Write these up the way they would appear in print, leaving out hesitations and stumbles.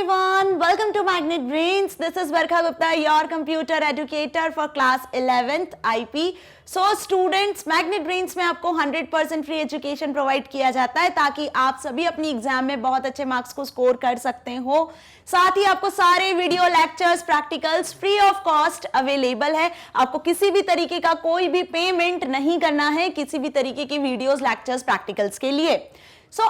everyone, welcome to Magnet Brains. This is Varkha Gupta, your computer educator for class 11th IP. So students, Magnet Brains में आपको 100% free education provide किया जाता है ताकि आप सभी अपनी एग्जाम में बहुत अच्छे मार्क्स को स्कोर कर सकते हो। साथ ही आपको सारे video lectures, practicals free of cost available है। आपको किसी भी तरीके का कोई भी पेमेंट नहीं करना है किसी भी तरीके की वीडियोस, लेक्चर्स, प्रैक्टिकल्स के लिए।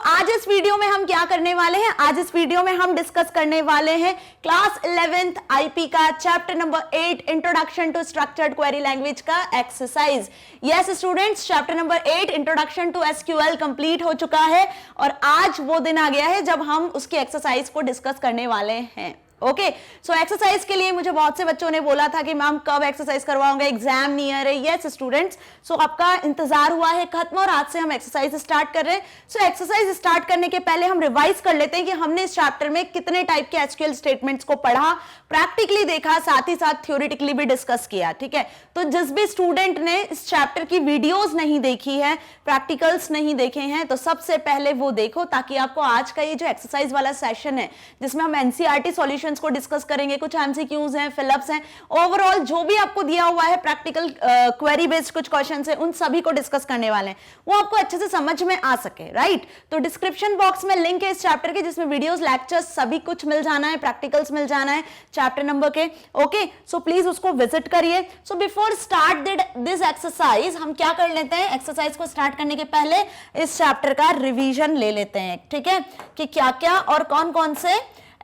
आज इस वीडियो में हम क्या करने वाले हैं? आज इस वीडियो में हम डिस्कस करने वाले हैं क्लास 11th आईपी का chapter number 8 introduction to structured query language का exercise. Yes students, chapter number 8 introduction to SQL complete हो चुका है और आज वो दिन आ गया है जब हम उसकी एक्सरसाइज को डिस्कस करने वाले हैं। ओके, सो एक्सरसाइज के लिए मुझे बहुत से बच्चों ने बोला था कि मैम कब एक्सरसाइज करवाओगे, एग्जाम नियर है। यस स्टूडेंट्स, सो आपका इंतजार हुआ है खत्म और आज से हम एक्सरसाइज स्टार्ट कर रहे हैं। सो एक्सरसाइज स्टार्ट करने के पहले हम रिवाइज कर लेते हैं कि हमने इस चैप्टर में कितने टाइप के एसक्यूएल स्टेटमेंट्स को पढ़ा, प्रैक्टिकली देखा, साथ ही साथ थ्योरेटिकली भी डिस्कस किया। ठीक है, तो जिस भी स्टूडेंट ने इस चैप्टर की वीडियोस नहीं देखी है, प्रैक्टिकल्स नहीं देखे हैं, तो सबसे पहले वो देखो ताकि आपको आज का ये जो एक्सरसाइज वाला सेशन है जिसमें हम एनसीईआरटी सॉल्यूशंस को डिस्कस करेंगे, कुछ एमसीक्यूज हैं, फिलअप्स हैं, ओवरऑल जो भी आपको दिया हुआ है प्रैक्टिकल क्वेरी बेस्ड कुछ क्वेश्चंस हैं, उन सभी को डिस्कस करने वाले हैं, वो आपको अच्छे से समझ में आ सके। राइट, तो डिस्क्रिप्शन बॉक्स में लिंक है इस चैप्टर के जिसमें वीडियोस, लेक्चर्स सभी कुछ मिल जाना है, प्रैक्टिकल्स मिल जाना है चैप्टर नंबर के। ओके, सो प्लीज उसको विजिट करिए। So before start this exercise हम क्या कर लेते हैं, एक्सरसाइज को स्टार्ट करने के पहले इस चैप्टर का रिवीजन ले लेते हैं। ठीक है, कि क्या क्या और कौन कौन से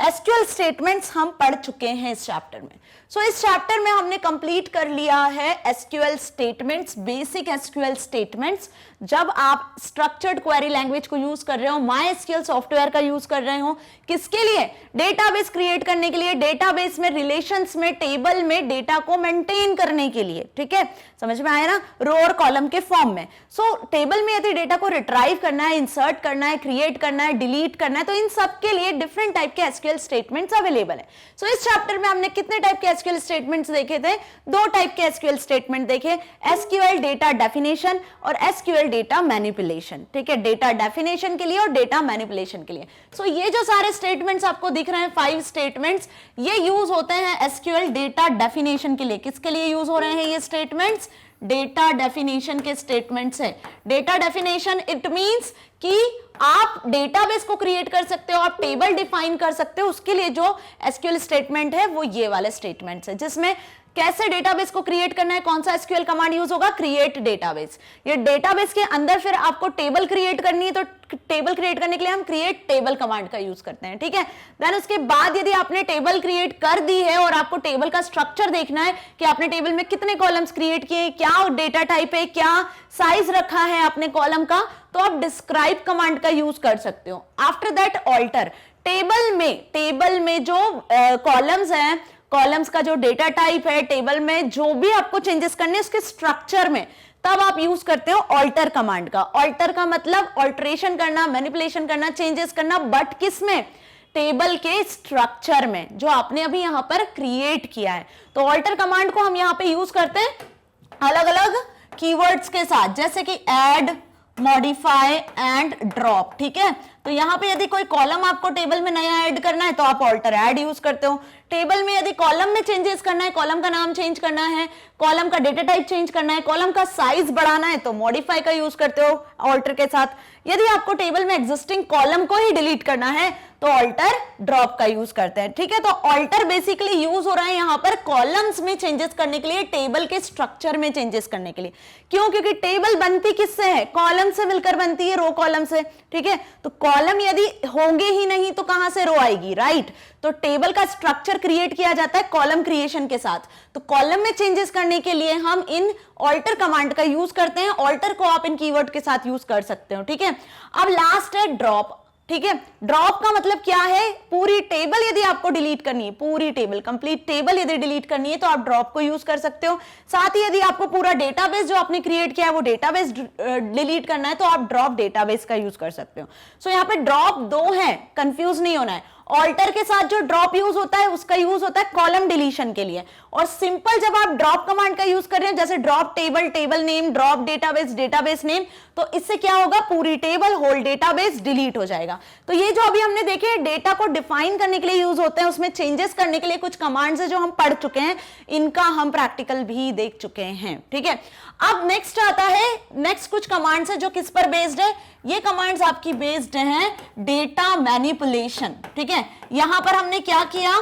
एसक्यूएल स्टेटमेंट्स हम पढ़ चुके हैं इस चैप्टर में। सो इस चैप्टर में हमने कंप्लीट कर लिया है SQL statements, basic SQL statements. जब आप स्ट्रक्चर्ड क्वेरी लैंग्वेज को यूज कर रहे हो, मायएसक्यूएल सॉफ्टवेयर का यूज कर रहे हो, किसके लिए? डेटाबेस क्रिएट करने के लिए, डेटाबेस में, रिलेशंस में, टेबल में डेटा को मेंटेन करने के लिए। ठीक है, समझ में आया ना, रो और कॉलम के फॉर्म में। सो टेबल में यदि डेटा को रिट्राइव करना है, इंसर्ट करना है, क्रिएट करना है, डिलीट करना है, तो इन सब के लिए डिफरेंट टाइप के एसक्यूएल स्टेटमेंट्स अवेलेबल है। सो इस चैप्टर में हमने कितने टाइप के एसक्यूएल स्टेटमेंट्स देखे थे? दो टाइप के एसक्यूएल स्टेटमेंट देखे, एसक्यूएल डेटा डेफिनेशन और एसक्यूएल डेटा मैनिपुलेशन। ठीक है, डेटा डेफिनेशन के लिए और डेटा मैनिपुलेशन के लिए। सो ये जो सारे स्टेटमेंट्स आपको दिख रहे हैं, 5 स्टेटमेंट्स, ये यूज होते हैं एसक्यूएल डेटा डेफिनेशन के लिए। किसके लिए यूज हो रहे हैं ये स्टेटमेंट्स? डेटा डेफिनेशन के स्टेटमेंट्स है। डेटा डेफिनेशन इट मींस कि आप डेटाबेस को क्रिएट कर सकते हो, आप टेबल डिफाइन कर सकते हो, उसके लिए जो एसक्यूएल स्टेटमेंट है वो ये वाले स्टेटमेंट्स है, जिसमें कैसे डेटाबेस को क्रिएट करना है, कौन सा एसक्यूएल कमांड यूज होगा? Create database. ये डेटाबेस के अंदर फिर आपको टेबल क्रिएट करनी है, तो टेबल क्रिएट करने के लिए हम क्रिएट टेबल कमांड का यूज करते हैं। ठीक है, देन उसके बाद यदि आपने टेबल क्रिएट कर दी है और आपको टेबल का स्ट्रक्चर देखना है कि आपने टेबल में कितने कॉलम्स क्रिएट किए, क्या डेटा टाइप है, क्या साइज रखा है आपने कॉलम का, तो आप डिस्क्राइब कमांड का यूज कर सकते हो। आफ्टर दैट ऑल्टर, टेबल में जो कॉलम्स हैं, कॉलम्स का जो डेटा टाइप है, टेबल में जो भी आपको चेंजेस करने हैं उसके स्ट्रक्चर में, तब आप यूज करते हो ऑल्टर कमांड का। ऑल्टर का मतलब ऑल्टरेशन करना, मैनिपुलेशन करना, चेंजेस करना, बट किस में? टेबल के स्ट्रक्चर में जो आपने अभी यहां पर क्रिएट किया है। तो ऑल्टर कमांड को हम यहां पे यूज करते हैं अलग अलग कीवर्ड्स के साथ, जैसे कि ऐड, मॉडिफाई एंड ड्रॉप। ठीक है, तो यहां पे यदि कोई कॉलम आपको टेबल में नया ऐड करना है तो आप ऑल्टर ऐड यूज करते हो। टेबल में यदि कॉलम में चेंजेस करना है, कॉलम का नाम चेंज करना है, कॉलम का डेटा टाइप चेंज करना है, कॉलम का साइज बढ़ाना है, तो मॉडिफाई का यूज करते हो ऑल्टर के साथ। यदि आपको टेबल में एग्जिस्टिंग कॉलम को ही डिलीट करना है तो ऑल्टर ड्रॉप का यूज करते हैं। ठीक है, तो ऑल्टर बेसिकली यूज हो रहा है यहां पर कॉलम्स में चेंजेस करने के लिए, टेबल के स्ट्रक्चर में चेंजेस करने के लिए। क्यों? क्योंकि टेबल बनती किससे है? कॉलम से मिलकर बनती है, रो कॉलम से। ठीक है, तो कॉलम यदि होंगे ही नहीं तो कहां से रो आएगी? राइट, तो टेबल का स्ट्रक्चर क्रिएट किया जाता है कॉलम क्रिएशन के साथ। तो कॉलम में चेंजेस करने के लिए हम इन ऑल्टर कमांड का यूज करते हैं। ऑल्टर को आप इन कीवर्ड के साथ यूज कर सकते हो। ठीक है, अब लास्ट है ड्रॉप। ठीक है, ड्रॉप का मतलब क्या है? पूरी टेबल यदि आपको डिलीट करनी है, पूरी टेबल, कंप्लीट टेबल यदि डिलीट करनी है तो आप ड्रॉप को यूज कर सकते हो। साथ ही यदि आपको पूरा डेटाबेस जो आपने क्रिएट किया है वो डेटाबेस डिलीट करना है तो आप ड्रॉप डेटाबेस का यूज कर सकते हो। सो यहाँ पे ड्रॉप दो है, कंफ्यूज नहीं होना है। ऑल्टर के साथ जो ड्रॉप यूज होता है उसका यूज होता है कॉलम डिलीशन के लिए, और सिंपल जब आप ड्रॉप कमांड का यूज कर रहे हैं जैसे drop table, table name, drop database, database name, तो इससे क्या होगा, पूरी टेबल, होल डेटाबेस डिलीट हो जाएगा। तो ये जो अभी हमने देखे डेटा को डिफाइन करने के लिए यूज होते हैं, उसमें चेंजेस करने के लिए कुछ कमांड्स है जो हम पढ़ चुके हैं, इनका हम प्रैक्टिकल भी देख चुके हैं, ठीक है। अब नेक्स्ट आता है, नेक्स्ट कुछ कमांड्स है जो किस पर बेस्ड है, ये कमांड्स आपकी बेस्ड हैं डेटा मैनिपुलेशन, ठीक है। यहां पर हमने क्या किया,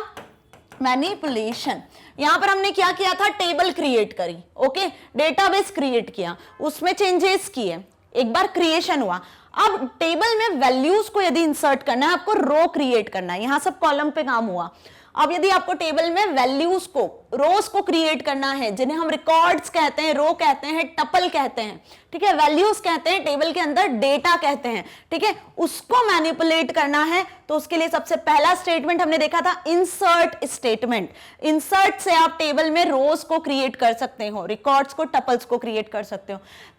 मैनिपुलेशन, यहां पर हमने क्या किया था, टेबल क्रिएट करी, ओके, डेटाबेस क्रिएट किया, उसमें चेंजेस किए, एक बार क्रिएशन हुआ। अब टेबल में वैल्यूज को यदि इंसर्ट करना है, आपको रो क्रिएट करना है, यहां सब कॉलम पे काम हुआ। अब यदि आपको टेबल में वैल्यूज को, रोज को क्रिएट करना है, जिन्हें हम रिकॉर्ड्स कहते हैं, रो कहते हैं, टपल कहते हैं, ठीक है, वैल्यूज कहते हैं, टेबल के अंदर डेटा कहते हैं, ठीक है, उसको मैनिपुलेट करना है, तो उसके लिए सबसे पहला स्टेटमेंट हमने देखा था इंसर्ट स्टेटमेंट। इंसर्ट से आप टेबल में रोज को क्रिएट कर सकते हो, रिकॉर्ड्स को, टपल्स को क्रिएट कर सकते हो।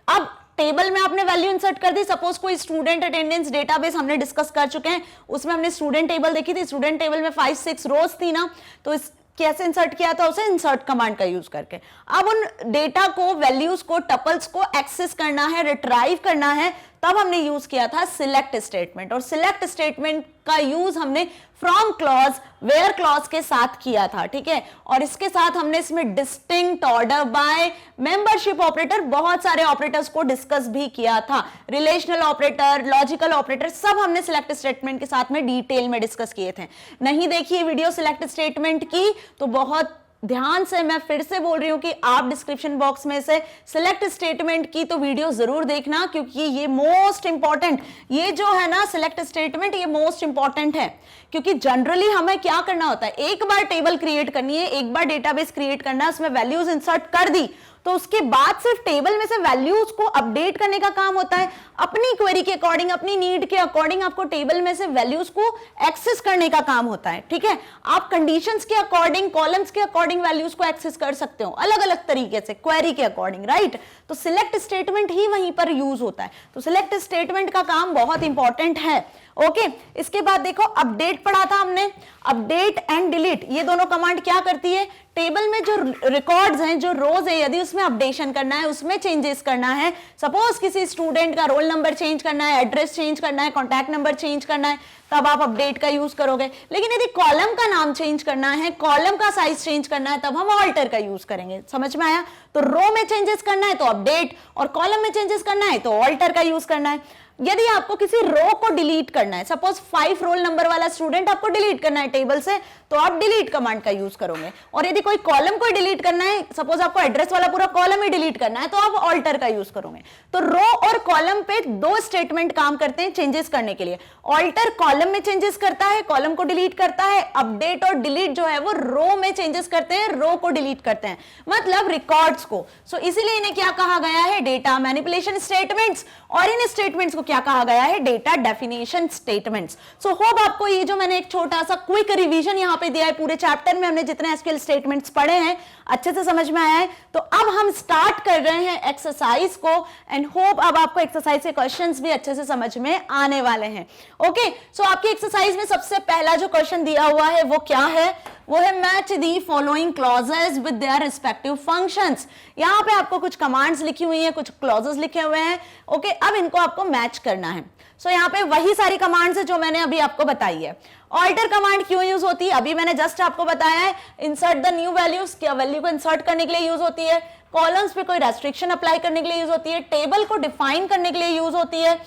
अब टेबल में आपने वैल्यू इंसर्ट कर दी, सपोज कोई स्टूडेंट अटेंडेंस डेटाबेस हमने डिस्कस कर चुके हैं, उसमें हमने स्टूडेंट टेबल देखी थी, स्टूडेंट टेबल में 5-6 रोज थी ना, तो इस कैसे इंसर्ट किया था, उसे इंसर्ट कमांड का यूज करके। अब उन डेटा को, वैल्यूज को, टपल्स को एक्सेस करना है, रिट्राइव करना है, तब हमने यूज किया था सिलेक्ट स्टेटमेंट, और सिलेक्ट स्टेटमेंट का यूज हमने फ्रॉम क्लॉज, वेयर क्लॉज के साथ किया था, ठीक है। और इसके साथ हमने इसमें distinct, order by, membership operator, बहुत सारे ऑपरेटर्स को डिस्कस भी किया था, रिलेशनल ऑपरेटर, लॉजिकल ऑपरेटर, सब हमने सिलेक्ट स्टेटमेंट के साथ में डिटेल में डिस्कस किए थे। नहीं देखिए वीडियो सिलेक्ट स्टेटमेंट की तो बहुत ध्यान से, मैं फिर से बोल रही हूं कि आप डिस्क्रिप्शन बॉक्स में से सिलेक्ट स्टेटमेंट की तो वीडियो जरूर देखना, क्योंकि ये मोस्ट इंपॉर्टेंट, ये जो है ना सिलेक्ट स्टेटमेंट, ये मोस्ट इंपॉर्टेंट है। क्योंकि जनरली हमें क्या करना होता है, एक बार टेबल क्रिएट करनी है, एक बार डेटाबेस क्रिएट करना है, उसमें वैल्यूज इंसर्ट कर दी, तो उसके बाद सिर्फ टेबल में से वैल्यूज को अपडेट करने का काम होता है। अपनी क्वेरी के अकॉर्डिंग, अपनी नीड के अकॉर्डिंग आपको टेबल में से वैल्यूज को एक्सेस करने का काम होता है, ठीक है। आप कंडीशंस के अकॉर्डिंग, कॉलम्स के अकॉर्डिंग वैल्यूज को एक्सेस कर सकते हो अलग अलग तरीके से, क्वेरी के अकॉर्डिंग, राइट। तो सिलेक्ट स्टेटमेंट ही वहीं पर यूज होता है, तो सिलेक्ट स्टेटमेंट का काम बहुत इंपॉर्टेंट है, ओके। इसके बाद देखो अपडेट पढ़ा था हमने, अपडेट एंड डिलीट, ये दोनों कमांड क्या करती है, टेबल में जो रिकॉर्ड्स हैं, जो रोज है, यदि उसमें अपडेशन करना है, उसमें चेंजेस करना है, सपोज किसी स्टूडेंट का रोल नंबर चेंज करना है, एड्रेस चेंज करना है, कॉन्टैक्ट नंबर चेंज करना है, तब आप अपडेट का यूज करोगे। लेकिन यदि कॉलम का नाम चेंज करना है, कॉलम का साइज चेंज करना है, तब हम ऑल्टर का यूज करेंगे, समझ में आया। तो रो में चेंजेस करना है तो अपडेट, और कॉलम में चेंजेस करना है तो ऑल्टर का यूज करना है। यदि आपको किसी रो को डिलीट करना है, सपोज 5 रोल नंबर वाला स्टूडेंट आपको डिलीट करना है टेबल से, तो आप डिलीट कमांड का यूज करोगे। और यदि कोई कॉलम को डिलीट करना है, सपोज आपको एड्रेस वाला पूरा कॉलम ही डिलीट करना है, तो आप ऑल्टर का यूज करोगे। तो रो और कॉलम पे 2 स्टेटमेंट काम करते हैं चेंजेस करने के लिए। ऑल्टर कॉलम में चेंजेस करता है, कॉलम को डिलीट करता है, अपडेट और डिलीट जो है वो रो में चेंजेस करते हैं, रो को डिलीट करते हैं, मतलब रिकॉर्ड्स को। सो इसीलिए इन्हें क्या कहा गया है, डेटा मैनिपुलेशन स्टेटमेंट्स, और इन स्टेटमेंट्स को क्या कहा गया है, data definition statements. So hope आपको ये जो मैंने एक छोटा सा क्विक रिवीजन यहाँ पे दिया है, पूरे चैप्टर में हमने जितने एसक्यूएल स्टेटमेंट्स पढ़े हैं अच्छे से समझ में आया है। तो अब हम स्टार्ट कर रहे हैं एक्सरसाइज को, एंड होप अब आपको एक्सरसाइज के क्वेश्चंस भी अच्छे से समझ में आने वाले हैं, ओके। सो आपकी एक्सरसाइज में सबसे पहला जो क्वेश्चन दिया हुआ है वो क्या है, वो है match the following clauses with their respective functions. यहाँ पे आपको कुछ कमांड्स लिखी हुई हैं, कुछ क्लॉजेस लिखे हुए हैं, ओके। अब इनको आपको मैच करना है। सो यहाँ पे वही सारी कमांड्स है जो मैंने अभी आपको बताई है। ऑल्टर कमांड क्यों यूज होती है, अभी मैंने जस्ट आपको बताया है। इंसर्ट द न्यू वैल्यूज, क्या वैल्यू को इंसर्ट करने के लिए यूज होती है। कॉलम्स पे कोई रेस्ट्रिक्शन अप्लाई करने के लिए यूज होती है। टेबल को डिफाइन करने के लिए यूज होती है।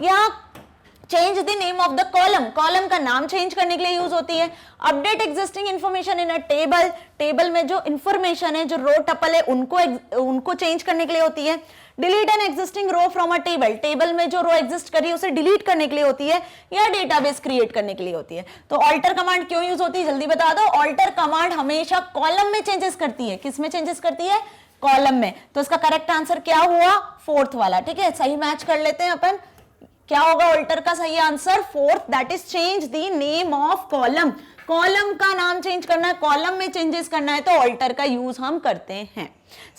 या change the name of the column, column का नाम चेंज करने के लिए यूज होती है। Update existing information in a table, table में जो इंफॉर्मेशन है, जो रो टपल है, उनको चेंज करने के लिए होती है। Delete an existing row from a table, table में जो रो एग्जिस्ट कर रही है उसे डिलीट करने के लिए होती है, या डेटाबेस क्रिएट करने के लिए होती है। तो ऑल्टर कमांड क्यों यूज होती है जल्दी बता दो। ऑल्टर कमांड हमेशा कॉलम में चेंजेस करती है। किस में चेंजेस करती है, कॉलम में। तो इसका करेक्ट आंसर क्या हुआ, 4th वाला, ठीक है। सही मैच कर लेते हैं अपन, क्या होगा ऑल्टर का सही answer? Fourth, that is change the name of column. Column का नाम चेंज करना है, कॉलम में चेंजेस करना है तो ऑल्टर का यूज हम करते हैं।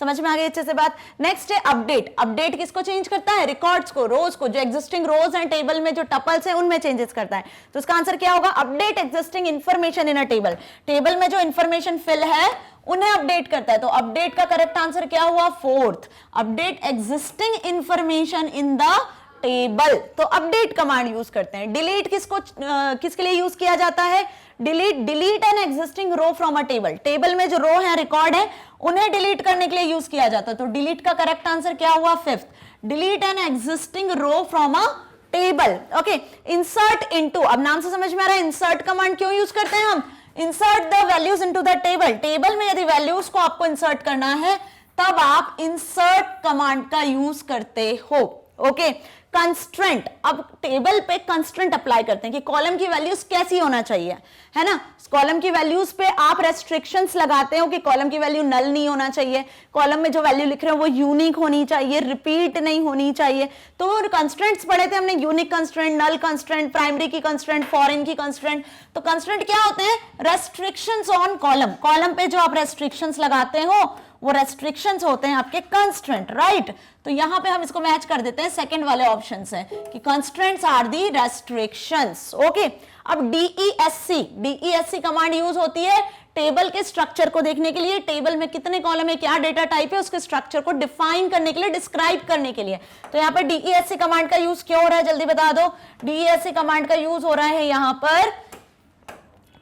समझ में आ गई अच्छे से बात? नेक्स्ट है अपडेट। अपडेट किसको चेंज करता है? रिकॉर्ड्स को, रोज को। जो एग्जिस्टिंग रोज एंड टेबल में जो टपल्स है उनमें चेंजेस करता है। तो इसका आंसर क्या होगा? Update existing information in a table. Table में जो इंफॉर्मेशन फिल है उन्हें अपडेट करता है। तो अपडेट का करेक्ट आंसर क्या हुआ? Fourth, update existing information in the table. तो अपडेट कमांड यूज करते हैं। डिलीट किसके लिए यूज किया जाता है? Delete an existing row from a table. Table में जो रो है, रिकॉर्ड है, उन्हें डिलीट करने के लिए यूज किया जाता है। तो डिलीट का करेक्ट आंसर क्या हुआ? Fifth, delete an existing row from a table. Okay, insert into, अब नाम से समझ में आ रहा है इंसर्ट कमांड क्यों यूज करते हैं हम? Insert the values into the table. Table में यदि वैल्यूज को आपको इंसर्ट करना है तब आप इंसर्ट कमांड का यूज करते हो। ओके, कंस्ट्रेंट, अब टेबल पे कंस्ट्रेंट अप्लाई करते हैं कि कॉलम की वैल्यूज कैसी होना चाहिए, है ना। कॉलम की वैल्यूज पे आप रेस्ट्रिक्शंस लगाते हो कि कॉलम की वैल्यू नल नहीं होना चाहिए, कॉलम में जो वैल्यू लिख रहे हो वो यूनिक होनी चाहिए, रिपीट नहीं होनी चाहिए। तो कंस्ट्रेंट्स पढ़े थे हमने, यूनिक कंस्ट्रेंट, नल कंस्ट्रेंट, प्राइमरी की कंस्ट्रेंट, फॉरेन की कंस्ट्रेंट। तो कंस्ट्रेंट क्या होते हैं? Restrictions on column. कॉलम पे जो आप रेस्ट्रिक्शंस लगाते हो वो रेस्ट्रिक्शंस होते हैं आपके कंस्ट्रेंट, राइट। तो यहां पे हम इसको मैच कर देते हैं सेकंड वाले ऑप्शन से कि constraints are the restrictions. Okay, अब डीईएससी कमांड यूज होती है टेबल के स्ट्रक्चर को देखने के लिए। टेबल में कितने कॉलम है, क्या डेटा टाइप है, उसके स्ट्रक्चर को डिफाइन करने के लिए, डिस्क्राइब करने के लिए। तो यहाँ पर डीईएससी कमांड का यूज क्यों हो रहा है, जल्दी बता दो। डीईएससी कमांड का यूज हो रहा है यहाँ पर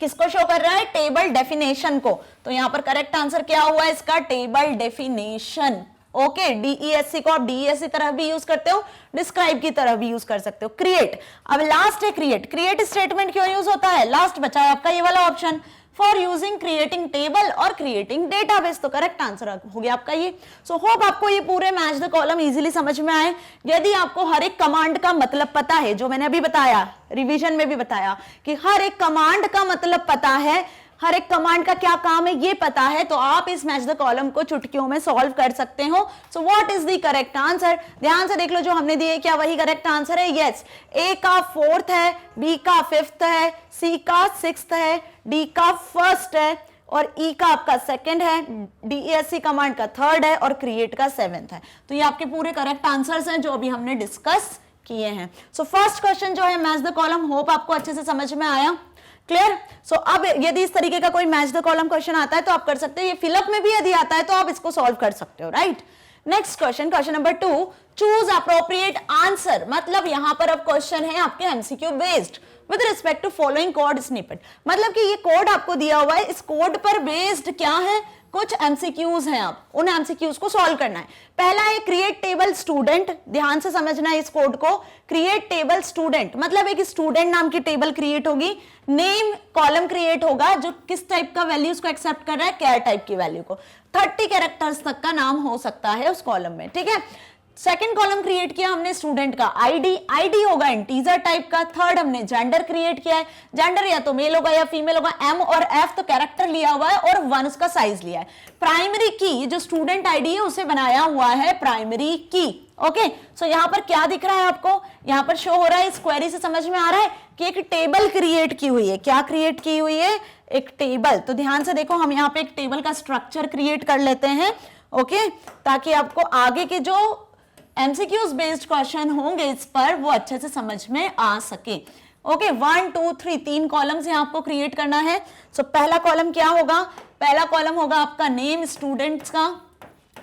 किसको शो कर रहा है? टेबल डेफिनेशन को। तो यहां पर करेक्ट आंसर क्या हुआ इसका? Table definition. ओके, डीईएससी को आप डीईएससी तरह भी यूज करते हो, डिस्क्राइब की तरह भी यूज कर सकते हो। क्रिएट, अब लास्ट है क्रिएट। क्रिएट स्टेटमेंट क्यों यूज होता है? लास्ट बचा है आपका ये वाला option, for using creating table और क्रिएटिंग डेटाबेस। तो करेक्ट आंसर हो गया आपका ये। सो होप आपको ये पूरे मैच द कॉलम इजीली समझ में आए। यदि आपको हर एक कमांड का मतलब पता है, जो मैंने अभी बताया, रिवीजन में भी बताया कि हर एक कमांड का मतलब पता है, हर एक कमांड का क्या काम है ये पता है, तो आप इस मैच द कॉलम को चुटकियों में सॉल्व कर सकते हो। So what is the correct answer? ध्यान से देख लो, जो हमने दिए क्या वही करेक्ट आंसर है? यस, ए का फोर्थ है, बी का फिफ्थ है, सी का सिक्स्थ है, डी का फर्स्ट है और ई का आपका सेकंड है, डीईएससी कमांड का थर्ड है और क्रिएट का सेवेंथ है। तो ये आपके पूरे करेक्ट आंसर्स हैं जो अभी हमने डिस्कस किए हैं। सो फर्स्ट क्वेश्चन जो है मैच द कॉलम, होप आपको अच्छे से समझ में आया। क्लियर? सो अब यदि इस तरीके का कोई मैच द कॉलम क्वेश्चन आता है तो आप कर सकते हो, ये फिलअप में भी यदि आता है तो आप इसको सॉल्व कर सकते हो, right. Next question, question number 2, choose appropriate answer. मतलब यहां पर अब क्वेश्चन है आपके MCQ based with respect to following code snippet. मतलब कि ये कोड आपको दिया हुआ है, इस कोड पर बेस्ड क्या है, कुछ एमसीक्यूज हैं, आप उन एमसीक्यूज को सॉल्व करना है। पहला है क्रिएट टेबल स्टूडेंट, ध्यान से समझना है इस कोड को। क्रिएट टेबल स्टूडेंट मतलब एक स्टूडेंट नाम की टेबल क्रिएट होगी, नेम कॉलम क्रिएट होगा जो किस टाइप का वैल्यूज को एक्सेप्ट कर रहा है, कैर टाइप की वैल्यू को। 30 कैरेक्टर्स तक का नाम हो सकता है उस कॉलम में, ठीक है। सेकंड कॉलम क्रिएट किया हमने स्टूडेंट का, आईडी होगा इंटीजर टाइप का। थर्ड हमने जेंडर क्रिएट किया है, जेंडर या तो मेल होगा या फीमेल होगा। एम और एफ तो कैरेक्टर लिया हुआ है और 1 उसका साइज लिया है। प्राइमरी की जो स्टूडेंट आईडी है उसे बनाया हुआ है प्राइमरी की। ओके, सो यहां पर क्या दिख रहा है आपको, यहां पर शो हो रहा है, इस क्वेरी से समझ में आ रहा है कि एक टेबल क्रिएट की हुई है। क्या क्रिएट की हुई है? एक टेबल। तो ध्यान से देखो, हम यहाँ पे एक टेबल का स्ट्रक्चर क्रिएट कर लेते हैं, ओके, ताकि आपको आगे के जो एमसीक्यूज बेस्ड क्वेश्चन होंगे इस पर वो अच्छे से समझ में आ सके। ओके, 1 2 3 3 कॉलम्स यहाँ आपको क्रिएट करना है। सो पहला कॉलम क्या होगा? पहला कॉलम होगा आपका नेम स्टूडेंट्स का,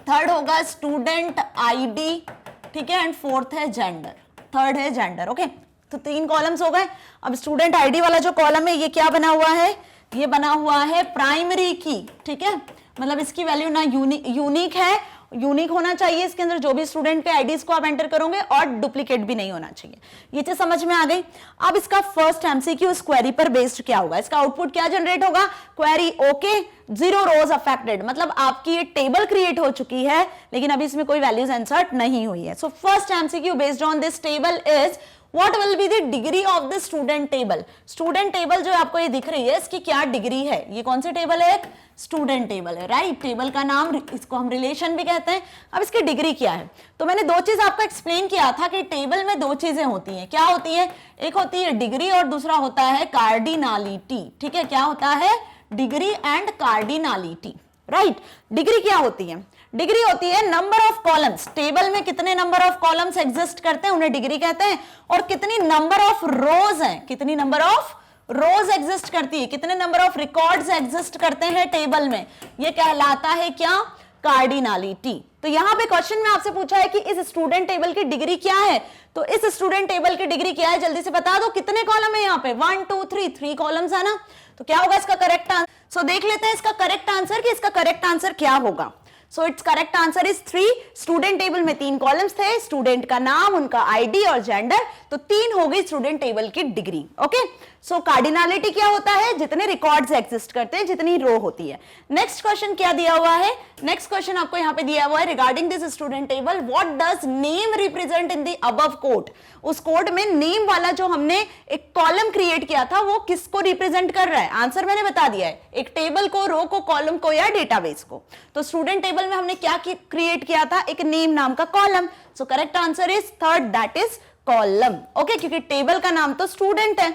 थर्ड होगा स्टूडेंट आईडी, ठीक है, एंड फोर्थ है जेंडर, थर्ड है जेंडर। ओके, तो 3 कॉलम्स हो गए। अब स्टूडेंट आईडी वाला जो कॉलम है ये क्या बना हुआ है? ये बना हुआ है प्राइमरी की, ठीक है, मतलब इसकी वैल्यू ना यूनिक है, यूनिक होना चाहिए इसके अंदर जो भी स्टूडेंट के आईडीज को आप एंटर करोगे, और डुप्लीकेट भी नहीं होना चाहिए। ये चीज समझ में आ गई। अब इसका फर्स्ट एमसीक्यू इस क्वेरी पर बेस्ड क्या होगा, इसका आउटपुट क्या जनरेट होगा? क्वेरी ओके, 0 रोज अफेक्टेड, मतलब आपकी ये टेबल क्रिएट हो चुकी है लेकिन अभी इसमें कोई वैल्यूज इंसर्ट नहीं हुई है। So first MCQ based on this table is what will be the degree of the student table. Student table जो आपको ये दिख रही है इसकी क्या डिग्री है, ये कौन सी टेबल है, एक स्टूडेंट टेबल है, राइट। टेबल का नाम, इसको हम रिलेशन भी कहते हैं। अब इसकी डिग्री क्या है, तो मैंने दो चीज आपको एक्सप्लेन किया था कि टेबल में दो चीजें होती हैं, क्या होती है, एक होती है डिग्री और दूसरा होता है कार्डिनालिटी, ठीक है। क्या होता है, degree and cardinality, right. Degree क्या होती है, डिग्री होती है नंबर ऑफ कॉलम्स, टेबल में कितने नंबर ऑफ कॉलम्स एग्जिस्ट करते हैं उन्हें डिग्री कहते हैं, और कितनी नंबर ऑफ रोज हैं, कितनी नंबर ऑफ रोज एग्जिस्ट करती है, कितने नंबर ऑफ रिकॉर्ड्स एग्जिस्ट करते हैं टेबल में, ये कहलाता है क्या, कार्डिनालिटी। तो यहां पे क्वेश्चन में आपसे पूछा है कि इस स्टूडेंट टेबल की डिग्री क्या है, तो इस स्टूडेंट टेबल की डिग्री क्या है, जल्दी से बता दो, कितने कॉलम है यहाँ पे, 1 2 3 कॉलम्स है ना, तो क्या होगा इसका करेक्ट आंसर। सो देख लेते हैं इसका करेक्ट आंसर कि इसका करेक्ट आंसर क्या होगा। So it's correct answer is 3। Student table में 3 कॉलम्स थे, स्टूडेंट का नाम, उनका आईडी और जेंडर, तो 3 हो गई स्टूडेंट टेबल की डिग्री। ओके, सो कार्डिनालिटी क्या होता है, जितने रिकॉर्ड्स एग्जिस्ट करते हैं, जितनी रो होती है। नेक्स्ट क्वेश्चन क्या दिया हुआ है, नेक्स्ट क्वेश्चन आपको यहाँ पे दिया हुआ है, regarding this student table what does name represent in the above code. उस कोड में नेम वाला जो हमने एक कॉलम क्रिएट किया था वो किसको रिप्रेजेंट कर रहा है, आंसर मैंने बता दिया है, एक टेबल को, रो को, कॉलम को या डेटाबेस को। तो स्टूडेंट टेबल में हमने क्या क्रिएट किया था, एक नेम नाम का column. So correct answer is 3rd, that is column. Okay, क्योंकि टेबल का नाम तो स्टूडेंट है।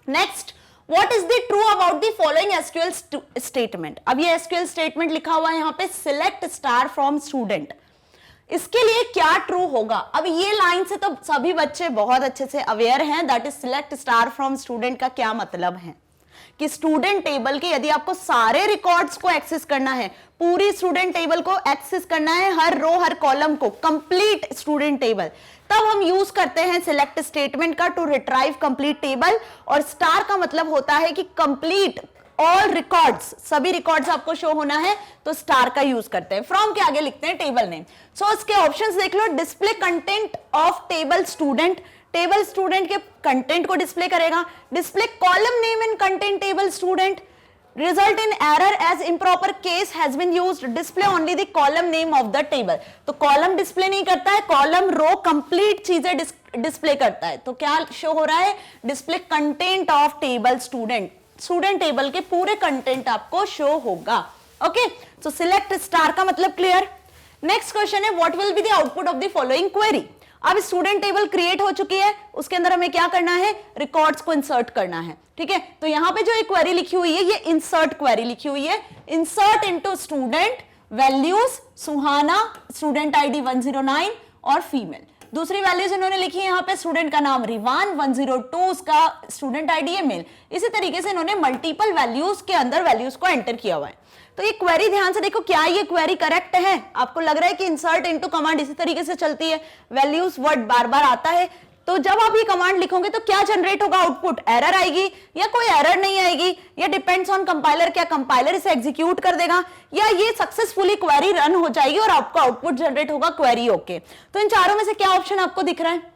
Next, what is the true about the following SQL statement। अब ये SQL statement लिखा हुआ है यहाँ पे, select star from student, इसके लिए क्या ट्रू होगा। अब ये लाइन से तो सभी बच्चे बहुत अच्छे से अवेयर हैं, that is select star from student का क्या मतलब है कि स्टूडेंट टेबल के यदि आपको सारे रिकॉर्ड्स को एक्सेस करना है, पूरी स्टूडेंट टेबल को एक्सेस करना है, हर रो हर कॉलम को, कंप्लीट स्टूडेंट टेबल, तब हम यूज करते हैं सिलेक्ट स्टेटमेंट का टू रिट्राइव कंप्लीट टेबल। और स्टार का मतलब होता है कि कंप्लीट ऑल रिकॉर्ड्स, सभी रिकॉर्ड्स आपको शो होना है, तो स्टार का यूज करते हैं। फ्रॉम के आगे लिखते हैं टेबल नेम। सो इसके ऑप्शंस देख लो, display content of table student, table student के कंटेंट को डिस्प्ले करेगा, display column name in content table student, result in error as improper case has been used, display only the column name of the table। तो column display नहीं करता है, column row complete चीजें display करता है। तो क्या शो हो रहा है, display content of table student, student table के पूरे कंटेंट आपको शो होगा। ओके, सो सिलेक्ट स्टार का मतलब क्लियर। नेक्स्ट क्वेश्चन है, what will be the output of the following query. अब स्टूडेंट टेबल क्रिएट हो चुकी है, उसके अंदर हमें क्या करना है, रिकॉर्ड्स को इंसर्ट करना है, ठीक है। तो यहां पे जो एक क्वेरी लिखी हुई है, ये इंसर्ट क्वेरी लिखी हुई है, इंसर्ट इनटू स्टूडेंट वैल्यूज सुहाना, स्टूडेंट आईडी 109 और फीमेल। दूसरी वैल्यूज इन्होंने लिखी है यहाँ पे, स्टूडेंट का नाम रिवान, 102 उसका स्टूडेंट आईडी है, मेल। इसी तरीके से इन्होंने मल्टीपल वैल्यूज के अंदर वैल्यूज को एंटर किया हुआ है। तो ये क्वेरी ध्यान से देखो, क्या ये क्वेरी करेक्ट है, आपको लग रहा है कि इंसर्ट इनटू कमांड इसी तरीके से चलती है, वैल्यूज वर्ड बार बार आता है, तो जब आप ये कमांड लिखोगे तो क्या जनरेट होगा, आउटपुट एरर आएगी या कोई एरर नहीं आएगी, या डिपेंड्स ऑन कंपाइलर, क्या कंपाइलर इसे एग्जीक्यूट कर देगा, या ये सक्सेसफुली क्वेरी रन हो जाएगी और आपको आउटपुट जनरेट होगा क्वेरी ओके। तो इन चारों में से क्या ऑप्शन आपको दिख रहा है।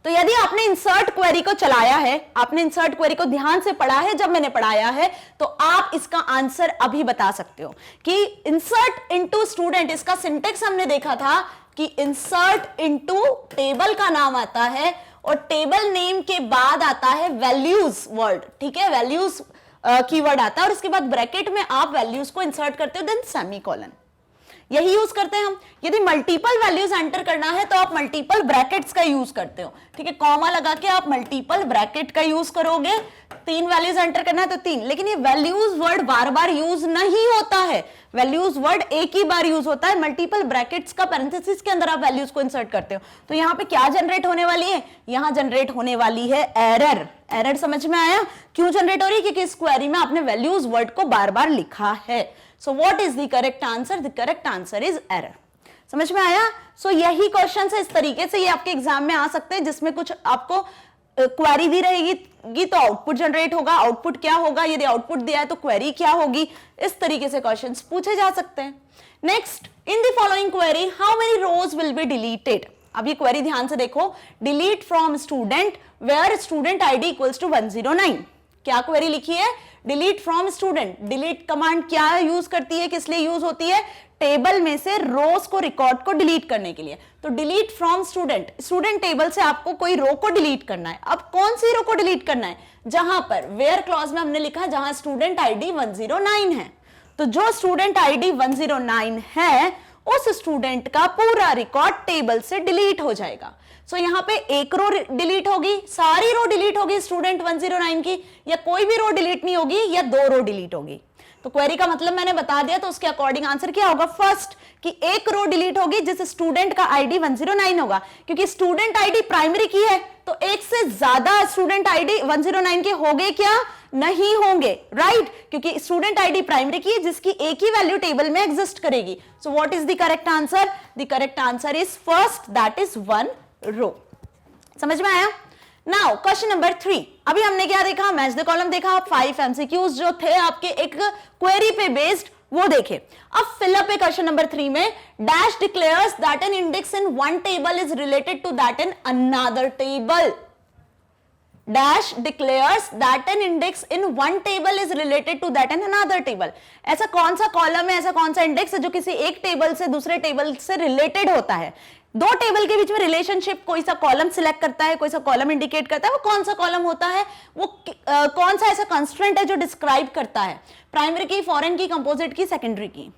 तो यदि आपने इंसर्ट क्वेरी को चलाया है, आपने इंसर्ट क्वेरी को ध्यान से पढ़ा है, जब मैंने पढ़ाया है, तो आप इसका आंसर अभी बता सकते हो कि इंसर्ट इनटू स्टूडेंट, इसका सिंटेक्स हमने देखा था कि इंसर्ट इनटू टेबल का नाम आता है और टेबल नेम के बाद आता है वैल्यूज वर्ड, ठीक है, वैल्यूज कीवर्ड आता है और इसके बाद ब्रैकेट में आप वैल्यूज को इंसर्ट करते हो, देन सेमीकोलन, यही यूज करते हैं हम। यदि मल्टीपल वैल्यूज एंटर करना है तो आप मल्टीपल ब्रैकेट्स का यूज करते हो, ठीक है, कॉमा लगा के आप मल्टीपल ब्रैकेट का यूज करोगे। 3 वैल्यूज एंटर करना है तो 3, लेकिन ये वैल्यूज वर्ड बार बार यूज नहीं होता है, वैल्यूज वर्ड एक ही बार यूज होता है, मल्टीपल ब्रैकेट्स का पैरेंथेसिस के अंदर आप वैल्यूज को इंसर्ट करते हो। तो यहाँ पे क्या जनरेट होने वाली है, यहाँ जनरेट होने वाली है एरर। एरर समझ में आया, क्यों जनरेट हो रही है, क्योंकि इस क्वेरी में आपने वैल्यूज वर्ड को बार बार लिखा है। So what is the correct answer? The correct answer is error। समझ में आया। सो यही क्वेश्चन है, इस तरीके से ये आपके एग्जाम में आ सकते हैं, जिसमें कुछ आपको क्वेरी दी रहेगी तो आउटपुट जनरेट होगा, आउटपुट क्या होगा, यदि आउटपुट दिया है तो क्वेरी क्या होगी, इस तरीके से क्वेश्चंस पूछे जा सकते हैं। Next, in the following query how many rows will be deleted. अब ये क्वेरी ध्यान से देखो, delete from student where student ID equals to 109, क्या क्वेरी लिखी है? Delete from student. Delete command क्या यूज करती है, किस लिए यूज होती है? टेबल में से रोज को, रिकॉर्ड को डिलीट करने के लिए। तो delete from student, student table से आपको कोई रो को डिलीट करना है। अब कौन सी रो को डिलीट करना है? जहां पर वेयर क्लॉज में हमने लिखा जहां स्टूडेंट आईडी 109 है। तो जो स्टूडेंट आईडी 109 है उस स्टूडेंट का पूरा रिकॉर्ड टेबल से डिलीट हो जाएगा। सो यहां पे एक रो डिलीट होगी, सारी रो डिलीट होगी स्टूडेंट 109 की, या कोई भी रो डिलीट नहीं होगी, या 2 रो डिलीट होगी। तो क्वेरी का मतलब मैंने बता दिया, तो उसके अकॉर्डिंग आंसर क्या होगा? फर्स्ट, कि एक रो डिलीट होगी जिस स्टूडेंट का आईडी 109 होगा, क्योंकि स्टूडेंट आईडी प्राइमरी की है तो एक से ज्यादा स्टूडेंट आईडी 109 के होंगे क्या? नहीं होंगे, राइट? क्योंकि स्टूडेंट आईडी प्राइमरी की है जिसकी एक ही वैल्यू टेबल में एग्जिस्ट करेगी। So what is the correct answer? The correct answer is first, that is 1 रो। समझ में आया? Now question number 3। अभी हमने क्या देखा? मैच द कॉलम देखा, 5 एमसीक्यूज जो थे आपके एक क्वेरी पे बेस्ड, वो देखे। अब फिलअप है क्वेश्चन नंबर 3 में, dash declares that an index in one table is related to that in another table. Dash declares that an index in one table is related to that in another table. ऐसा कौन सा column है, ऐसा कौन सा index है जो किसी एक टेबल से दूसरे टेबल से रिलेटेड होता है? दो टेबल के बीच में रिलेशनशिप, कोई सा कॉलम सिलेक्ट करता है, कोई सा कॉलम इंडिकेट करता है, वो कौन सा कॉलम होता है? वो कौन सा ऐसा कंस्ट्रेंट है जो डिस्क्राइब करता है? प्राइमरी की, फॉरेन की, कंपोजिट की, सेकेंडरी की?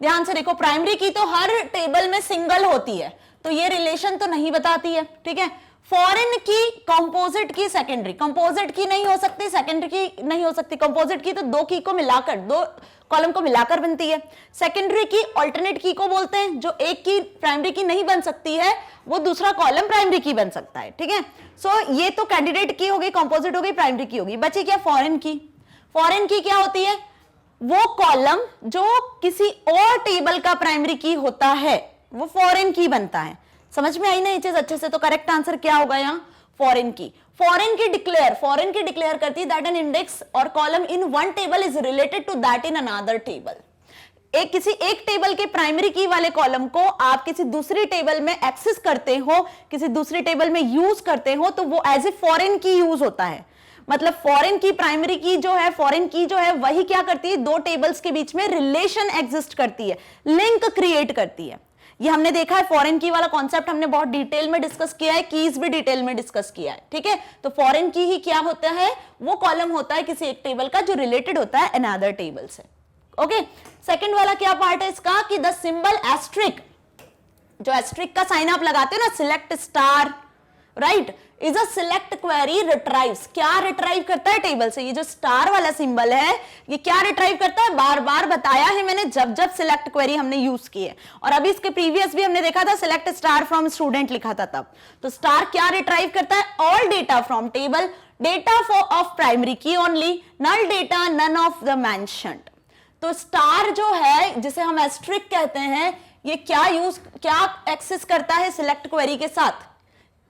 ध्यान से देखो, प्राइमरी की तो हर टेबल में सिंगल होती है, तो ये रिलेशन तो नहीं बताती है, ठीक है। फॉरेन की, composite key, secondary, composite key नहीं हो सकती, सेकेंडरी की नहीं हो सकती। कंपोजिट की तो दो की को मिलाकर, दो कॉलम को मिलाकर बनती है। सेकेंडरी की ऑल्टरनेट की को बोलते हैं, जो एक की प्राइमरी की नहीं बन सकती है वो दूसरा कॉलम प्राइमरी की बन सकता है, ठीक है। सो ये तो कैंडिडेट की हो गई, कंपोजिट हो गई, प्राइमरी की होगी। बची क्या? फॉरेन की। फॉरेन की क्या होती है? वो कॉलम जो किसी और टेबल का प्राइमरी की होता है वो फॉरेन की बनता है। समझ में आई ना ये चीज अच्छे से? तो करेक्ट आंसर क्या होगा यहाँ? फॉरेन की। फॉरेन की डिक्लेयर करती है दैट एन इंडेक्स और column in one table is related to that in another table. किसी एक टेबल के प्राइमरी की वाले कॉलम को आप किसी दूसरी टेबल में एक्सेस करते हो, किसी दूसरी टेबल में यूज करते हो, तो वो एज ए फॉरेन की यूज होता है। मतलब फॉरेन की प्राइमरी की जो है, फॉरेन की जो है वही क्या करती है? दो टेबल्स के बीच में रिलेशन एग्जिस्ट करती है, लिंक क्रिएट करती है। ये हमने देखा है, फॉरेन की वाला कॉन्सेप्ट हमने बहुत डिटेल में डिस्कस किया है, कीज भी डिटेल में डिस्कस किया है, ठीक है। तो फॉरेन की ही क्या होता है? वो कॉलम होता है किसी एक टेबल का जो रिलेटेड होता है अनदर टेबल से। ओके, सेकंड वाला क्या पार्ट है इसका कि द सिंबल एस्ट्रिक, जो एस्ट्रिक का साइन आप लगाते हो ना, select star, right, is a select query रिट्राइव्स। क्या रिट्राइव करता है टेबल से? ये जो स्टार वाला सिंबल है ये क्या रिट्राइव करता है? बार बार बताया है मैंने जब जब सिलेक्ट क्वेरी हमने यूज की है, और अभी इसके प्रीवियस भी हमने देखा था, सिलेक्ट स्टार फ्रॉम स्टूडेंट लिखा था तब। तो स्टार क्या रिट्राइव करता है? All data from table, data of primary key only, null data none of the mentioned. तो स्टार जो है जिसे हम एस्ट्रिक कहते हैं, ये क्या एक्सेस करता है सिलेक्ट क्वेरी के साथ?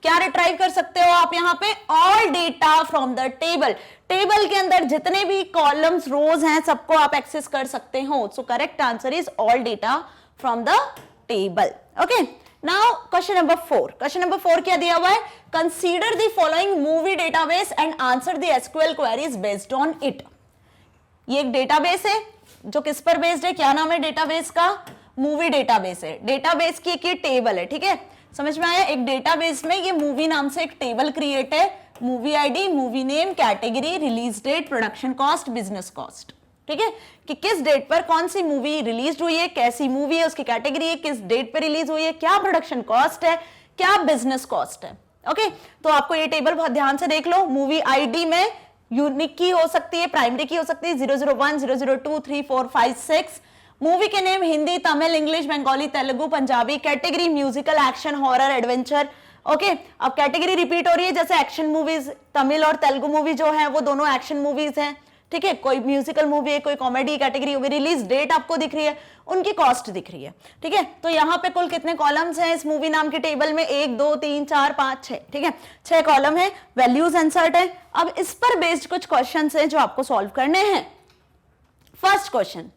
क्या रिट्राइव कर सकते हो आप यहाँ पे? All data from the table. Table के अंदर जितने भी कॉलम्स, रोज हैं, सबको आप एक्सेस कर सकते हो। So correct answer is all data from the table. Okay, now question number 4। Question number 4 क्या दिया हुआ है? Consider the following movie database and answer the SQL queries based on it. ये एक डेटाबेस है जो किस पर बेस्ड है? क्या नाम है डेटाबेस का? मूवी डेटाबेस है। डेटाबेस की एक ये टेबल है, ठीक है। समझ में आया? एक डेटाबेस में ये मूवी नाम से एक टेबल क्रिएट है, movie ID, movie name, category, release date, production cost, business cost, ठीक है, कि किस डेट पर कौन सी मूवी रिलीज हुई है, कैसी मूवी है, उसकी कैटेगरी है, किस डेट पर रिलीज हुई है, क्या प्रोडक्शन कॉस्ट है, क्या बिजनेस कॉस्ट है। ओके, तो आपको ये टेबल बहुत ध्यान से देख लो। मूवी आईडी में यूनिक की हो सकती है, प्राइमरी की हो सकती है, 001, 002, 3, 4, 5, 6। मूवी के name Hindi, Tamil, English, Bengali, Telugu, Punjabi. Category musical, action, horror, adventure. Okay, अब कैटेगरी रिपीट हो रही है, जैसे एक्शन मूवीज, तमिल और तेलुगु मूवी जो है वो दोनों एक्शन मूवीज हैं, ठीक है। कोई म्यूजिकल मूवी है, कोई कॉमेडी कैटेगरी होगी। रिलीज डेट आपको दिख रही है, उनकी कॉस्ट दिख रही है, ठीक है। तो यहाँ पे कुल कितने कॉलम्स हैं इस मूवी नाम के टेबल में? 1, 2, 3, 4, 5, 6, ठीक है, 6 कॉलम है। वैल्यूज इंसर्ट है। अब इस पर बेस्ड कुछ क्वेश्चन है जो आपको सॉल्व करने हैं। First question,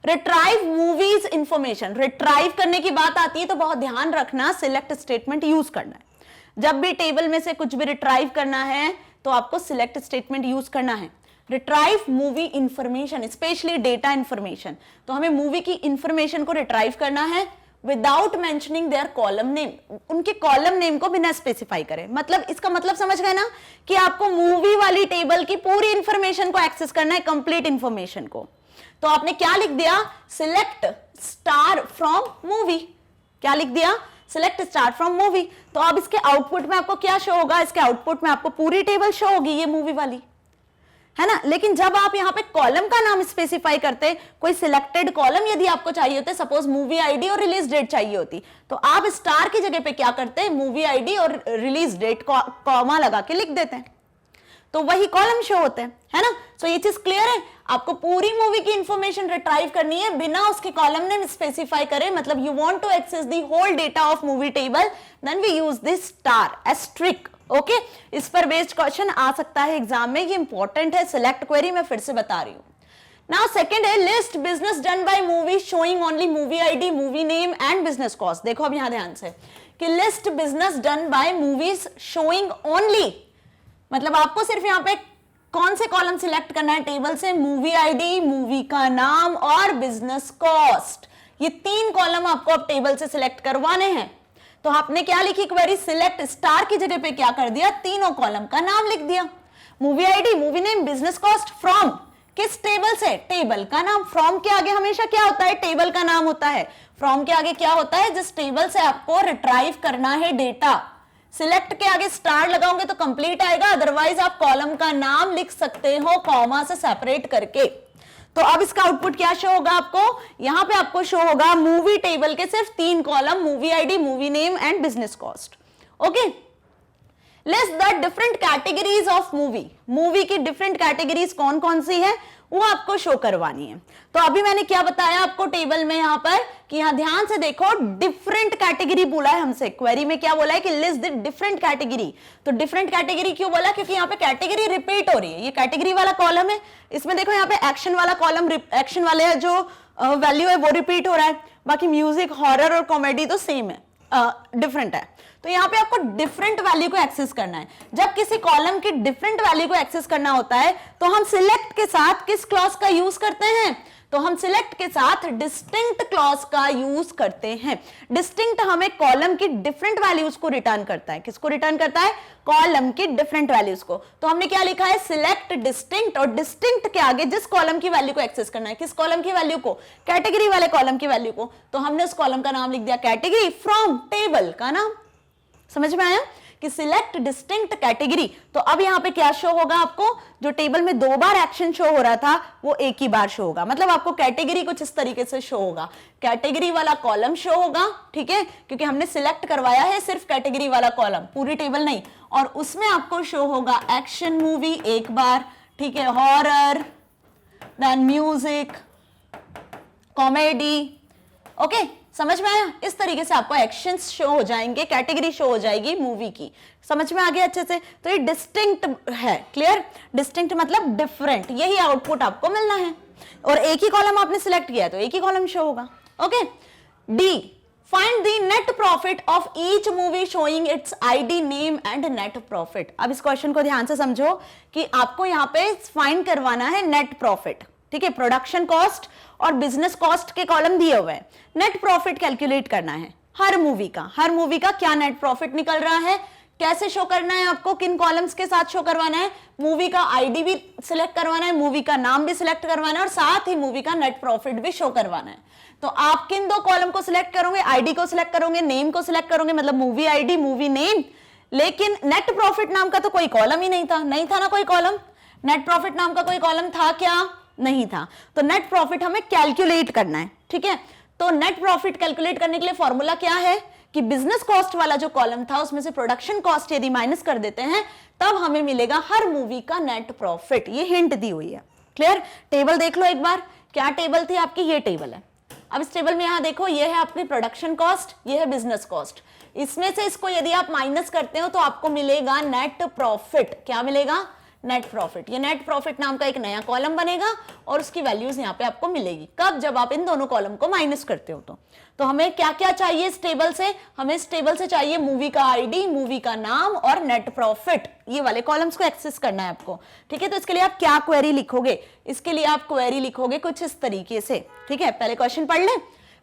retrieve movies information. Retrieve करने की बात आती है तो बहुत ध्यान रखना, सिलेक्ट स्टेटमेंट यूज करना है। जब भी टेबल में से कुछ भी रिट्राइव करना है तो आपको सिलेक्ट स्टेटमेंट यूज करना है। Retrieve movie information, specially data information. तो हमें मूवी की इंफॉर्मेशन को रिट्राइव करना है without mentioning their column name, उनके कॉलम नेम को बिना स्पेसिफाई करें। मतलब इसका मतलब समझ गए ना कि आपको मूवी वाली टेबल की पूरी इंफॉर्मेशन को एक्सेस करना है, कंप्लीट इंफॉर्मेशन को। तो आपने क्या लिख दिया, सिलेक्ट स्टार फ्रॉम मूवी, क्या लिख दिया, सिलेक्ट स्टार फ्रॉम मूवी। तो अब इसके आउटपुट में आपको क्या शो होगा, इसके आउटपुट में आपको पूरी टेबल शो होगी, ये मूवी वाली है ना। लेकिन जब आप यहाँ पे कॉलम का नाम स्पेसिफाई करते, कोई सिलेक्टेड कॉलम यदि आपको चाहिए होते, सपोज मूवी आईडी और रिलीज डेट चाहिए होती, तो आप स्टार की जगह पे क्या करते, मूवी आईडी और रिलीज डेट कॉमा लगा के लिख देते हैं, तो वही कॉलम शो होते हैं, है ना। सो ये चीज क्लियर है, आपको पूरी मूवी की इंफॉर्मेशन रिट्राइव करनी है बिना उसके कॉलम नेम स्पेसिफाई करे। मतलब you want to access the whole data of movie table, then we use this star asterisk. Okay, इस पर बेस्ड क्वेश्चन आ सकता है एग्जाम में, ये इंपॉर्टेंट है, सिलेक्ट क्वेरी मैं फिर से बता रही हूं। नाउ सेकंड है list business done by movie showing only movie ID, movie name and business cost. देखो अब यहां ध्यान से कि list business done by movies showing only, मतलब आपको सिर्फ यहां पे कौन से कॉलम सिलेक्ट करना है टेबल से, मूवी आईडी, मूवी का नाम और बिजनेस कॉस्ट। ये 3 कॉलम आपको अब टेबल से सिलेक्ट करवाने हैं। तो आपने क्या लिखी क्वेरी, सिलेक्ट स्टार की जगह पे क्या कर दिया, तीनों कॉलम का नाम लिख दिया, movie ID, movie name, business cost, from किस टेबल से, टेबल का नाम। फ्रॉम के आगे हमेशा क्या होता है, टेबल का नाम होता है। फ्रॉम के आगे क्या होता है, जिस टेबल से आपको रिट्राइव करना है डेटा। सिलेक्ट के आगे स्टार लगाओगे तो कंप्लीट आएगा, अदरवाइज आप कॉलम का नाम लिख सकते हो कॉमा से सेपरेट करके। तो अब इसका आउटपुट क्या शो होगा आपको, यहां पे आपको शो होगा मूवी टेबल के सिर्फ 3 column, movie ID, movie name and business cost. Okay, list the different categories of movie, movie की डिफरेंट कैटेगरीज कौन कौन सी है वो आपको शो करवानी है। तो अभी मैंने क्या बताया आपको टेबल में यहां पर कि यहां ध्यान से देखो, डिफरेंट कैटेगरी बोला है हमसे, क्वेरी में क्या बोला है कि लिस्ट द डिफरेंट कैटेगरी। तो डिफरेंट कैटेगरी क्यों बोला, क्योंकि यहां पे कैटेगरी रिपीट हो रही है, ये कैटेगरी वाला कॉलम है, इसमें देखो यहां पे एक्शन वाला कॉलम, एक्शन वाले जो वैल्यू है वो रिपीट हो रहा है, बाकी म्यूजिक, हॉरर और कॉमेडी तो सेम है, डिफरेंट है। तो यहां पे आपको डिफरेंट वैल्यू को एक्सेस करना है। जब किसी कॉलम की डिफरेंट वैल्यू को एक्सेस करना होता है तो हम सिलेक्ट के साथ किस क्लॉज का यूज करते हैं, तो हम सिलेक्ट के साथ डिस्टिंक्ट क्लॉज का यूज करते हैं। डिस्टिंक्ट हमें कॉलम की डिफरेंट वैल्यूज को रिटर्न करता है, किसको रिटर्न करता है, कॉलम की डिफरेंट वैल्यूज को। तो हमने क्या लिखा है, सिलेक्ट डिस्टिंक्ट, और डिस्टिंक्ट के आगे जिस कॉलम की वैल्यू को एक्सेस करना है, किस कॉलम की वैल्यू को, कैटेगरी वाले कॉलम की वैल्यू को, तो हमने उस कॉलम का नाम लिख दिया कैटेगरी, फ्रॉम टेबल का नाम। समझ में आया कि सिलेक्ट डिस्टिंक्ट कैटेगरी। तो अब यहां पे क्या शो होगा आपको, जो टेबल में 2 बार एक्शन शो हो रहा था वो एक ही बार शो होगा। मतलब आपको कैटेगरी कुछ इस तरीके से शो होगा, कैटेगरी वाला कॉलम शो होगा, ठीक है, क्योंकि हमने सिलेक्ट करवाया है सिर्फ कैटेगरी वाला कॉलम, पूरी टेबल नहीं, और उसमें आपको शो होगा एक्शन मूवी एक बार, ठीक है, horror, then music, comedy. Okay, समझ में आया, इस तरीके से आपको एक्शंस शो हो जाएंगे, कैटेगरी शो हो जाएगी मूवी की। समझ में आ गया अच्छे से। तो ये डिस्टिंक्ट है, क्लियर, डिस्टिंक्ट मतलब डिफरेंट, यही आउटपुट आपको मिलना है। और एक ही कॉलम आपने सिलेक्ट किया है तो एक ही कॉलम शो होगा। Okay, D, find the net profit of each movie showing it's ID, name and net profit. अब इस क्वेश्चन को ध्यान से समझो कि आपको यहां पे फाइंड करवाना है नेट प्रॉफिट, ठीक है, प्रोडक्शन कॉस्ट और बिजनेस कॉस्ट के कॉलम दिए हुए हैं, नेट प्रॉफिट कैलकुलेट करना है हर मूवी का क्या नेट प्रॉफिट निकल रहा है, कैसे शो करना है आपको, किन कॉलम्स के साथ शो करवाना है, मूवी का आईडी भी सिलेक्ट करवाना है, मूवी का नाम भी सिलेक्ट करवाना है और साथ ही मूवी का नेट प्रॉफिट भी शो करवाना है। तो आप किन 2 कॉलम को सिलेक्ट करोगे, आईडी को सिलेक्ट करोगे, नेम को सिलेक्ट करोगे, मतलब मूवी आईडी, मूवी नेम, लेकिन नेट प्रॉफिट नाम का तो कोई कॉलम ही नहीं था ना कोई कॉलम, नेट प्रॉफिट नाम का कोई कॉलम था क्या, नहीं था। तो नेट प्रॉफिट हमें कैलकुलेट करना है, ठीक है। तो नेट प्रॉफिट कैलकुलेट करने के लिए फॉर्मूला क्या है कि बिजनेस कॉस्ट वाला जो कॉलम था उसमें से प्रोडक्शन कॉस्ट यदि माइनस कर देते हैं तब हमें मिलेगा हर मूवी का नेट प्रॉफिट। ये हिंट दी हुई है, क्लियर। टेबल देख लो एक बार, क्या टेबल थी आपकी, ये टेबल है। अब इस टेबल में यहां देखो, ये है आपकी प्रोडक्शन कॉस्ट, ये है बिजनेस कॉस्ट, इसमें से इसको यदि आप माइनस करते हो तो आपको मिलेगा नेट प्रॉफिट। क्या मिलेगा, नेट प्रॉफिट। ये नेट प्रॉफिट नाम का एक नया कॉलम बनेगा और उसकी वैल्यूज यहाँ पे आपको मिलेगी। कब? जब आप इन दोनों कॉलम को माइनस करते हो। तो हमें क्या क्या चाहिए इस टेबल से? हमें इस टेबल से चाहिए मूवी का आईडी, मूवी का नाम और नेट प्रॉफिट। ये वाले कॉलम्स को एक्सेस करना है आपको, ठीक है। तो इसके लिए आप क्या क्वेरी लिखोगे? इसके लिए आप क्वेरी लिखोगे कुछ इस तरीके से, ठीक है। पहले क्वेश्चन पढ़ लें।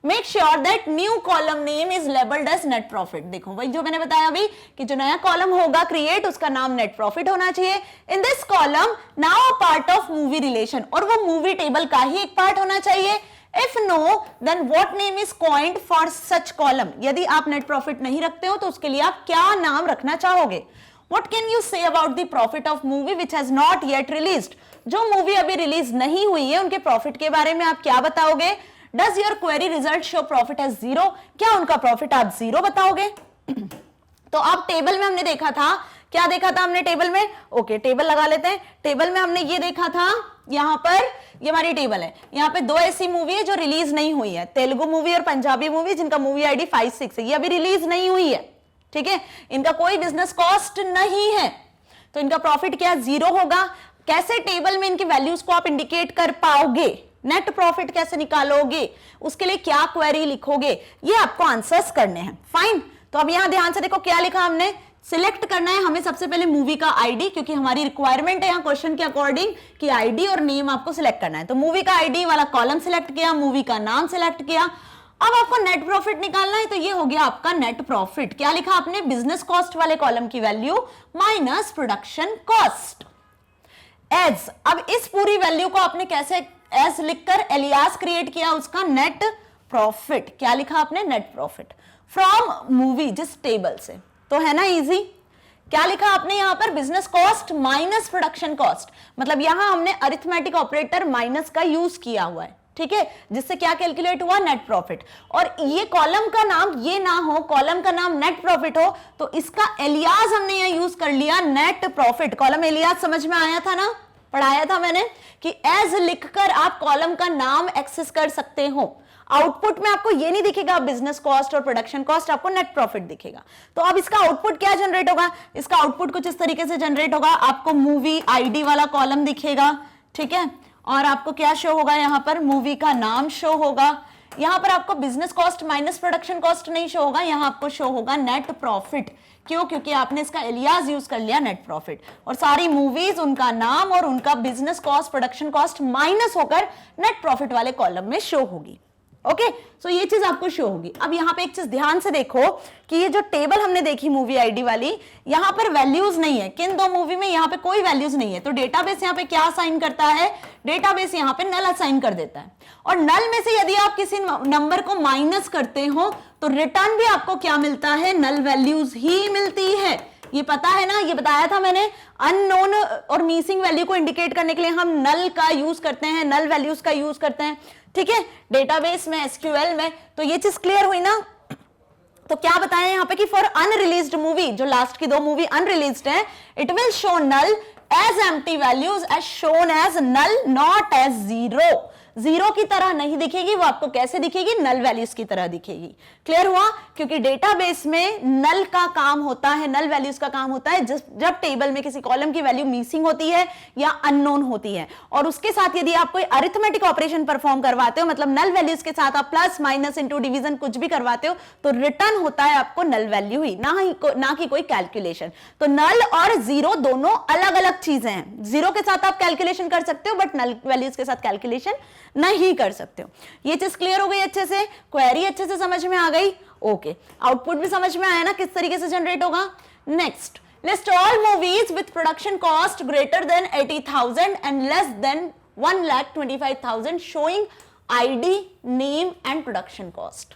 Make sure that new column name is labelled as net profit. देखो वही जो मैंने बताया अभी कि जो नया कॉलम होगा क्रिएट, उसका नाम नेट प्रॉफिट होना चाहिए। In this column now part of movie relation, और वो मूवी टेबल का ही एक पार्ट होना चाहिए। If no then what name is coined for such column. यदि आप नेट प्रॉफिट नहीं रखते हो तो उसके लिए आप क्या नाम रखना चाहोगे? What can you say about the profit of movie which has not yet released? जो मूवी अभी रिलीज नहीं हुई है उनके प्रॉफिट के बारे में आप क्या बताओगे? Does your query result show profit as zero? क्या उनका प्रॉफिट आप जीरो बताओगे? तो अब टेबल में हमने देखा था, क्या देखा था हमने टेबल में? ओके, टेबल लगा लेते हैं। टेबल में हमने ये देखा था, यहाँ पर ये हमारी टेबल है। यहाँ पे दो ऐसी मूवी है जो रिलीज नहीं हुई है, तेलुगु मूवी और पंजाबी मूवी, जिनका मूवी आईडी 56 है। ये अभी रिलीज नहीं हुई है, ठीक है। इनका कोई बिजनेस कॉस्ट नहीं है, तो इनका प्रॉफिट क्या? जीरो होगा। कैसे टेबल में इनकी वैल्यूज को आप इंडिकेट कर पाओगे? नेट प्रॉफिट कैसे निकालोगे? उसके लिए क्या क्वेरी लिखोगे? ये आपको आंसर्स करने हैं। फाइन, तो अब यहां ध्यान से देखो क्या लिखा हमने। सिलेक्ट करना है हमें सबसे पहले मूवी का आईडी, क्योंकि हमारी रिक्वायरमेंट है यहाँ क्वेश्चन के अकॉर्डिंग कि आईडी और नेम आपको सिलेक्ट करना है। तो मूवी का आईडी वाला कॉलम सिलेक्ट किया, मूवी का नाम सिलेक्ट किया। अब आपको नेट प्रॉफिट निकालना है, तो ये हो गया आपका नेट प्रॉफिट। क्या लिखा आपने? बिजनेस कॉस्ट वाले कॉलम की value minus production cost as. अब इस पूरी वैल्यू को आपने कैसे एज लिखकर एलियास क्रिएट किया उसका नेट प्रॉफिट। क्या लिखा आपने? नेट प्रॉफिट फ्रॉम मूवी, जिस टेबल से। तो है ना इजी। क्या लिखा आपने यहाँ पर? Business cost minus production cost, मतलब यहां हमने अरिथमेटिक ऑपरेटर माइनस का यूज किया हुआ है, ठीक है, जिससे क्या कैलकुलेट हुआ? Net profit. और ये कॉलम का नाम ये ना हो, कॉलम का नाम नेट प्रॉफिट हो, तो इसका एलियास हमने यहाँ यूज कर लिया नेट प्रॉफिट। कॉलम एलियास समझ में आया था ना, पढ़ाया था मैंने कि एज लिखकर आप कॉलम का नाम एक्सेस कर सकते हो। आउटपुट में आपको ये नहीं दिखेगा बिजनेस कॉस्ट और प्रोडक्शन कॉस्ट, आपको नेट प्रॉफिट दिखेगा। तो अब इसका आउटपुट क्या जनरेट होगा? इसका आउटपुट कुछ इस तरीके से जनरेट होगा। आपको मूवी आईडी वाला कॉलम दिखेगा, ठीक है, और आपको क्या शो होगा? यहाँ पर मूवी का नाम शो होगा। यहाँ पर आपको business cost minus production cost नहीं शो होगा, यहाँ आपको शो होगा नेट प्रॉफिट। क्यों? क्योंकि आपने इसका एलियास यूज कर लिया नेट प्रॉफिट, और सारी मूवीज उनका नाम और उनका business cost production cost minus होकर नेट प्रॉफिट वाले कॉलम में शो होगी। ओके, सो ये चीज आपको शो होगी। अब यहाँ पे एक चीज ध्यान से देखो कि ये जो टेबल हमने देखी मूवी आईडी वाली, यहाँ पर वैल्यूज नहीं है। किन दो मूवी में यहाँ पे कोई वैल्यूज नहीं है, तो डेटाबेस यहाँ पे क्या असाइन करता है? डेटाबेस यहाँ पे नल असाइन कर देता है। और नल में से यदि आप किसी नंबर को माइनस करते हो तो रिटर्न भी आपको क्या मिलता है? नल वैल्यूज ही मिलती है। ये पता है ना, ये बताया था मैंने। अननोन और मिसिंग वैल्यू को इंडिकेट करने के लिए हम नल का यूज करते हैं, नल वैल्यूज का यूज करते हैं, ठीक है, डेटाबेस में, एसक्यूएल में। तो ये चीज क्लियर हुई ना। तो क्या बताया यहाँ पे कि फॉर अनरिलीज्ड मूवी, जो लास्ट की दो मूवी अनरिलीज्ड है, it will show null as empty values as shown as null, not as zero. Zero की तरह नहीं दिखेगी, वो आपको कैसे दिखेगी? नल वैल्यूज की तरह दिखेगी। क्लियर हुआ? क्योंकि डेटाबेस में नल का काम होता है, नल वैल्यूज का काम होता है जब टेबल में किसी कॉलम की वैल्यू मिसिंग होती है या अननोन होती है, और उसके साथ यदि आप कोई अरिथमेटिक ऑपरेशन परफॉर्म करवाते हो, मतलब नल वैल्यूज के साथ आप प्लस माइनस इंटू डिवीजन कुछ भी करवाते हो, तो रिटर्न होता है आपको नल वैल्यू ही, ना कि कोई कैलकुलेशन। तो नल और जीरो दोनों अलग अलग चीजें हैं। जीरो के साथ आप कैलकुलेशन कर सकते हो, बट नल वैल्यूज के साथ कैलकुलेशन नहीं कर सकते हो। ये चीज क्लियर हो गई अच्छे से? क्वेरी अच्छे से समझ में आ गई? ओके, आउटपुट भी समझ में आया ना किस तरीके से जनरेट होगा। Next, list all movies with production cost greater than 80,000 and less than 1,25,000 showing ID, name and production cost.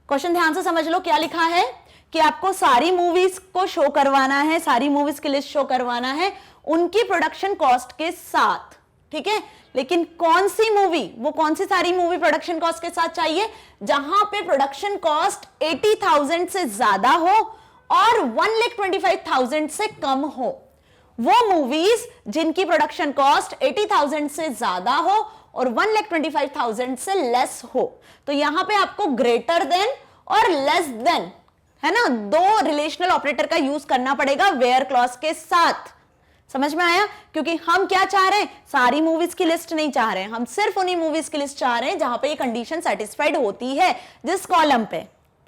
Question ध्यान से समझ लो। क्या लिखा है कि आपको सारी मूवीज को शो करवाना है, सारी मूवीज की लिस्ट शो करवाना है उनकी प्रोडक्शन कॉस्ट के साथ, ठीक है। लेकिन कौन सी मूवी, वो कौन सी सारी मूवी प्रोडक्शन कॉस्ट के साथ चाहिए? जहां पे प्रोडक्शन कॉस्ट 80,000 से ज्यादा हो और 1,25,000 से कम हो। वो मूवीज जिनकी प्रोडक्शन कॉस्ट 80,000 से ज्यादा हो और 1,25,000 से लेस हो। तो यहां पे आपको ग्रेटर देन और लेस देन, है ना, दो रिलेशनल ऑपरेटर का यूज करना पड़ेगा वेयर क्लॉज के साथ, समझ में आया? क्योंकि हम क्या चाह रहे हैं, सारी मूवीज की लिस्ट नहीं चाह रहे हैं, हम सिर्फ उन्हीं मूवीज की लिस्ट चाह रहे हैं जहां पे ये कंडीशन सेटिस्फाइड होती है, जिस कॉलम पे,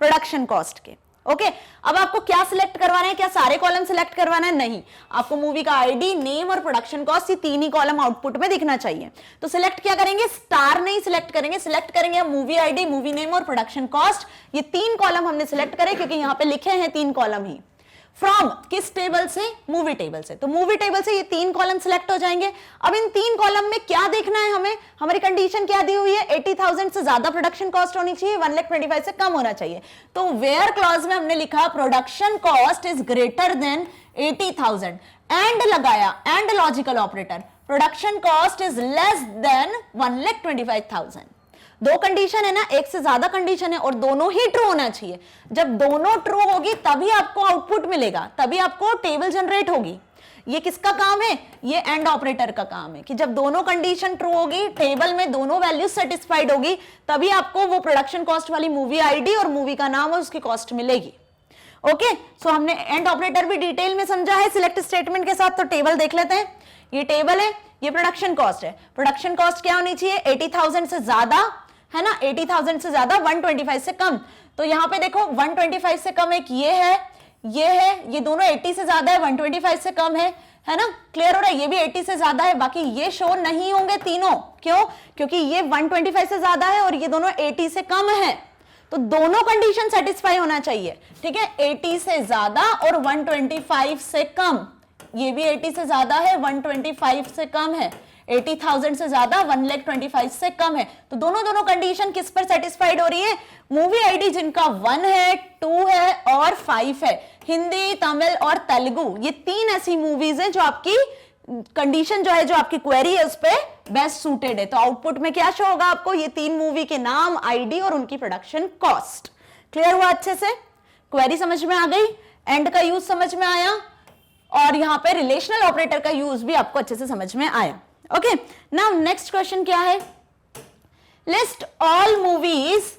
प्रोडक्शन कॉस्ट के। ओके, अब आपको क्या सिलेक्ट करवाना है? क्या सारे कॉलम सिलेक्ट करवाना है? नहीं, आपको मूवी का आईडी, नेम और प्रोडक्शन कॉस्ट, ये तीन ही कॉलम आउटपुट में दिखना चाहिए। तो सिलेक्ट क्या करेंगे? स्टार नहीं सिलेक्ट करेंगे, सिलेक्ट करेंगे मूवी आईडी, मूवी नेम और प्रोडक्शन कॉस्ट। ये तीन कॉलम हमने सिलेक्ट करे क्योंकि यहां पे लिखे हैं तीन कॉलम ही। फ्रॉम किस टेबल से? मूवी टेबल से। तो मूवी टेबल से ये तीन कॉलम सिलेक्ट हो जाएंगे। अब इन तीन कॉलम में क्या देखना है हमें? हमारी कंडीशन क्या दी हुई है? 80,000 से ज्यादा प्रोडक्शन कॉस्ट होनी चाहिए, 1,25,000 से कम होना चाहिए। तो वेयर क्लॉज में हमने लिखा production cost is greater than 80,000 and लगाया and logical operator, production cost is less than 1,25,000। दो कंडीशन है ना, एक से ज्यादा कंडीशन है और दोनों ही ट्रू होना चाहिए। जब दोनों ट्रू होगी तभी आपको आउटपुट मिलेगा, तभी आपको टेबल जनरेट होगी। ये किसका काम है? ये एंड ऑपरेटर का काम है कि जब दोनों कंडीशन ट्रू होगी, टेबल में दोनों वैल्यूज सेटिस्फाइड होगी, तभी आपको वो प्रोडक्शन कॉस्ट वाली मूवी आईडी और मूवी का नाम और उसकी कॉस्ट मिलेगी। ओके, सो हमने एंड ऑपरेटर भी डिटेल में समझा है सिलेक्ट स्टेटमेंट के साथ। तो टेबल देख लेते हैं। ये टेबल है, ये प्रोडक्शन कॉस्ट है। प्रोडक्शन कॉस्ट क्या होनी चाहिए? 80,000 से ज्यादा, है ना, 80,000 से ज्यादा, 125 से कम। तो यहां पे देखो 125 से कम एक ये है, ये दोनों 80 से ज्यादा है, 125 से कम है ना, क्लियर हो रहा है? ये भी 80 से ज्यादा है, बाकी ये शो नहीं होंगे तीनों। क्यों? क्योंकि ये 125 से ज्यादा है और ये दोनों 80 से कम है। तो दोनों कंडीशन सेटिस्फाई होना चाहिए, ठीक है? 80 से ज्यादा और 125 से कम। ये भी 80 से ज्यादा है, 125 से कम है। 80,000 से ज्यादा, 1,25,000 से कम है। तो दोनों कंडीशन किस पर सेटिस्फाइड हो रही है? मूवी आईडी जिनका 1 है, 2 है और 5 है। हिंदी, तमिल और तेलुगु, ये तीन ऐसी मूवीज हैं जो आपकी कंडीशन जो है, जो आपकी क्वेरी है, उस पर बेस्ट सूटेड है। तो आउटपुट में क्या शो होगा आपको? ये तीन मूवी के नाम, आईडी और उनकी प्रोडक्शन कॉस्ट। क्लियर हुआ अच्छे से? क्वेरी समझ में आ गई? एंड का यूज समझ में आया? और यहां पे रिलेशनल ऑपरेटर का यूज भी आपको अच्छे से समझ में आया। ओके, नाउ नेक्स्ट क्वेश्चन क्या है? List all movies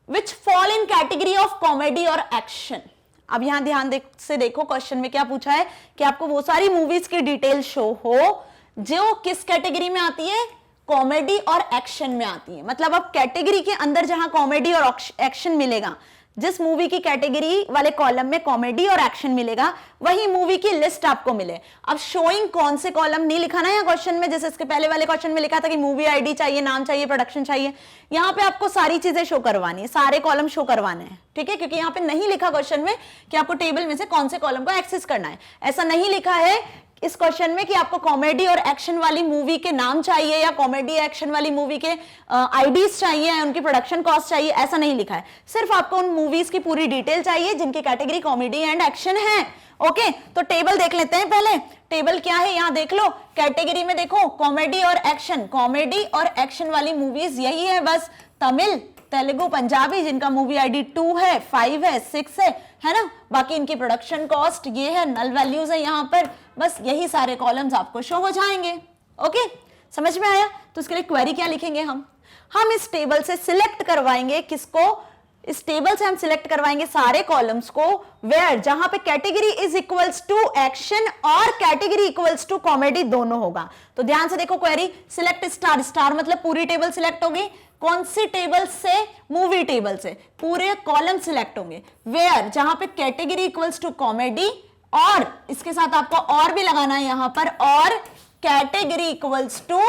which fall in category of comedy और एक्शन। अब यहां ध्यान से देखो, क्वेश्चन में क्या पूछा है कि आपको वो सारी मूवीज की डिटेल शो हो जो किस कैटेगरी में आती है? कॉमेडी और एक्शन में आती है। मतलब अब कैटेगरी के अंदर जहां कॉमेडी और एक्शन मिलेगा, जिस मूवी की कैटेगरी वाले कॉलम में कॉमेडी और एक्शन मिलेगा, वही मूवी की लिस्ट आपको मिले। अब शोइंग कौन से कॉलम नहीं लिखा ना यहाँ क्वेश्चन में, जैसे इसके पहले वाले क्वेश्चन में लिखा था कि मूवी आईडी चाहिए, नाम चाहिए, प्रोडक्शन चाहिए। यहाँ पे आपको सारी चीजें शो करवानी है, सारे कॉलम शो करवाने हैं, ठीक है? क्योंकि यहाँ पे नहीं लिखा क्वेश्चन में कि आपको टेबल में से कौन से कॉलम को एक्सेस करना है। ऐसा नहीं लिखा है इस क्वेश्चन में कि आपको कॉमेडी और एक्शन वाली मूवी के नाम चाहिए या कॉमेडी एक्शन वाली मूवी के आईडीज चाहिए या उनकी प्रोडक्शन कॉस्ट चाहिए, ऐसा नहीं लिखा है। सिर्फ आपको उन मूवीज की पूरी डिटेल चाहिए जिनकी कैटेगरी कॉमेडी एंड एक्शन है। ओके, तो टेबल देख लेते हैं पहले। टेबल क्या है यहां देख लो, कैटेगरी में देखो कॉमेडी और एक्शन, कॉमेडी और एक्शन वाली मूवीज यही है बस। तमिल, तेलुगु, पंजाबी जिनका मूवी आईडी 2 है, 5 है, 6 है ना। बाकी इनकी प्रोडक्शन कॉस्ट ये है, नल वैल्यूज है यहाँ पर। बस यही सारे कॉलम्स आपको शो हो जाएंगे। ओके, समझ में आया? तो इसके लिए क्वेरी क्या लिखेंगे हम इस टेबल से सिलेक्ट करवाएंगे किसको? इस टेबल से हम सिलेक्ट करवाएंगे सारे कॉलम्स को वेयर जहां पे category is equals to action और कैटेगरी इक्वल्स टू कॉमेडी दोनों होगा। तो ध्यान से देखो क्वेरी, सिलेक्ट स्टार, स्टार मतलब पूरी टेबल सिलेक्ट होगी। कौन सी टेबल से? मूवी टेबल से। पूरे कॉलम सिलेक्ट होंगे वेयर जहां पे कैटेगरी इक्वल्स टू कॉमेडी और इसके साथ आपको और भी लगाना है यहां पर, और कैटेगरी इक्वल्स टू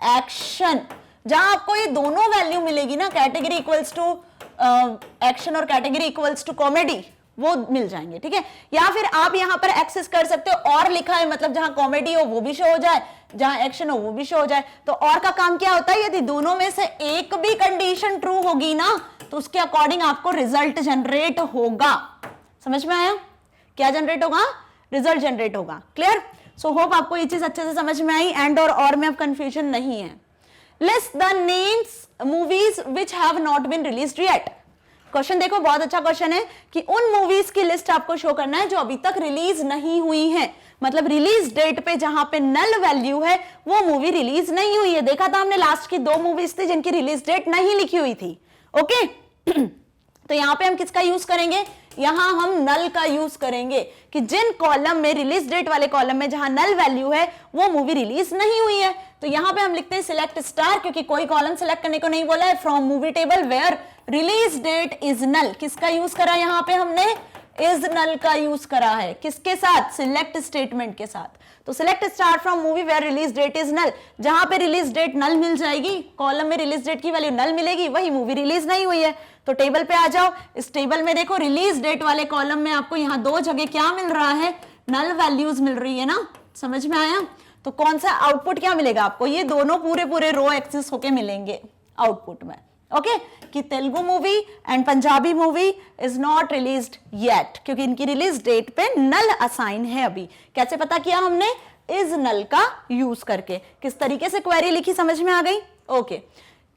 एक्शन। जहां आपको ये दोनों वैल्यू मिलेगी ना, कैटेगरी इक्वल्स टू एक्शन और कैटेगरी इक्वल्स टू कॉमेडी, वो मिल जाएंगे, ठीक है? या फिर आप यहां पर एक्सेस कर सकते हो और लिखा है, मतलब जहां कॉमेडी हो वो भी शो हो जाए, जहां एक्शन हो वो भी शो हो जाए। तो और का काम क्या होता है? यदि दोनों में से एक भी कंडीशन ट्रू होगी ना, तो उसके अकॉर्डिंग आपको रिजल्ट जनरेट होगा। समझ में आया? क्या जनरेट होगा? रिजल्ट जनरेट होगा। क्लियर? सो होप आपको ये चीज अच्छे से समझ में आई। एंड और में अब कंफ्यूजन नहीं है। List the names movies which have not been released yet. Question देखो, बहुत अच्छा क्वेश्चन है कि उन मूवीज की लिस्ट आपको शो करना है जो अभी तक रिलीज नहीं हुई है। मतलब रिलीज डेट पे जहां पे नल वैल्यू है वो मूवी रिलीज नहीं हुई है। देखा था हमने लास्ट की 2 मूवीज थी जिनकी रिलीज डेट नहीं लिखी हुई थी। ओके तो यहां पे हम किसका यूज करेंगे? यहां हम नल का यूज करेंगे कि जिन कॉलम में, रिलीज डेट वाले कॉलम में जहां नल वैल्यू है वो मूवी रिलीज नहीं हुई है, तो यहां पे हम लिखते हैं सिलेक्ट स्टार, क्योंकि कोई कॉलम सिलेक्ट करने को नहीं बोला है, from movie table where release date is null. किसका यूज करा यहां पे हमने? इज नल का यूज करा है। किसके साथ? सिलेक्ट स्टेटमेंट के साथ। तो select star from movie where release date is null, जहां पे रिलीज डेट नल मिल जाएगी, कॉलम में रिलीज डेट की वैल्यू नल मिलेगी, वही मूवी रिलीज नहीं हुई है। तो टेबल पे आ जाओ, इस टेबल में देखो रिलीज डेट वाले कॉलम में आपको यहां दो जगह क्या मिल रहा है? नल वैल्यूज मिल रही है ना, समझ में आया? तो कौन सा आउटपुट क्या मिलेगा आपको? ये दोनों पूरे पूरे रो एक्सेस होके मिलेंगे आउटपुट में, ओके कि Telugu movie and Punjabi movie is not released yet, क्योंकि इनकी रिलीज डेट पे नल असाइन है अभी। कैसे पता किया हमने? इज नल का यूज करके। किस तरीके से क्वेरी लिखी समझ में आ गई? Okay,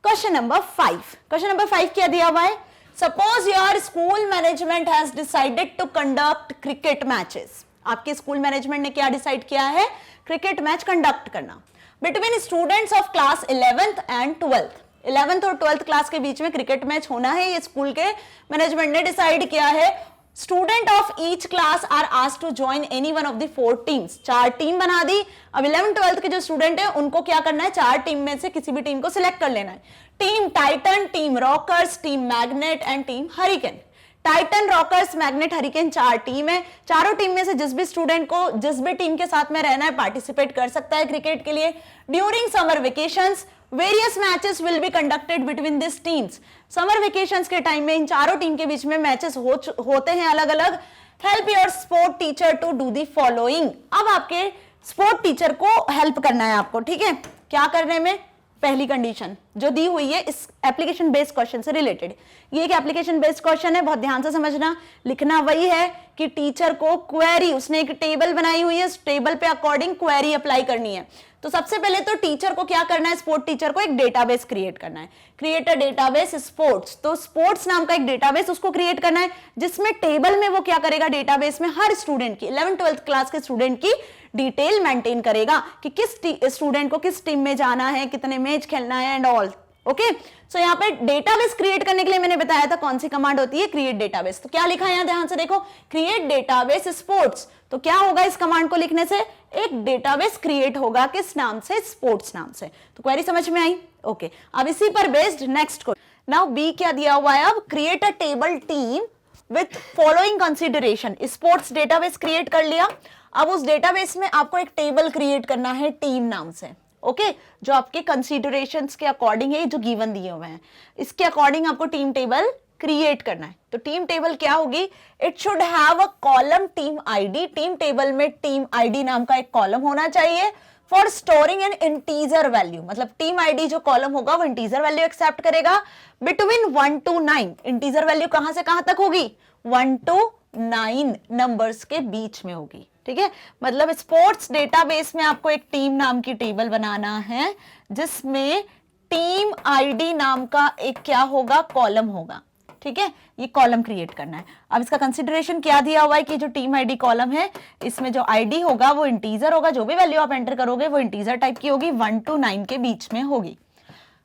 question number 5। Question number 5 क्या दिया हुआ है? Suppose your school management has decided to conduct cricket matches. आपके स्कूल मैनेजमेंट ने क्या डिसाइड किया है? क्रिकेट मैच कंडक्ट करना between students of class 11th and 12th। 11th और 12th क्लास के बीच में क्रिकेट मैच होना है, ये स्कूल के मैनेजमेंट ने डिसाइड किया है। Student of each class are asked to join any one of the 4 teams. 4 team बना दी। अब 11th 12th के जो स्टूडेंट है उनको क्या करना है? 4 टीम में से किसी भी टीम को सिलेक्ट कर लेना है। Team Titan, team Rockers, team Magnet and team Hurricane. Titan, Rockers, Magnet, Hurricane 4 team है। चारों टीम में से जिस भी स्टूडेंट को जिस भी टीम के साथ में रहना है पार्टिसिपेट कर सकता है क्रिकेट के लिए। During summer vacations various matches will be conducted between this teams. Summer vacations के टाइम में इन चारों टीम के बीच में मैचेस होते हैं अलग अलग। Help your sport teacher to do the following. अब आपके स्पोर्ट टीचर को हेल्प करना है आपको, ठीक है? क्या करने में? पहली कंडीशन जो दी हुई है इस एप्लीकेशन बेस्ड क्वेश्चन से रिलेटेड, ये एक एप्लीकेशन बेस्ड क्वेश्चन है, बहुत ध्यान से समझना। लिखना वही है कि टीचर को क्वेरी, उसने एक टेबल बनाई हुई है, उस टेबल पे अकॉर्डिंग क्वेरी अप्लाई करनी है। तो सबसे पहले तो टीचर को क्या करना है? स्पोर्ट टीचर को एक डेटाबेस क्रिएट करना है। Create a database sports. तो स्पोर्ट्स नाम का एक डेटाबेस उसको क्रिएट करना है, जिसमें टेबल में वो क्या करेगा? डेटाबेस में हर स्टूडेंट की 11th 12th क्लास के स्टूडेंट की डिटेल मेंटेन करेगा कि किस स्टूडेंट को किस टीम में जाना है, कितने मैच खेलना है एंड ऑल। ओके, सो यहाँ पे डेटाबेस क्रिएट करने के लिए मैंने बताया था कौन सी कमांड होती है? Create database. तो क्या लिखा है यहाँ? ध्यान से देखो, क्रिएट डेटाबेस स्पोर्ट्स। तो क्या होगा इस कमांड को लिखने से? एक डेटाबेस क्रिएट होगा। किस नाम से? स्पोर्ट्स नाम से। तो क्वेरी समझ में आई? ओके, अब इसी पर बेस्ड नेक्स्ट को नाउ बी क्या दिया हुआ है? अब create a table team with following consideration. Sports database create कर लिया। अब उस डेटाबेस में आपको एक टेबल क्रिएट करना है टीम नाम से, ओके जो आपके कंसीडरेशंस के अकॉर्डिंग है, जो गिवन दिए हुए हैं इसके अकॉर्डिंग आपको टीम टेबल क्रिएट करना है। तो टीम टेबल क्या होगी? It should have a column team ID. Team table में टीम आईडी नाम का एक कॉलम होना चाहिए for storing N integer value. मतलब टीम आईडी जो कॉलम होगा वो इंटीजर वैल्यू एक्सेप्ट करेगा बिटवीन 1 to 9। इंटीजर वैल्यू कहां से कहां तक होगी? 1 to 9 नंबर्स के बीच में होगी, ठीक है? मतलब स्पोर्ट्स डेटाबेस में आपको एक टीम नाम की टेबल बनाना है जिसमें टीम आईडी नाम का एक क्या होगा? कॉलम होगा, ठीक है? ये कॉलम क्रिएट करना है। अब इसका कंसीडरेशन क्या दिया हुआ है कि जो टीम आईडी कॉलम है इसमें जो आईडी होगा वो इंटीजर होगा। जो भी वैल्यू आप एंटर करोगे वो इंटीजर टाइप की होगी, 1 to 9 के बीच में होगी।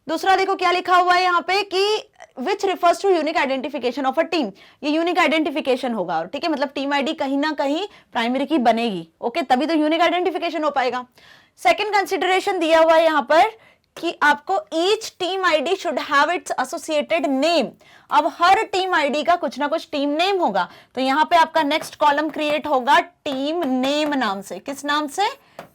दूसरा देखो क्या लिखा हुआ है यहाँ पे कि which refers to unique identification of a team. ये यूनिक आइडेंटिफिकेशन होगा, ठीक है? मतलब टीम आईडी कहीं ना कहीं प्राइमरी की बनेगी, ओके तभी तो यूनिक आइडेंटिफिकेशन हो पाएगा। सेकंड कंसीडरेशन दिया हुआ है यहाँ पर कि आपको each team ID should have it's associated name. अब हर टीम आईडी का कुछ ना कुछ टीम नेम होगा, तो यहाँ पे आपका नेक्स्ट कॉलम क्रिएट होगा टीम नेम नाम से। किस नाम से?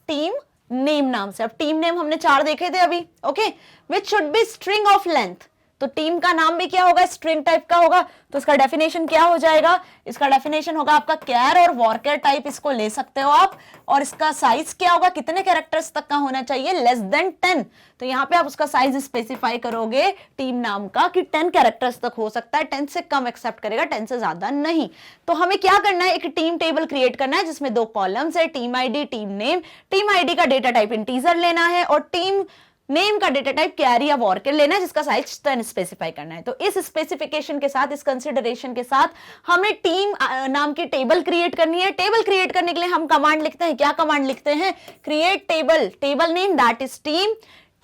टीम नेम नाम से। अब टीम नेम हमने 4 देखे थे अभी, okay which should be string of length. तो टीम का नाम भी क्या होगा? स्ट्रिंग टाइप का होगा। तो इसका डेफिनेशन क्या हो जाएगा? इसका डेफिनेशन होगा आपका कैर और वॉरकर टाइप, इसको ले सकते हो आप। और इसका साइज क्या होगा? कितने कैरेक्टर्स तक का होना चाहिए? Less than 10। तो यहाँ पे आप उसका साइज स्पेसिफाई करोगे टीम नाम का कि 10 कैरेक्टर्स तक हो सकता है, 10 से कम एक्सेप्ट करेगा, 10 से ज्यादा नहीं। तो हमें क्या करना है? एक टीम टेबल क्रिएट करना है जिसमें 2 कॉलम्स है, team ID, team name. Team ID का डेटा टाइप इंटीजर लेना है और टीम नेम का डेटा टाइप कैरी या वॉरकर लेना है जिसका साइज 10 स्पेसिफाई करना है। तो इस स्पेसिफिकेशन के साथ, इस कंसीडरेशन के साथ हमें टीम नाम की टेबल क्रिएट करनी है। टेबल क्रिएट करने के लिए हम कमांड लिखते हैं। क्या कमांड लिखते हैं? Create table, table name that is team,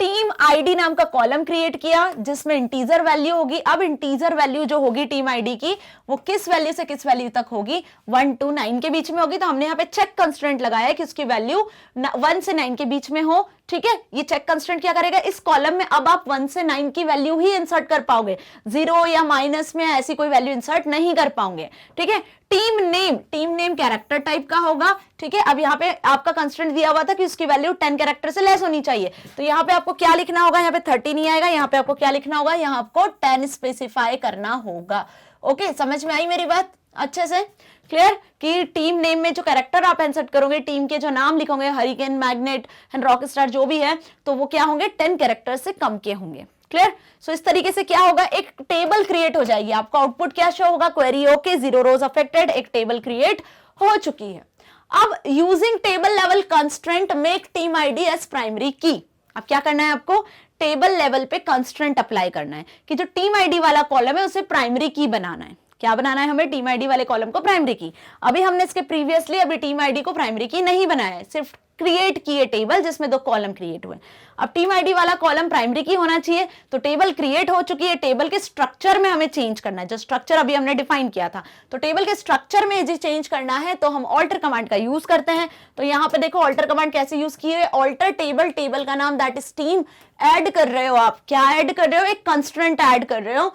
team ID नाम का कॉलम क्रिएट किया जिसमें इंटीजर वैल्यू होगी। अब इंटीजर वैल्यू जो होगी टीम आईडी की वो किस वैल्यू से किस वैल्यू तक होगी, 1 to 9 के बीच में होगी। तो हमने यहाँ पे चेक कंस्ट्रेंट लगाया कि उसकी वैल्यू 1 से 9 के बीच में हो। ठीक है, ये चेक कंस्ट्रेंट क्या करेगा, इस कॉलम में अब आप 1 से 9 की वैल्यू ही इंसर्ट कर पाओगे, 0 या माइनस में ऐसी कोई वैल्यू इंसर्ट नहीं कर पाओगे। ठीक है, टीम नेम कैरेक्टर टाइप का होगा। ठीक है, अब यहाँ पे आपका कंस्ट्रेंट दिया हुआ था कि उसकी वैल्यू 10 कैरेक्टर से लेस होनी चाहिए, तो यहाँ पे आपको क्या लिखना होगा, यहाँ पे 30 नहीं आएगा, यहाँ पे आपको क्या लिखना होगा, यहाँ आपको 10 स्पेसिफाई करना होगा। ओके, समझ में आई मेरी बात अच्छे से, क्लियर? कि टीम नेम में जो कैरेक्टर आप इंसर्ट करोगे, टीम के जो नाम लिखोगे, हरिकेन, मैग्नेट एंड रॉकस्टार जो भी है, तो वो क्या होंगे, 10 कैरेक्टर से कम के होंगे। क्लियर? सो इस तरीके से क्या होगा, एक टेबल क्रिएट हो जाएगी। आपका आउटपुट क्या शो होगा, क्वेरी ओके, 0 रोज अफेक्टेड, एक टेबल क्रिएट हो चुकी है। अब using table level constraint make team ID as primary key. अब क्या करना है आपको, टेबल लेवल पे कंस्ट्रेंट अप्लाई करना है कि जो टीम आईडी वाला कॉलम है उसे प्राइमरी की बनाना है। क्या बनाना है हमें, टीम आईडी वाले कॉलम को प्राइमरी की। अभी हमने इसके प्रीवियसली अभी टीम आईडी को प्राइमरी की नहीं बनाया है, सिर्फ क्रिएट किए टेबल जिसमें 2 कॉलम क्रिएट हुए। अब टीम आईडी वाला कॉलम प्राइमरी की होना चाहिए, तो टेबल क्रिएट हो चुकी है, टेबल के स्ट्रक्चर में हमें चेंज करना है, जो स्ट्रक्चर अभी हमने डिफाइन किया था। तो टेबल के स्ट्रक्चर में जो चेंज करना है तो हम ऑल्टर कमांड का यूज करते हैं। तो यहाँ पे देखो ऑल्टर कमांड कैसे यूज की है, ऑल्टर टेबल, टेबल का नाम दैट इज टीम, ऐड कर रहे हो आप, क्या ऐड कर रहे हो, एक कंस्ट्रेंट ऐड कर रहे हो।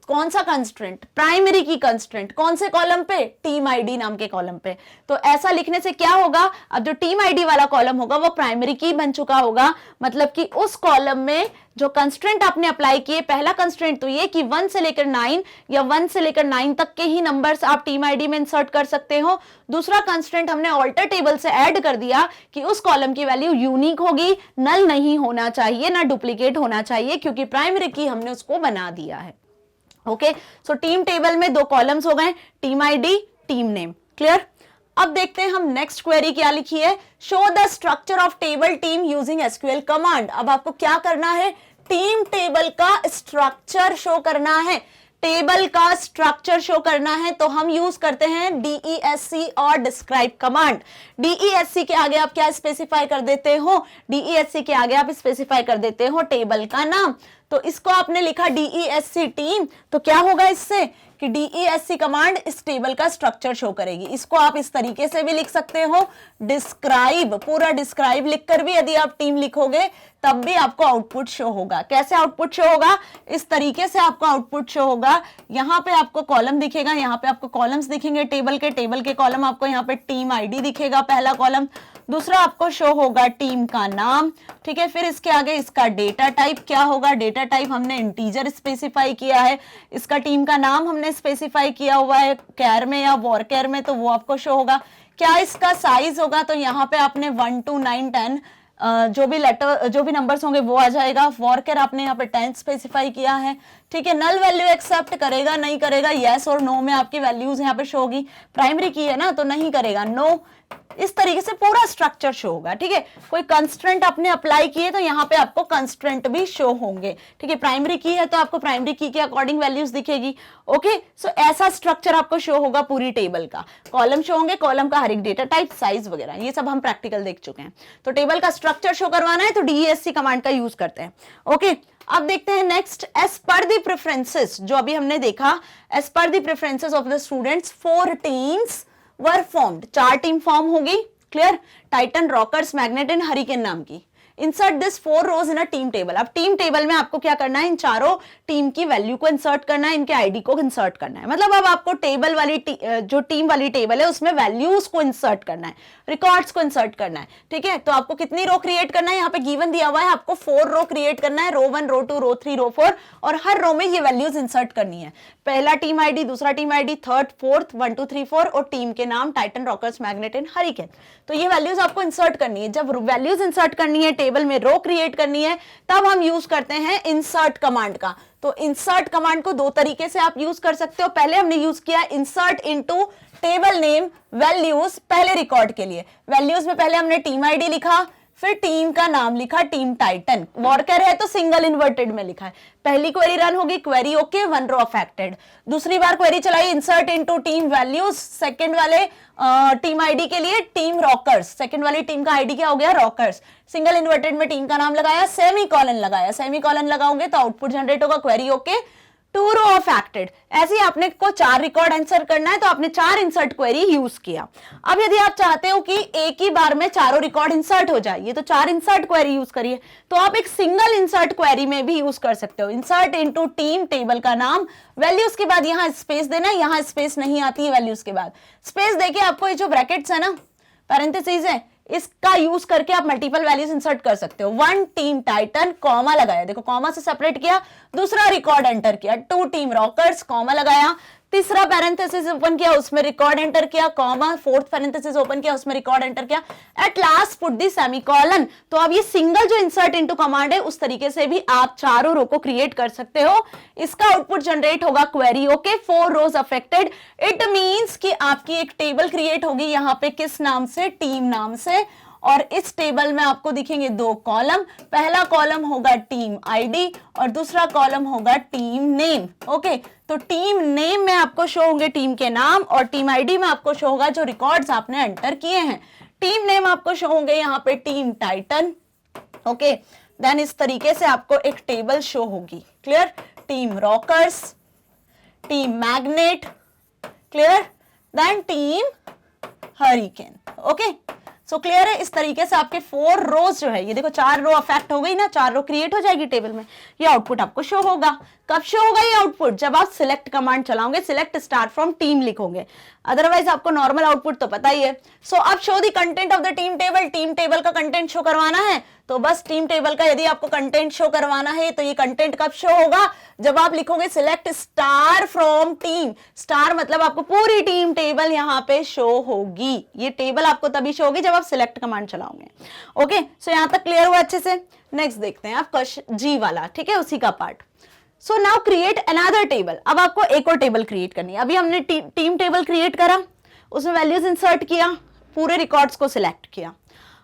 कौन सा कंस्ट्रेंट, प्राइमरी की कंस्ट्रेंट, कौन से कॉलम पे, टीम आईडी नाम के कॉलम पे। तो ऐसा लिखने से क्या होगा, अब जो टीम आईडी वाला कॉलम होगा वो प्राइमरी की बन चुका होगा, मतलब कि उस कॉलम में जो कंस्ट्रेंट आपने अप्लाई किए, पहला कंस्ट्रेंट तो ये कि 1 से लेकर 9 या 1 से लेकर 9 तक के ही नंबर्स आप टीम आईडी में इंसर्ट कर सकते हो। दूसरा कंस्ट्रेंट हमने ऑल्टर टेबल से ऐड कर दिया कि उस कॉलम की वैल्यू यूनिक होगी, नल नहीं होना चाहिए, ना डुप्लीकेट होना चाहिए, क्योंकि प्राइमरी की हमने उसको बना दिया है। ओके, सो टीम टेबल में 2 कॉलम्स हो गए, team ID, team name. Clear? अब देखते हैं हम नेक्स्ट क्वेरी क्या लिखी है, show the structure of table team using SQL command. अब आपको क्या करना है, टीम टेबल का स्ट्रक्चर शो करना है, टेबल का स्ट्रक्चर शो करना है, तो हम यूज करते हैं DESC और डिस्क्राइब कमांड। DESC के आगे आप क्या स्पेसिफाई कर देते हो, DESC के आगे आप स्पेसिफाई कर देते हो टेबल का नाम। तो इसको आपने लिखा DESC टीम, तो क्या होगा इससे कि DESC कमांड इस टेबल का स्ट्रक्चर शो करेगी। इसको आप इस तरीके से भी लिख सकते हो, डिस्क्राइब, पूरा डिस्क्राइब लिखकर भी यदि आप टीम लिखोगे तब भी आपको आउटपुट शो होगा। कैसे आउटपुट शो होगा, इस तरीके से आपको आउटपुट शो होगा। यहाँ पे आपको कॉलम दिखेगा, यहाँ पे आपको कॉलम्स दिखेंगे टेबल के कॉलम आपको यहाँ पे टीम आईडी दिखेगा पहला कॉलम, दूसरा आपको शो होगा टीम का नाम। ठीक है, फिर इसके आगे इसका डेटा टाइप क्या होगा, डेटा टाइप हमने इंटीजर स्पेसिफाई किया है, इसका टीम का नाम हमने स्पेसिफाई किया हुआ है कैर में या वॉर कैर में, तो वो आपको शो होगा। क्या इसका साइज होगा, तो यहाँ पे आपने 1 to 9 10 जो भी नंबर्स होंगे वो आ जाएगा। वॉरकर आपने यहाँ पे 10 स्पेसिफाई किया है। ठीक है, नल वैल्यू एक्सेप्ट करेगा नहीं करेगा, यस और नो में आपकी वैल्यूज यहाँ पे शो होगी। प्राइमरी की है ना तो नहीं करेगा, नो। इस तरीके से पूरा स्ट्रक्चर शो होगा। ठीक है, कोई कंस्ट्रेंट आपने अप्लाई किए तो यहाँ पे आपको कंस्ट्रेंट भी शो होंगे। ठीक है, प्राइमरी की है तो आपको प्राइमरी की के अकॉर्डिंग वैल्यूज दिखेगी। ओके, सो ऐसा स्ट्रक्चर आपको शो होगा पूरी टेबल का। कॉलम शो होंगे, कॉलम का हर एक डेटा टाइप, साइज वगैरह, ये सब हम प्रैक्टिकल देख चुके हैं। तो टेबल का स्ट्रक्चर शो करवाना है तो DESC कमांड का यूज करते हैं। ओके, अब देखते हैं next, as per the preferences, जो अभी हमने देखा, as per the preferences of the students 4 teams were formed, 4 team form होगी। Clear, Titan, Rockers, Magnet and Hurricane नाम की। Insert this 4 rows in a team table. अब टीम टेबल में आपको क्या करना है, इन चारों टीम की वैल्यू को इंसर्ट करना है, इनके आईडी को इंसर्ट करना है। मतलब अब आपको टेबल वाली जो टीम वाली टेबल है उसमें वैल्यूज को इंसर्ट करना है, रिकॉर्ड्स को इंसर्ट करना है। ठीक है, तो आपको कितनी रो क्रिएट करना है, यहाँ पे गिवन दिया हुआ है, आपको 4 रो क्रिएट करना है, रो 1, रो 2, रो 3, रो 4, और हर रो में ये वैल्यूज इंसर्ट करनी है। पहला टीम आईडी, दूसरा टीम आईडी, थर्ड, फोर्थ, 1 2 3 4, और टीम के नाम Titan, Rockers, Magnet and Hurricane. तो ये वैल्यूज आपको इंसर्ट करनी है। जब वैल्यूज इंसर्ट करनी है, टेबल में रो क्रिएट करनी है, तब हम यूज करते हैं इंसर्ट कमांड का। तो इंसर्ट कमांड को 2 तरीके से आप यूज कर सकते हो। पहले हमने यूज किया insert into table name values, पहले रिकॉर्ड के लिए। वैल्यूज में पहले हमने टीम आईडी लिखा, फिर टीम का नाम लिखा टीम टाइटन, वॉरकर है तो सिंगल इन्वर्टेड में लिखा है। पहली क्वेरी रन होगी, क्वेरी ओके, 1 रो अफेक्टेड। दूसरी बार क्वेरी चलाई, insert into team values, second वाले टीम आईडी के लिए टीम रॉकर्स, सेकंड वाली टीम का आईडी क्या हो गया, रॉकर्स। सिंगल इन्वर्टेड में टीम का नाम लगाया, सेमीकोलन लगाया, सेमीकोलन लगाओगे तो आउटपुट जनरेट होगा, क्वेरी ओके, 2 रो अफेक्टेड। ऐसे ही आपने को 4 रिकॉर्ड आंसर करना है तो आपने 4 इंसर्ट क्वेरी यूज किया। अब यदि आप चाहते हो कि एक ही बार में चारों रिकॉर्ड इंसर्ट हो जाए, ये तो 4 इंसर्ट क्वेरी यूज करिए, तो आप एक सिंगल इंसर्ट क्वेरी में भी यूज कर सकते हो। इंसर्ट इनटू टीम, टेबल का नाम, वैल्यूज के बाद यहां स्पेस देना है, यहां स्पेस नहीं आती है वैल्यूज के बाद। स्पेस देके आपको ये जो ब्रैकेट्स है ना, पैरेंथेसिस है, इसका यूज करके आप मल्टीपल वैल्यूज इंसर्ट कर सकते हो। 1 टीम टाइटन, कॉमा लगाया, देखो कॉमा से सेपरेट किया, दूसरा रिकॉर्ड एंटर किया, 2 टीम रॉकर्स, कॉमा लगाया, तीसरा पैरेंथेसिस ओपन किया, उसमें रिकॉर्ड एंटर किया, कॉमा, फोर्थ पैरेंथेसिस ओपन किया, उसमें रिकॉर्ड एंटर किया, at last put the semicolon. तो अब ये सिंगल जो इंसर्ट इनटू कमांड है, उस तरीके से भी आप चारों रो को क्रिएट कर सकते हो। इसका आउटपुट जनरेट होगा, query okay, 4 rows affected. It means कि आपकी एक टेबल क्रिएट होगी यहां पे, किस नाम से, टीम नाम से, और इस टेबल में आपको दिखेंगे 2 कॉलम। पहला कॉलम होगा टीम आईडी और दूसरा कॉलम होगा टीम नेम। ओके, तो टीम नेम में आपको शो होंगे टीम के नाम और टीम आईडी में आपको शो होगा जो रिकॉर्ड्स आपने एंटर किए हैं। टीम नेम आपको शो होंगे यहाँ पे टीम टाइटन। ओके, देन इस तरीके से आपको एक टेबल शो होगी। Clear? Team Rockers, team Magnet, clear, then team Hurricane. Okay, so clear है? इस तरीके से आपके 4 रोज जो है, ये देखो 4 रो अफेक्ट हो गई ना, 4 रो क्रिएट हो जाएगी टेबल में। ये आउटपुट आपको शो होगा। कब शो होगा ये आउटपुट? जब आप सिलेक्ट कमांड चलाओगे, सिलेक्ट स्टार्ट फ्रॉम टीम लिखोगे, अदरवाइज आपको नॉर्मल आउटपुट तो पता ही है। सो अब show the content of the team table, team table का कंटेंट शो करवाना है तो बस टीम टेबल का यदि आपको कंटेंट शो करवाना है तो ये कंटेंट कब शो होगा? जब आप लिखोगे select star from team. Star मतलब आपको पूरी टीम टेबल यहां पे शो होगी। ये टेबल आपको तभी शो होगी जब आप सिलेक्ट कमांड चलाओगे। ओके, सो यहां तक क्लियर हुआ अच्छे से? नेक्स्ट देखते हैं आप क्वेश्चन जी वाला, ठीक है, उसी का part. So now create another table. अब आपको एक और टेबल क्रिएट करनी है। अभी हमने टीम टेबल क्रिएट करा, उसमें वैल्यूज इंसर्ट किया, पूरे रिकॉर्ड्स को सिलेक्ट किया।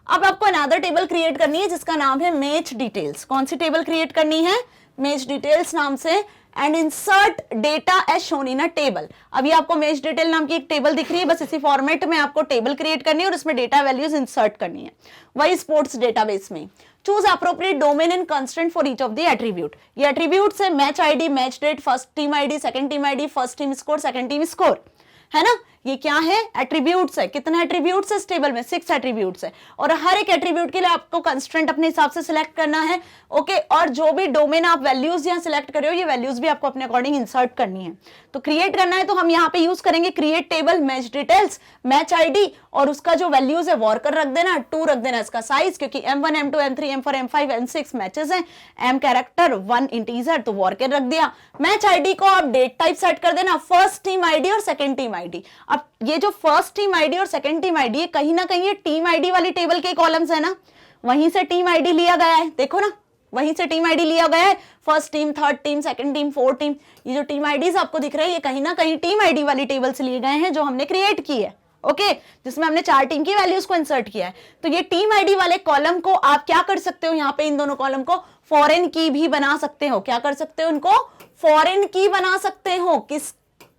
अब आपको अनदर टेबल क्रिएट करनी है जिसका नाम है मैच डिटेल्स। कौन सी टेबल क्रिएट करनी है? मैच डिटेल्स नाम से। And insert data as shown in a table. अभी आपको मैच डिटेल नाम की एक टेबल दिख रही है, बस इसी फॉर्मेट में आपको टेबल क्रिएट करनी है और इसमें डेटा वैल्यूज इंसर्ट करनी है, वही स्पोर्ट्स डेटाबेस में। Choose appropriate domain and constraint for each of the attribute. ये एट्रीब्यूट्स है match ID, match date, first team ID, second team ID, first team score, second team score, है ना? ये क्या है? एट्रीब्यूट्स है। कितने एट्रीब्यूट्स है इस टेबल में? 6 एट्रीब्यूट्स है और हर एक एट्रीब्यूट के लिए आपको कंस्ट्रेंट अपने हिसाब से सिलेक्ट करना है। ओके, और जो भी डोमेन आप वैल्यूज यहाँ सिलेक्ट कर रहे हो, ये वैल्यूज भी आपको अपने अकॉर्डिंग इंसर्ट करनी है। तो क्रिएट करना है तो हम यहाँ पे यूज करेंगे create table, match details, match ID, और उसका जो वैल्यूज है वॉरकर रख देना, 2 रख देना इसका साइज, क्योंकि M1, M2, M3, M4, M5, M6 matches हैं, M कैरेक्टर, 1 इंटीजर, तो वॉरकर रख दिया। मैच आईडी को आप डेट टाइप सेट कर देना, फर्स्ट टीम आईडी और सेकंड टीम आईडी। अब ये जो फर्स्ट टीम आईडी और सेकंड टीम आईडी है, कहीं ना कहीं ये टीम आईडी वाली टेबल के कॉलम्स है ना, वहीं से टीम आईडी लिया गया है, देखो ना, वहीं से टीम आईडी लिया गया है। First team, third team, second team, fourth team, ये जो टीम आईडीज आपको दिख रही है, ये कहीं ना कहीं टीम आईडी वाली टेबल से लिए गए हैं जो हमने क्रिएट की है। ओके, जिसमें हमने 4 टीम की वैल्यूज को इंसर्ट किया है। तो ये टीम आईडी वाले कॉलम को आप क्या कर सकते हो, यहाँ पे इन दोनों कॉलम को फॉरेन की भी बना सकते हो। क्या कर सकते हो? इनको फॉरेन की बना सकते हो। किस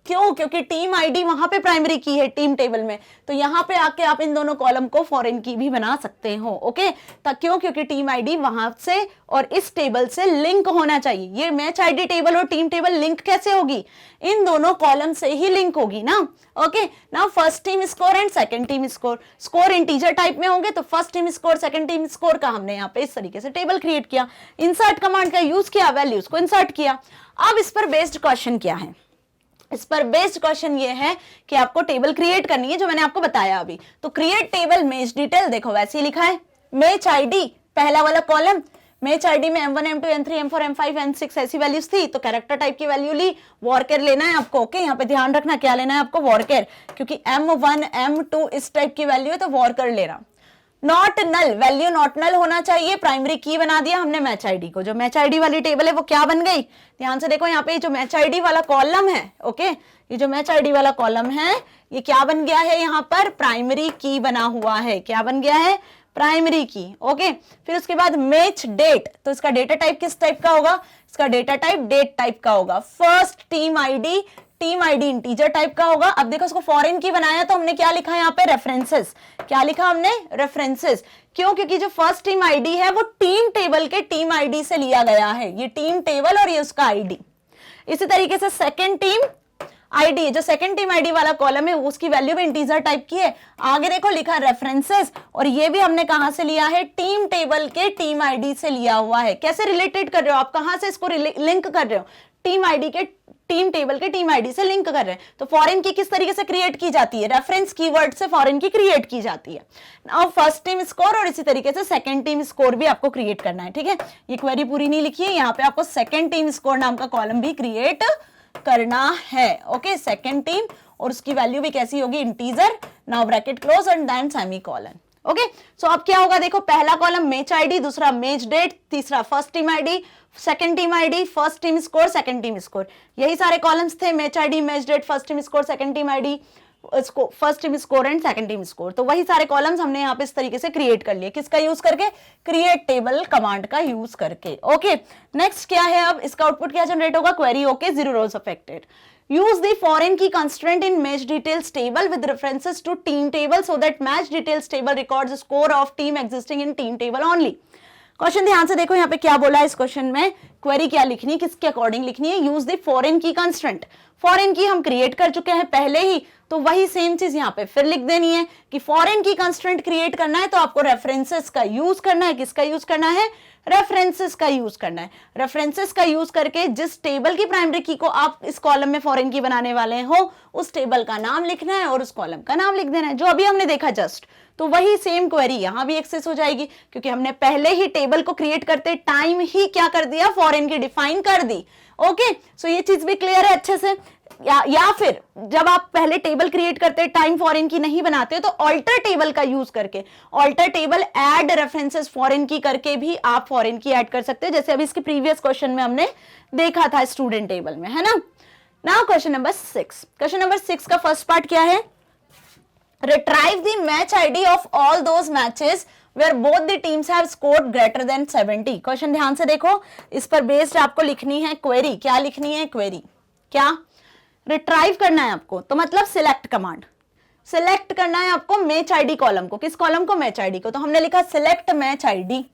क्यों? क्योंकि टीम आईडी वहां पे प्राइमरी की है टीम टेबल में, तो यहां पे आके आप इन दोनों कॉलम को फॉरेन की भी बना सकते हो। ओके, क्यों? क्योंकि टीम आईडी वहां से और इस टेबल से लिंक होना चाहिए। ये मैच आईडी टेबल और टीम टेबल लिंक कैसे होगी? इन दोनों कॉलम से ही लिंक होगी ना। Okay, now first team score and second team score, score integer type में होंगे, तो first team score, second team score का हमने यहाँ पे इस तरीके से टेबल क्रिएट किया, इंसर्ट कमांड का यूज किया, वैल्यूज को इंसर्ट किया। अब इस पर बेस्ड क्वेश्चन क्या है? इस पर बेस्ड क्वेश्चन ये है कि आपको टेबल क्रिएट करनी है, जो मैंने आपको बताया अभी। तो क्रिएट टेबल मैच डिटेल, देखो वैसे ही लिखा है, मैच आईडी पहला वाला कॉलम, मैच आईडी में M1, M2, M3, M4, M5, M6 ऐसी वैल्यूज थी, तो कैरेक्टर टाइप की वैल्यू ली, वॉरकर लेना है आपको। ओके, यहाँ पे ध्यान रखना क्या लेना है आपको, वॉरकर, क्योंकि M1, M2 इस टाइप की वैल्यू है तो वॉरकर लेना। Not null, value not null होना चाहिए, प्राइमरी की बना दिया हमने मैच आईडी को। जो मैच आईडी वाली टेबल है वो क्या बन गई? ध्यान से देखो, यहाँ पे जो मैच आईडी वाला कॉलम है, ओके, ये जो मैच आईडी वाला कॉलम है, ये क्या बन गया है? यहाँ पर प्राइमरी की बना हुआ है। क्या बन गया है? प्राइमरी की। ओके, फिर उसके बाद मैच डेट, तो इसका डेटा टाइप किस टाइप का होगा, इसका डेटा टाइप डेट टाइप का होगा। First team ID integer type का होगा। अब देखो इसको फॉरेन की बनाया तो हमने क्या लिखा है यहाँ पे, रेफरेंसेस। क्या लिखा हमने, रेफरेंसेस। क्यों, क्योंकि जो फर्स्ट टीम आईडी है वो टीम टेबल के टीम आईडी से लिया गया है, ये टीम टेबल और ये उसका आईडी। इसी तरीके से सेकेंड टीम आईडी, जो सेकंड टीम आईडी वाला कॉलम है उसकी वैल्यू भी इंटीजर टाइप की है। आगे देखो लिखा रेफरेंसेस, और ये भी हमने कहां से लिया है, टीम टेबल के टीम आईडी से लिया हुआ है। कैसे रिलेटेड कर रहे हो आप, कहां से इसको लिंक कर रहे हो, टीम आईडी के टीम टेबल के टीम आईडी से लिंक कर रहे हैं। तो फॉरेन की किस तरीके से क्रिएट की जाती है, रेफरेंस कीवर्ड से फॉरेन की क्रिएट की जाती है। नाउ फर्स्ट टीम स्कोर और इसी तरीके से सेकंड टीम स्कोर भी आपको क्रिएट करना है। ठीक है, ये क्वेरी पूरी नहीं लिखी है, यहाँ पे आपको सेकंड टीम स्कोर नाम का कॉलम भी क्रिएट करना है। ओके, सेकंड टीम, और उसकी वैल्यू भी कैसी होगी, integer, now bracket close and then semicolon. Okay, so अब क्या होगा, देखो पहला कॉलम मैच आईडी, दूसरा मैच डेट, तीसरा first team ID, second team ID, first team score, second team score, यही सारे कॉलम्स थे, match ID, match date, first team score, second team ID, first team score and second team score. तो वही सारे columns हमने यहाँ पे इस तरीके से क्रिएट कर लिए, किसका यूज करके, क्रिएट टेबल कमांड का यूज करके। ओके, नेक्स्ट क्या है, अब इसका आउटपुट क्या जनरेट होगा, query okay, 0 rows affected. Use the foreign key constraint in match details table with references to team table so that match details table records the score of team existing in team table only. Question ध्यान से देखो यहाँ पे क्या बोला है इस question में, क्वेरी क्या लिखनी है, किसके अकॉर्डिंग लिखनी है, यूज द फॉरेन की कंस्ट्रेंट। फॉरेन की हम क्रिएट कर चुके हैं पहले ही, तो वही सेम चीज यहाँ पे फिर लिख देनी है कि फॉरेन की कंस्ट्रेंट क्रिएट करना है तो आपको रेफरेंसेस का यूज करना है। किसका यूज करना है, रेफरेंसेस का यूज करना है। रेफरेंसेस का यूज करके जिस टेबल की प्राइमरी की को आप इस कॉलम में फॉरेन की बनाने वाले हो, उस टेबल का नाम लिखना है और उस कॉलम का नाम लिख देना है, जो अभी हमने देखा जस्ट। तो वही सेम क्वेरी यहां भी एक्सेस हो जाएगी, क्योंकि हमने पहले ही टेबल को क्रिएट करते टाइम ही क्या कर दिया, फॉरेन की डिफाइन कर दी। ओके, सो ये चीज भी क्लियर है अच्छे से। या फिर जब आप पहले टेबल क्रिएट करते टाइम फॉरेन की नहीं बनाते तो ऑल्टर टेबल का यूज करके, alter table add references foreign key करके भी आप फॉरेन की ऐड कर सकते हो, जैसे अभी इसके प्रीवियस क्वेश्चन में हमने देखा था स्टूडेंट टेबल में, है ना। Now question number 6, question number 6 का फर्स्ट पार्ट क्या है, retrieve the match ID of all those matches where both the teams have scored greater than 70। Question ध्यान से देखो, इस पर बेस्ड आपको लिखनी है क्वेरी। क्या लिखनी है, क्वेरी क्या, रिट्राइव करना है आपको, तो मतलब सिलेक्ट कमांड, सिलेक्ट करना है आपको मैच आईडी कॉलम को। किस कॉलम को, मैच आईडी को। तो हमने लिखा select match ID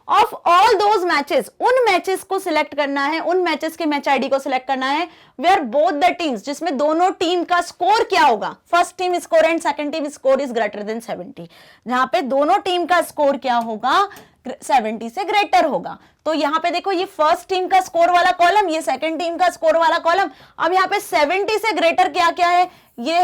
of all those matches, उन मैचेस को सिलेक्ट करना है, उन मैचेस के मैच आईडी को सिलेक्ट करना है वेयर बोथ द टीम्स, जिसमें दोनों टीम का स्कोर क्या होगा, first team score and second team score is greater than 70। जहां पे दोनों टीम का स्कोर क्या होगा, 70 से ग्रेटर होगा। तो यहाँ पे देखो, ये फर्स्ट टीम का स्कोर वाला कॉलम, ये सेकंड टीम का स्कोर वाला कॉलम। अब यहाँ पे 70 से ग्रेटर क्या क्या है, ये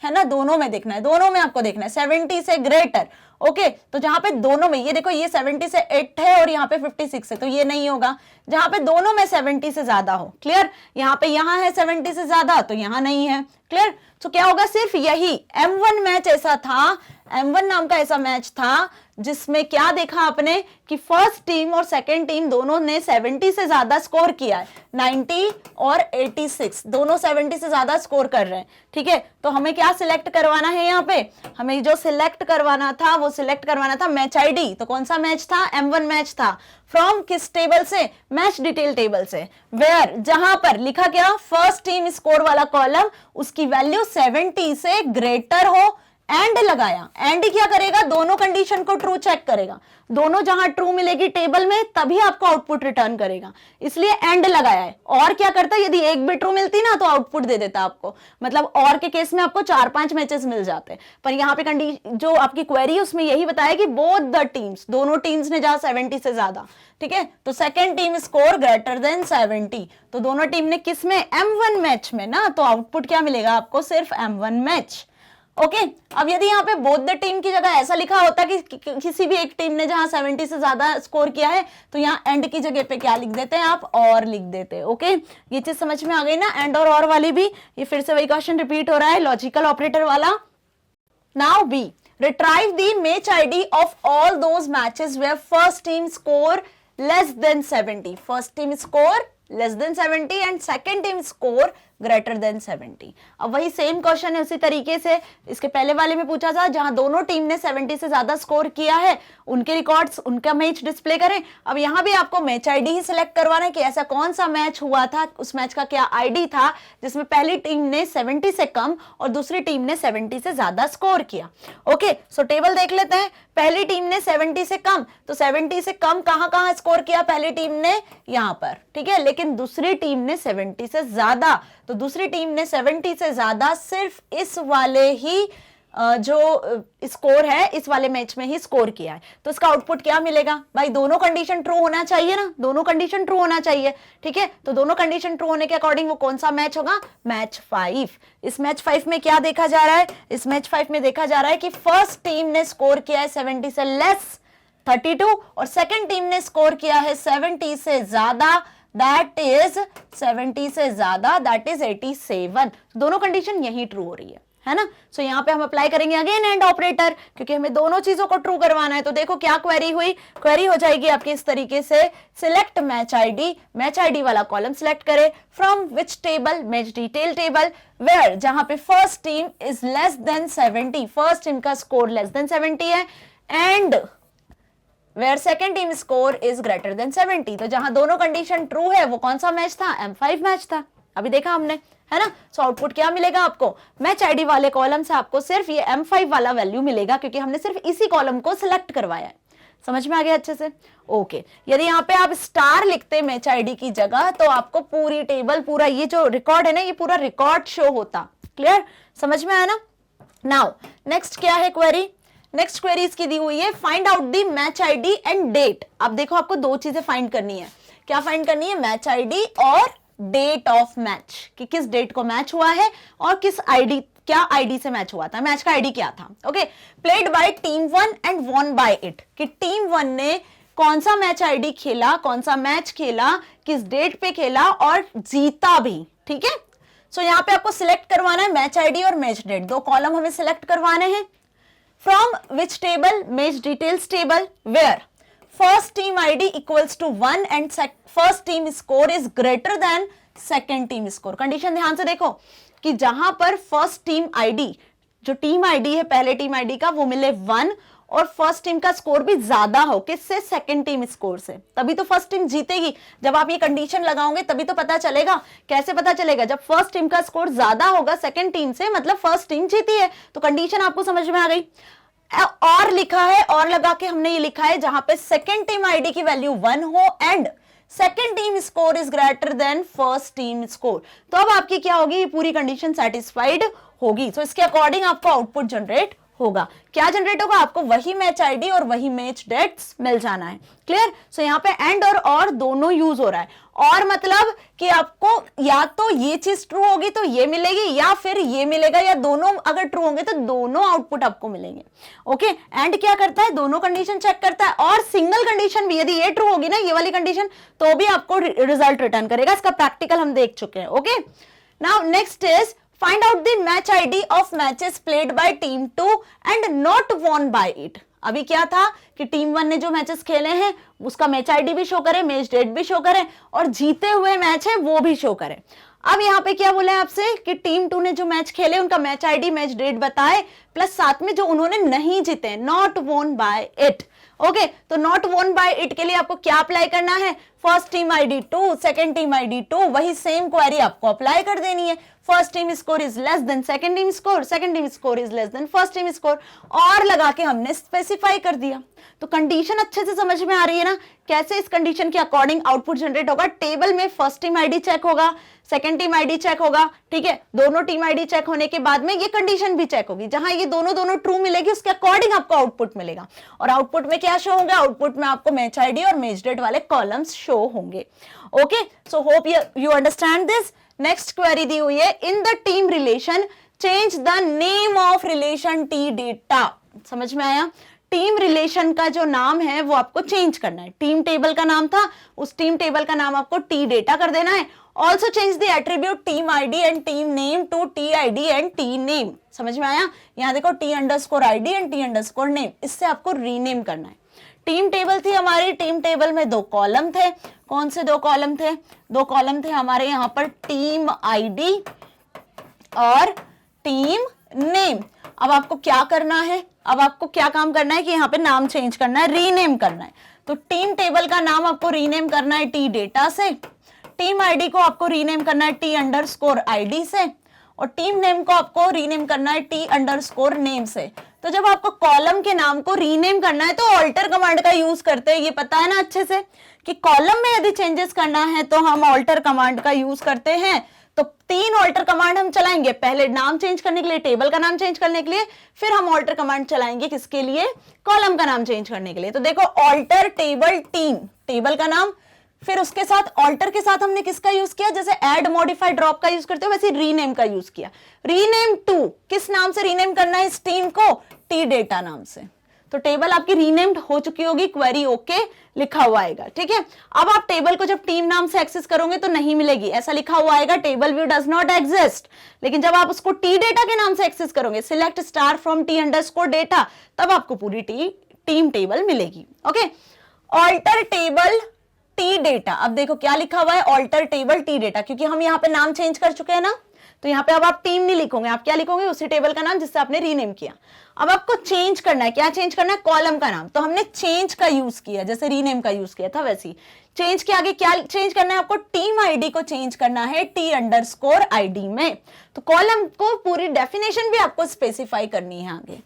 है ना, दोनों में देखना है, दोनों में आपको देखना है 70 से ग्रेटर। ओके, तो जहां पे दोनों में, ये देखो ये 70 से 8 है और यहाँ पे 56 है, तो ये नहीं होगा। जहां पे दोनों में 70 से ज्यादा हो, क्लियर, यहाँ पे यहाँ है 70 से ज्यादा तो यहाँ नहीं है, क्लियर। तो क्या होगा, सिर्फ यही M1 मैच ऐसा था, M1 नाम का ऐसा मैच था जिसमें क्या देखा आपने कि फर्स्ट टीम और सेकंड टीम दोनों ने 70 से ज्यादा स्कोर किया है, 90 और 86 दोनों 70 से ज्यादा स्कोर कर रहे हैं। ठीक है, तो हमें क्या सिलेक्ट करवाना है, यहाँ पे हमें जो सिलेक्ट करवाना था वो सिलेक्ट करवाना था मैच आईडी। तो कौन सा मैच था, M1 मैच था। फ्रॉम किस टेबल से, मैच डिटेल टेबल से, वेयर, जहां पर लिखा क्या, फर्स्ट टीम स्कोर वाला कॉलम, उसकी वैल्यू 70 से ग्रेटर हो, एंड लगाया। एंड क्या करेगा, दोनों कंडीशन को ट्रू चेक करेगा, दोनों जहां ट्रू मिलेगी टेबल में तभी आपको आउटपुट रिटर्न करेगा, इसलिए एंड लगाया है। और क्या करता है, यदि एक भी ट्रू मिलती ना तो आउटपुट दे देता आपको, मतलब और के केस में आपको 4-5 मैचेस मिल जाते, पर यहाँ पे जो आपकी क्वेरी उसमें यही बताया कि बोथ द टीम्स, दोनों टीम्स ने जहां 70 से ज्यादा, ठीक है, तो second team score greater than 70, तो दोनों टीम ने किस में, M1 मैच में ना, तो आउटपुट क्या मिलेगा आपको, सिर्फ M1 मैच। ओके, अब यदि यहाँ पे बोथ द टीम की जगह ऐसा लिखा होता कि किसी भी एक टीम ने जहां 70 से ज्यादा स्कोर किया है, तो यहाँ एंड की जगह पे क्या लिख देते हैं आप, और लिख देते हैं। ओके, ये चीज समझ में आ गई ना, एंड और वाली भी, ये फिर से वही क्वेश्चन रिपीट हो रहा है, लॉजिकल ऑपरेटर वाला। Now B, retrieve the match ID of all those matches where first team score less than 70, first team score less than 70 and second team score greater than 70। अब वही same question है उसी तरीके से इसके पहले वाले में पूछा था, जहां दोनों टीम ने 70 से ज्यादा स्कोर किया है उनके रिकॉर्ड्स, उनका मैच डिस्प्ले करें। अब यहां भी आपको मैच आईडी ही सिलेक्ट करवाना है कि ऐसा कौन सा मैच हुआ था, उस मैच का क्या आईडी था जिसमें पहली टीम ने 70 से कम और दूसरी टीम ने 70 से ज्यादा स्कोर किया। ओके, सो टेबल देख लेते हैं। पहली टीम ने 70 से कम, तो 70 से कम कहां स्कोर किया पहली टीम ने, यहां पर, ठीक है। लेकिन दूसरी टीम ने 70 से ज्यादा, तो दूसरी टीम ने 70 से ज्यादा सिर्फ इस वाले ही जो स्कोर है इस वाले मैच में ही स्कोर किया है। तो इसका आउटपुट क्या मिलेगा भाई, दोनों कंडीशन ट्रू होना चाहिए ना, दोनों कंडीशन ट्रू होना चाहिए, ठीक है। तो दोनों कंडीशन ट्रू होने के अकॉर्डिंग वो कौन सा मैच होगा, मैच 5। इस मैच 5 में क्या देखा जा रहा है, इस मैच 5 में देखा जा रहा है कि फर्स्ट टीम ने स्कोर किया है 70 से लेस 32 और सेकेंड टीम ने स्कोर किया है 70 से ज्यादा, दैट इज 70 से ज्यादा, दैट इज 87। दोनों कंडीशन यही ट्रू हो रही है ना। सो यहाँ पे हम अप्लाई करेंगे अगेन एंड ऑपरेटर, क्योंकि हमें दोनों चीजों को ट्रू करवाना है। तो देखो क्या क्वेरी हुई, क्वेरी हो जाएगी आपकी इस तरीके से, सिलेक्ट मैच आईडी वाला कॉलम सिलेक्ट करें, from which table, match detail table, where, जहां पे first team is less than 70, first team का स्कोर लेस देन 70 है, and where second team score is greater than 70। तो जहां दोनों कंडीशन ट्रू है वो कौन सा मैच था, M5 मैच था, अभी देखा हमने, है ना। सो आउटपुट क्या मिलेगा आपको, मैच आईडी वाले कॉलम से आपको सिर्फ ये M5 वाला वैल्यू मिलेगा, क्योंकि हमने सिर्फ इसी कॉलम को सिलेक्ट करवाया है। समझ में आ गया अच्छे से। ओके, यदि यहाँ पे आप स्टार लिखते मैच आईडी की जगह तो आपको पूरी टेबल, पूरा ये जो रिकॉर्ड है ना, ये पूरा रिकॉर्ड शो होता। क्लियर, समझ में आया ना। नाउ नेक्स्ट क्या है क्वेरी, नेक्स्ट क्वेरी इसकी दी हुई है, find out the match ID and date. अब देखो आपको दो चीजें फाइंड करनी है, क्या फाइंड करनी है, मैच आईडी और डेट ऑफ मैच, कि किस डेट को मैच हुआ है और किस आईडी, क्या आईडी से मैच हुआ था, मैच का आईडी क्या था। Okay, played by team 1 and won by it, कि टीम 1 ने कौन सा मैच आईडी खेला, कौन सा मैच खेला, किस डेट पे खेला और जीता भी, ठीक है। सो यहाँ पे आपको सिलेक्ट करवाना है मैच आईडी और मैच डेट, दो कॉलम हमें सिलेक्ट करवाने हैं। From which table, match details table, where first team ID equals to 1 and first team score is greater than second team score. Condition ध्यान से देखो कि जहां पर फर्स्ट टीम आईडी, जो टीम आईडी है पहले टीम आईडी का, वो मिले 1 और फर्स्ट टीम का स्कोर भी ज्यादा हो किससे, सेकेंड टीम स्कोर से, तभी तो फर्स्ट टीम जीतेगी। जब आप ये कंडीशन लगाओगे तभी तो पता चलेगा। कैसे पता चलेगा, जब फर्स्ट टीम का स्कोर ज्यादा होगा सेकेंड टीम से, मतलब फर्स्ट टीम जीती है। तो कंडीशन आपको समझ में आ गई। और लिखा है, और लगा के हमने ये लिखा है जहां पे सेकेंड टीम आईडी की वैल्यू 1 हो and second team score is greater then first team score. तो अब आपकी क्या होगी, ये पूरी कंडीशन सेटिस्फाइड होगी। तो इसके अकॉर्डिंग आपको आउटपुट जनरेट होगा। क्या जनरेट होगा, आपको वही मैच आईडी और वही मैच डेट्स मिल जाना है। क्लियर। सो यहाँ पे एंड और दोनों यूज हो रहा है। और मतलब कि आपको या तो ये चीज ट्रू होगी तो ये मिलेगी, या फिर ये मिलेगा, या दोनों अगर ट्रू होंगे तो दोनों आउटपुट आपको मिलेंगे। ओके, एंड क्या करता है, दोनों कंडीशन चेक करता है और सिंगल कंडीशन भी, यदि ये ट्रू होगी ना ये वाली कंडीशन, तो भी आपको रिजल्ट रिटर्न करेगा। इसका प्रैक्टिकल हम देख चुके हैं। Okay, now next is find out the match ID of matches played by team 2 and not won by it। अभी क्या था कि टीम 1 ने जो मैचेस खेले हैं उसका मैच आईडी भी शो करे, मैच डेट भी शो करे और जीते हुए मैच है वो भी शो करे। अब यहाँ पे क्या बोला है आपसे कि टीम 2 ने जो मैच खेले उनका मैच आईडी मैच डेट बताए, प्लस साथ में जो उन्होंने नहीं जीते, नॉट वोन बाय इट। ओके, तो नॉट वोन बाय इट के लिए आपको क्या अप्लाई करना है, first team ID 2, second team ID 2, वही सेम क्वेरी आपको अप्लाई कर देनी है। First team score is less then second team score, second team score is less then first team score, और लगा के हमने स्पेसिफाई कर दिया। तो कंडीशन अच्छे से समझ में आ रही है ना, कैसे इस कंडीशन के अकॉर्डिंग आउटपुट जनरेट होगा। टेबल में फर्स्ट टीम आईडी चेक होगा, सेकंड टीम आईडी चेक होगा, ठीक है। दोनों टीम आईडी चेक होने के बाद में ये कंडीशन भी चेक होगी, जहां ये दोनों ट्रू मिलेगी उसके अकॉर्डिंग आपको आउटपुट मिलेगा। और आउटपुट में क्या शो होगा, आउटपुट में आपको मैच आईडी और मैच डेट वाले कॉलम्स शो होंगे। Okay, so hope you understand this. Next query दी हुई है, in the team relation change the name of relation T data. समझ में आया, टीम रिलेशन का जो नाम है वो आपको चेंज करना है। टीम टेबल का नाम था, उस टीम टेबल का नाम आपको टी डेटा कर देना है। Also change the attribute team ID and team name to T ID and T name. समझ में आया, यहां देखो T underscore ID and T underscore name, इससे आपको रीनेम करना है। टीम टेबल थी हमारी, टीम टेबल में 2 कॉलम थे। कौन से 2 कॉलम थे? 2 कॉलम थे हमारे यहाँ पर टीम आईडी और टीम नेम। अब आपको क्या करना है? अब आपको क्या काम करना है कि यहाँ पे नाम चेंज करना है, रीनेम करना है। तो टीम टेबल का नाम आपको रीनेम करना है टी डेटा से, टीम आईडी को आपको रीनेम करना है T_ID से, और टीम नेम को आपको रीनेम करना है T_name से। तो जब आपको कॉलम के नाम को रीनेम करना है तो ऑल्टर कमांड का यूज करते हैं, ये पता है ना अच्छे से कि कॉलम में यदि चेंजेस करना है तो हम ऑल्टर कमांड का यूज करते हैं। तो 3 ऑल्टर कमांड हम चलाएंगे, पहले नाम चेंज करने के लिए, टेबल का नाम चेंज करने के लिए, फिर हम ऑल्टर कमांड चलाएंगे किसके लिए? कॉलम का नाम चेंज करने के लिए। तो देखो ऑल्टर टेबल टीम, टेबल का नाम, फिर उसके साथ ऑल्टर के साथ हमने किसका यूज किया? जैसे ऐड मॉडिफाई ड्रॉप का यूज करते हो वैसे रीनेम का यूज किया। रीनेम टू, किस नाम से रीनेम करना है इस टीम को? टी डेटा नाम से। तो टेबल आपकी रीनेम्ड हो चुकी होगी, क्वेरी ओके लिखा हुआ आएगा, ठीक है। अब आप टेबल को जब टीम नाम से एक्सेस करोगे तो नहीं मिलेगी, ऐसा लिखा हुआ आएगा table view does not exist. लेकिन जब आप उसको टी डेटा के नाम से एक्सेस करोगे, सिलेक्ट स्टार फ्रॉम T_data, तब आपको पूरी टीम टेबल मिलेगी। Okay, alter table T data. अब देखो क्या लिखा हुआ है? ऑल्टर टेबल टी डेटा, क्योंकि हम यहाँ पे नाम चेंज कर चुके हैं ना, तो यहाँ पे अब आप टीम नहीं लिखोगे, आप क्या लिखोगे? उसी टेबल का नाम जिससे आपने रीनेम किया। अब आपको चेंज करना है, क्या चेंज करना है? कॉलम का नाम। तो हमने चेंज का यूज किया, जैसे रीनेम का यूज किया था वैसे ही चेंज के आगे क्या चेंज करना है आपको? टीम आईडी को चेंज करना है T_ID में। तो कॉलम को पूरी डेफिनेशन भी आपको स्पेसिफाई करनी है आगे।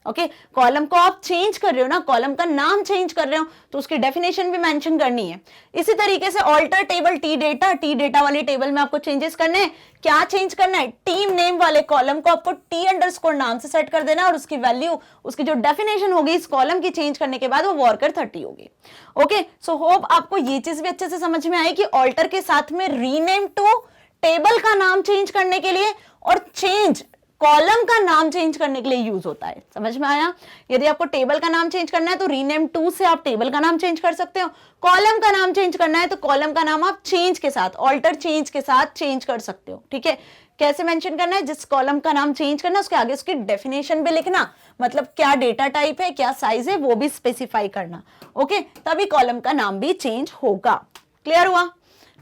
ओके, कॉलम को आप चेंज कर रहे हो ना, कॉलम का नाम चेंज कर रहे हो तो उसकी डेफिनेशन भी मेंशन करनी है। इसी तरीके से ऑल्टर टेबल टी डेटा वाली टेबल में आपको चेंजेस करने हैं। क्या चेंज करना है? टीम नेम वाले कॉलम को आपको T_ नाम से सेट कर देना और उसकी वैल्यू, उसकी जो डेफिनेशन होगी इस कॉलम की चेंज करने के बाद वो वर्कर 30 होगी। ओके, सो होप आपको ये चीज भी अच्छे से समझ में आई कि ऑल्टर के साथ में रीनेम टू, टेबल का नाम चेंज करने के लिए, और चेंज कॉलम का नाम चेंज करने के लिए यूज होता है। समझ में आया? यदि आपको टेबल का नाम चेंज करना है तो रीनेम टू से आप टेबल का नाम चेंज कर सकते हो। कॉलम का नाम चेंज करना है तो कॉलम का नाम आप चेंज के साथ, ऑल्टर चेंज के साथ चेंज कर सकते हो। ठीक है, कैसे मेंशन करना है? जिस कॉलम का नाम चेंज करना है उसके आगे उसकी डेफिनेशन भी लिखना, मतलब क्या डेटा टाइप है, क्या साइज है, वो भी स्पेसिफाई करना। ओके, तभी कॉलम का नाम भी चेंज होगा। क्लियर हुआ?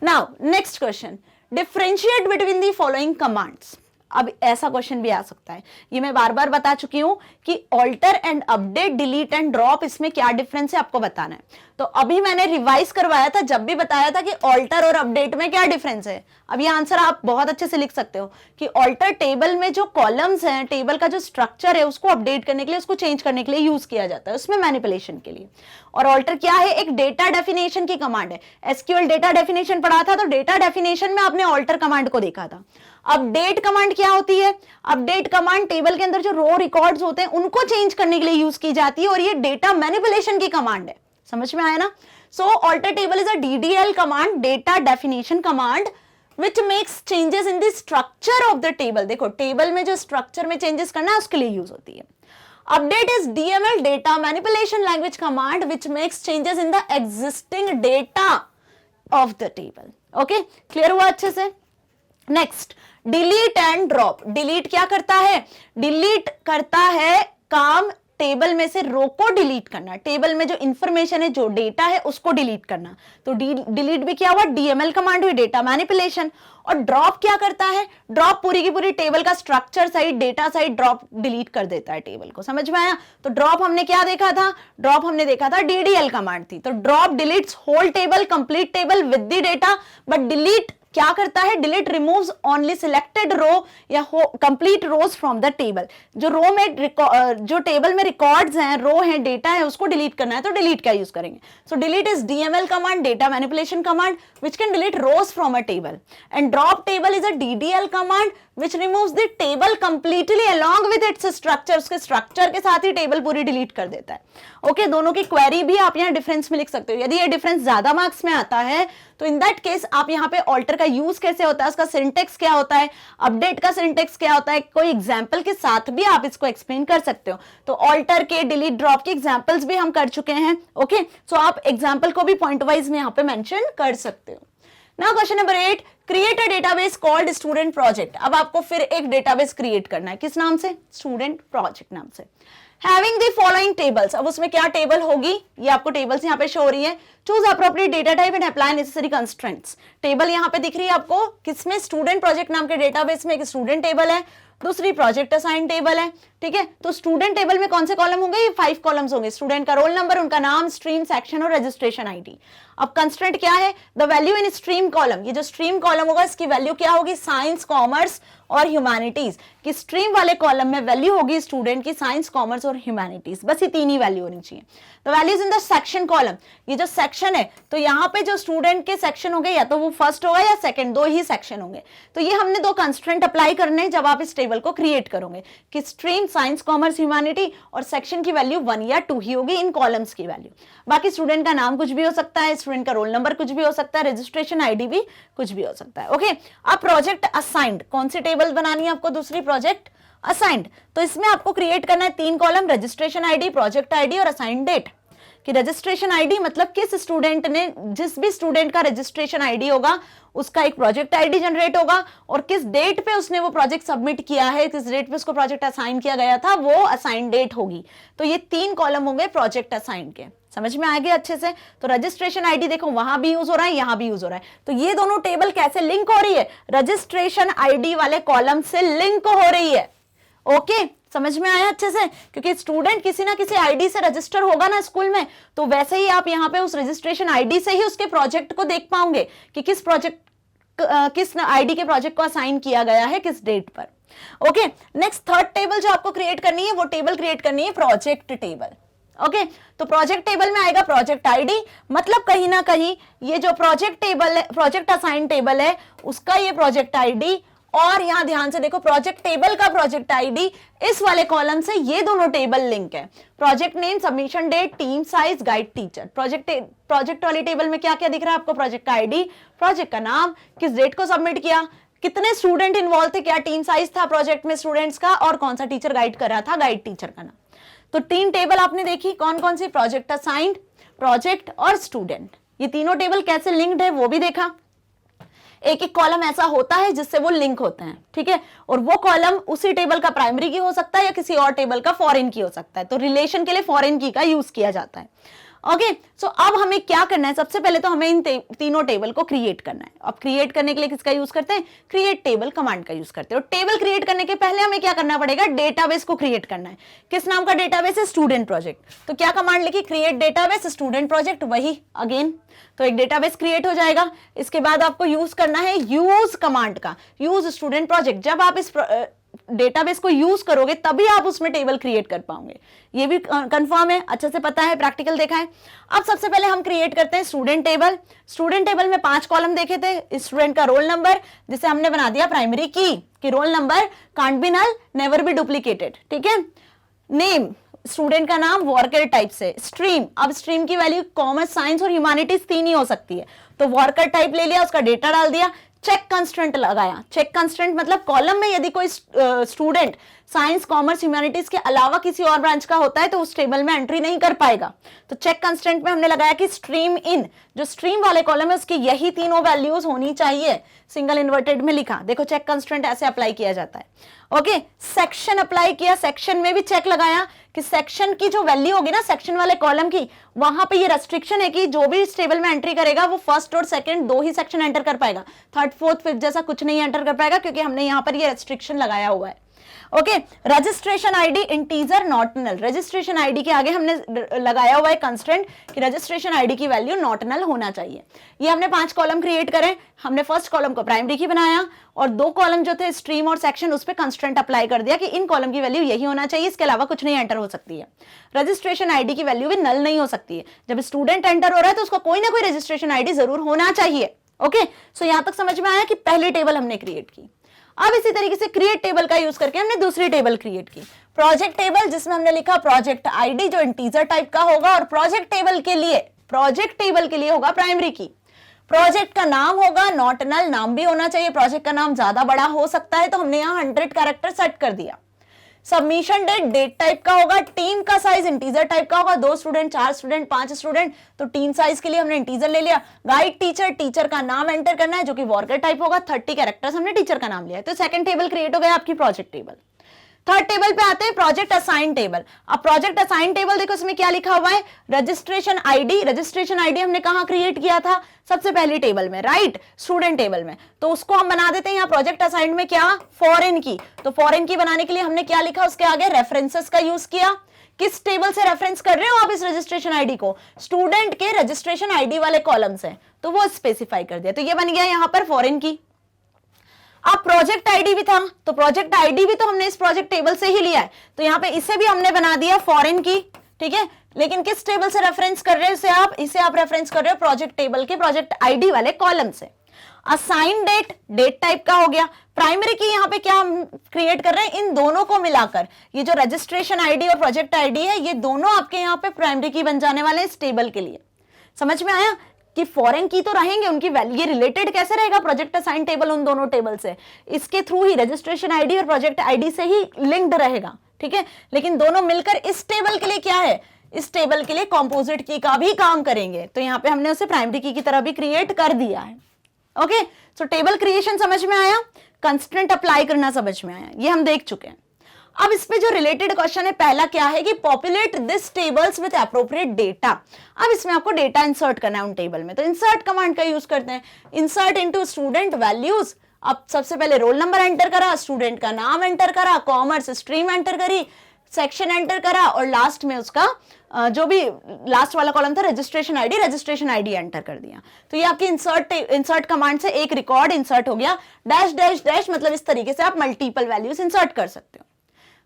Now next question, differentiate between the following commands. अब ऐसा क्वेश्चन भी आ सकता है, ये मैं बार बार बता चुकी हूं कि alter and update, delete and drop, इसमें क्या डिफरेंस है आपको बताना है। तो अभी मैंने रिवाइज करवाया था, जब भी बताया था कि ऑल्टर और अपडेट में क्या डिफरेंस है। अब ये आंसर आप बहुत अच्छे से लिख सकते हो कि ऑल्टर टेबल में जो कॉलम्स हैं, टेबल का जो स्ट्रक्चर है उसको अपडेट करने के लिए, उसको चेंज करने के लिए यूज किया जाता है, उसमें मैनिपुलेशन के लिए। और ऑल्टर क्या है? एक डेटा डेफिनेशन की कमांड है। एसक्यूएल डेटा डेफिनेशन पढ़ा था, तो डेटा डेफिनेशन में आपने ऑल्टर कमांड को देखा था। अपडेट कमांड क्या होती है? अपडेट कमांड टेबल के अंदर जो रो रिकॉर्ड्स होते हैं उनको चेंज करने के लिए यूज की जाती है, और ये डेटा मैनिपुलेशन की कमांड है। समझ में आया ना? So alter table is a DDL command, data definition command, which makes changes in the structure of the table। देखो टेबल में जो स्ट्रक्चर में चेंजेस करना है उसके लिए यूज होती है। Update is DML, data manipulation language command, which makes changes in the existing data of the table। Okay, clear हुआ अच्छे से? Next, delete and drop. Delete क्या करता है? डिलीट करता है काम टेबल में से रो को डिलीट करना, टेबल में जो इंफॉर्मेशन है, जो डेटा है उसको डिलीट करना। तो डिलीट भी क्या हुआ? DML कमांड हुई, डेटा मैनिपुलेशन। और ड्रॉप क्या करता है? ड्रॉप पूरी की पूरी टेबल का structure side, data side drop delete कर देता है टेबल को। समझ में आया? तो ड्रॉप हमने क्या देखा था? ड्रॉप हमने देखा था DDL कमांड थी। तो drop deletes whole table, complete table with the data, but delete क्या करता है? Delete removes only selected row या complete rows from the table. जो रो में, जो टेबल में रिकॉर्ड्स हैं, रो हैं, डेटा है, उसको डिलीट करना है तो डिलीट का यूज करेंगे। So delete is DML command, data manipulation command, which can delete rows from a table, and drop table is a DDL command which removes the table completely along with its structure। उसके structure के साथ ही table पूरी delete कर देता है। Okay, दोनों की query भी आप यहाँ डिफरेंस में लिख सकते हो। यदि ये डिफरेंस ज्यादा मार्क्स में आता है तो इन दैट केस आप यहाँ पे ऑल्टर का यूज कैसे होता है, उसका सिंटेक्स क्या होता है, अपडेट का सिंटेक्स क्या होता है, कोई एग्जाम्पल के साथ भी आप इसको एक्सप्लेन कर सकते हो। तो ऑल्टर के, डिलीट, ड्रॉप के एग्जाम्पल्स भी हम कर चुके हैं। ओके, सो आप एग्जाम्पल को भी पॉइंट वाइज में यहाँ पे मेंशन कर सकते हो। Now question number 8, create a database called student project. अब आपको फिर एक डेटाबेस क्रिएट करना है, किस नाम से? स्टूडेंट प्रोजेक्ट नाम से। हैविंग द फॉलोइंग टेबल्स, अब उसमें क्या टेबल होगी, ये आपको टेबल्स यहाँ पे शो हो रही है। Choose appropriate data type and apply necessary constraints. Table यहाँ पे दिख रही है आपको, किसमें, स्टूडेंट प्रोजेक्ट नाम के डेटाबेस में एक स्टूडेंट टेबल है, दूसरी प्रोजेक्ट असाइन टेबल है, ठीक है। तो स्टूडेंट टेबल में कौन से कॉलम होंगे, ये 5 कॉलम्स होंगे, स्टूडेंट का रोल नंबर, उनका नाम, स्ट्रीम, सेक्शन और रजिस्ट्रेशन आईडी। अब कंस्ट्रेंट क्या है, the value in stream column, ये जो स्ट्रीम कॉलम होगा इसकी वैल्यू क्या होगी, साइंस, कॉमर्स और ह्यूमैनिटीज, कि स्ट्रीम वाले कॉलम में वैल्यू होगी स्टूडेंट की साइंस, कॉमर्स और ह्यूमैनिटीज, बस ये 3 ही वैल्यू होनी चाहिए। The values in the section column, ये जो सेक्शन है तो यहाँ पे जो स्टूडेंट के सेक्शन होंगे या तो वो फर्स्ट होगा या सेकंड, 2 ही सेक्शन होंगे। तो ये हमने 2 कंस्ट्रेंट अप्लाई करने जब आप इस टेबल को क्रिएट करोगे कि स्ट्रीम, साइंस, कॉमर्स, ह्यूमैनिटी और सेक्शन की वैल्यू 1 या 2 ही होगी, इन कॉलम्स की वैल्यू। बाकी स्टूडेंट का नाम कुछ भी हो सकता है, स्टूडेंट का रोल नंबर कुछ भी हो सकता है, रजिस्ट्रेशन आईडी भी कुछ भी हो सकता है। ओके, अब प्रोजेक्ट असाइंड, कौन सी टेबल बनानी है आपको, दूसरी प्रोजेक्ट असाइंड। तो इसमें आपको क्रिएट करना है 3 column, registration ID, project ID और असाइंड डेट। कि रजिस्ट्रेशन आईडी मतलब किस स्टूडेंट ने, जिस भी स्टूडेंट का रजिस्ट्रेशन आईडी होगा उसका एक प्रोजेक्ट आईडी जनरेट होगा, और किस डेट पे उसने वो प्रोजेक्ट सबमिट किया है, किस डेट पे उसको प्रोजेक्ट असाइन किया गया था, वो असाइन डेट होगी। तो ये 3 कॉलम होंगे प्रोजेक्ट असाइन के। समझ में आ गया अच्छे से। तो रजिस्ट्रेशन आईडी देखो वहां भी यूज हो रहा है, यहां भी यूज हो रहा है। तो ये दोनों टेबल कैसे लिंक हो रही है, रजिस्ट्रेशन आईडी वाले कॉलम से लिंक हो रही है। ओके, समझ में आया अच्छे से, क्योंकि स्टूडेंट किसी ना किसी आईडी से रजिस्टर होगा ना स्कूल में, तो वैसे ही आप यहाँ पे उस रजिस्ट्रेशन आईडी से ही उसके प्रोजेक्ट को देख पाओगे कि किस प्रोजेक्ट, किस आईडी के प्रोजेक्ट को असाइन किया गया है, किस डेट पर। ओके, नेक्स्ट थर्ड टेबल जो आपको क्रिएट करनी है, वो टेबल क्रिएट करनी है प्रोजेक्ट टेबल। ओके, तो प्रोजेक्ट टेबल में आएगा प्रोजेक्ट आईडी, मतलब कहीं ना कहीं ये जो प्रोजेक्ट टेबल है, प्रोजेक्ट असाइन टेबल है, उसका ये प्रोजेक्ट आईडी, और यहां ध्यान से देखो प्रोजेक्ट टेबल का प्रोजेक्ट आईडी, इस वाले कॉलम से ये दोनों टेबल लिंक है। Project name, submission date, team size, guide teacher. Project वाली टेबल में क्या क्या दिख रहा है आपको, प्रोजेक्ट का आईडी, प्रोजेक्ट का नाम, किस डेट को सबमिट किया, कितने स्टूडेंट इन्वॉल्व थे, क्या टीम साइज था प्रोजेक्ट में स्टूडेंट्स का, और कौन सा टीचर गाइड कर रहा था, गाइड टीचर का नाम। तो 3 टेबल आपने देखी, कौन कौन सी, प्रोजेक्ट असाइंड, प्रोजेक्ट और स्टूडेंट। ये तीनों टेबल कैसे लिंक्ड है वो भी देखा। एक एक कॉलम ऐसा होता है जिससे वो लिंक होते हैं, ठीक है, और वो कॉलम उसी टेबल का प्राइमरी की हो सकता है या किसी और टेबल का फॉरेन की हो सकता है। तो रिलेशन के लिए फॉरेन की का यूज किया जाता है। ओके, सो अब हमें क्या करना है, सबसे पहले तो हमें इन तीनों टेबल को क्रिएट करना है। अब क्रिएट करने के लिए किसका यूज करते हैं, क्रिएट टेबल कमांड का यूज करते हैं। और टेबल क्रिएट करने के पहले हमें क्या करना पड़ेगा, डेटाबेस को क्रिएट करना है। किस नाम का डेटाबेस है, स्टूडेंट प्रोजेक्ट। तो क्या कमांड लिखी, क्रिएट डेटाबेस स्टूडेंट प्रोजेक्ट, वही अगेन, तो एक डेटाबेस क्रिएट हो जाएगा। इसके बाद आपको यूज करना है यूज कमांड का, यूज स्टूडेंट प्रोजेक्ट। जब आप इस डेटाबेस को यूज करोगे तभी आप उसमें टेबल क्रिएट कर पाओगे, ये भी कंफर्म है, अच्छे से पता है, प्रैक्टिकल देखा है। अब सबसे पहले हम क्रिएट करते हैं स्टूडेंट टेबल। स्टूडेंट टेबल में 5 कॉलम देखे थे, स्टूडेंट का रोल नंबर जिसे हमने बना दिया प्राइमरी की, कि roll number can't be null, never be duplicated, ठीक है। नेम, स्टूडेंट का नाम वर्कर टाइप से। स्ट्रीम, अब स्ट्रीम की वैल्यू कॉमर्स, साइंस और ह्यूमैनिटीज 3 ही हो सकती है, तो वर्कर टाइप ले लिया, उसका डेटा डाल दिया। चेक कंस्ट्रेंट लगाया, चेक कंस्ट्रेंट मतलब कॉलम में यदि कोई स्टूडेंट साइंस, कॉमर्स, ह्यूमैनिटीज के अलावा किसी और ब्रांच का होता है तो उस टेबल में एंट्री नहीं कर पाएगा। तो चेक कंस्ट्रेंट में हमने लगाया कि स्ट्रीम इन, जो स्ट्रीम वाले कॉलम है उसकी यही तीनों वैल्यूज होनी चाहिए, सिंगल इन्वर्टेड में लिखा। देखो चेक कंस्ट्रेंट ऐसे अप्लाई किया जाता है। ओके, सेक्शन अप्लाई किया, सेक्शन में भी चेक लगाया कि सेक्शन की जो वैल्यू होगी ना सेक्शन वाले कॉलम की, वहां पे ये रेस्ट्रिक्शन है कि जो भी इस टेबल में एंट्री करेगा वो फर्स्ट और सेकंड 2 ही सेक्शन एंटर कर पाएगा, थर्ड, फोर्थ, फिफ्थ जैसा कुछ नहीं एंटर कर पाएगा, क्योंकि हमने यहां पर ये रेस्ट्रिक्शन लगाया हुआ है। Okay, registration ID integer not null, registration ID के आगे हमने लगाया हुआ है कंस्ट्रेंट कि रजिस्ट्रेशन आईडी की वैल्यू नॉट नल होना चाहिए। ये हमने 5 कॉलम क्रिएट करे, हमने फर्स्ट कॉलम को प्राइमरी की बनाया और 2 कॉलम जो थे स्ट्रीम और सेक्शन, उस पे कंस्ट्रेंट अप्लाई कर दिया कि इन कॉलम की वैल्यू यही होना चाहिए, इसके अलावा कुछ नहीं एंटर हो सकती है। रजिस्ट्रेशन आईडी की वैल्यू भी नल नहीं हो सकती है, जब स्टूडेंट एंटर हो रहा है तो उसका कोई ना कोई रजिस्ट्रेशन आईडी जरूर होना चाहिए। ओके, सो यहां तक समझ में आया कि पहली टेबल हमने क्रिएट की। अब इसी तरीके से क्रिएट टेबल का यूज करके हमने दूसरी टेबल क्रिएट की, प्रोजेक्ट टेबल, जिसमें हमने लिखा प्रोजेक्ट आईडी जो इंटीजर टाइप का होगा, और प्रोजेक्ट टेबल के लिए होगा प्राइमरी की। प्रोजेक्ट का नाम होगा नॉट नल, नाम भी होना चाहिए, प्रोजेक्ट का नाम ज्यादा बड़ा हो सकता है तो हमने यहाँ 100 कैरेक्टर सेट कर दिया। सबमिशन डेट डेट टाइप का होगा, टीम का साइज इंटीजर टाइप का होगा, 2 स्टूडेंट, 4 स्टूडेंट, 5 स्टूडेंट, तो टीम साइज के लिए हमने इंटीजर ले लिया। गाइड टीचर, टीचर का नाम एंटर करना है जो कि वर्कर टाइप होगा, 30 कैरेक्टर्स हमने टीचर का नाम लिया है। तो सेकंड टेबल क्रिएट हो गया आपकी प्रोजेक्ट टेबल। थर्ड टेबल पे आते हैं प्रोजेक्ट असाइन टेबल। अब प्रोजेक्ट असाइन टेबल देखो इसमें क्या लिखा हुआ है, रजिस्ट्रेशन आईडी। रजिस्ट्रेशन आईडी हमने कहां क्रिएट किया था, सबसे पहली टेबल में, राइट, स्टूडेंट टेबल में। तो उसको हम बना देते हैं यहाँ प्रोजेक्ट असाइन में क्या, फॉरेन की। तो फॉरेन की बनाने के लिए हमने क्या लिखा, उसके आगे रेफरेंसेस का यूज किया। किस टेबल से रेफरेंस कर रहे हो आप इस रजिस्ट्रेशन आईडी को, स्टूडेंट के रजिस्ट्रेशन आईडी वाले कॉलम से, तो वो स्पेसिफाई कर दिया। तो ये बन गया यहाँ पर फॉरेन की। अब प्रोजेक्ट आईडी भी था, तो प्रोजेक्ट आईडी भी तो हमने इस प्रोजेक्ट टेबल से ही लिया है, तो यहाँ पे इसे भी हमने बना दिया फॉरेन की, ठीक है। लेकिन किस टेबल से रेफरेंस कर रहे हो इसे आप रेफरेंस कर रहे हो प्रोजेक्ट टेबल के प्रोजेक्ट आईडी वाले कॉलम से। असाइन डेट, डेट टाइप का हो गया। प्राइमरी की यहाँ पे क्या हम क्रिएट कर रहे हैं, इन दोनों को मिलाकर, ये जो रजिस्ट्रेशन आईडी और प्रोजेक्ट आईडी है, ये दोनों आपके यहाँ पे प्राइमरी की बन जाने वाले हैं इस टेबल के लिए। समझ में आया कि फॉरेन की तो रहेंगे, उनकी वैल्यू, ये रिलेटेड कैसे रहेगा प्रोजेक्ट असाइन टेबल उन दोनों टेबल से, इसके थ्रू ही, रजिस्ट्रेशन आईडी और प्रोजेक्ट आईडी से ही लिंक्ड रहेगा, ठीक है। लेकिन दोनों मिलकर इस टेबल के लिए क्या है, इस टेबल के लिए कॉम्पोजिट की का भी काम करेंगे। तो यहाँ पे हमने उसे प्राइमरी की तरह भी क्रिएट कर दिया है। ओके, सो टेबल क्रिएशन समझ में आया, कंस्ट्रेंट अप्लाई करना समझ में आया, ये हम देख चुके हैं। अब इस पे जो रिलेटेड क्वेश्चन है, पहला क्या है कि populate this tables with appropriate data. अब इसमें आपको डेटा इंसर्ट करना है उन टेबल में, तो इंसर्ट कमांड का यूज करते हैं। Insert into student values. अब सबसे पहले रोल नंबर एंटर करा, स्टूडेंट का नाम एंटर करा, कॉमर्स स्ट्रीम एंटर करी, सेक्शन एंटर करा, और लास्ट में उसका जो भी लास्ट वाला कॉलम था रजिस्ट्रेशन आईडी एंटर कर दिया। तो ये आपकी इंसर्ट कमांड से एक रिकॉर्ड इंसर्ट हो गया। डैश डैश डैश मतलब इस तरीके से आप मल्टीपल वैल्यूज इंसर्ट कर सकते हो।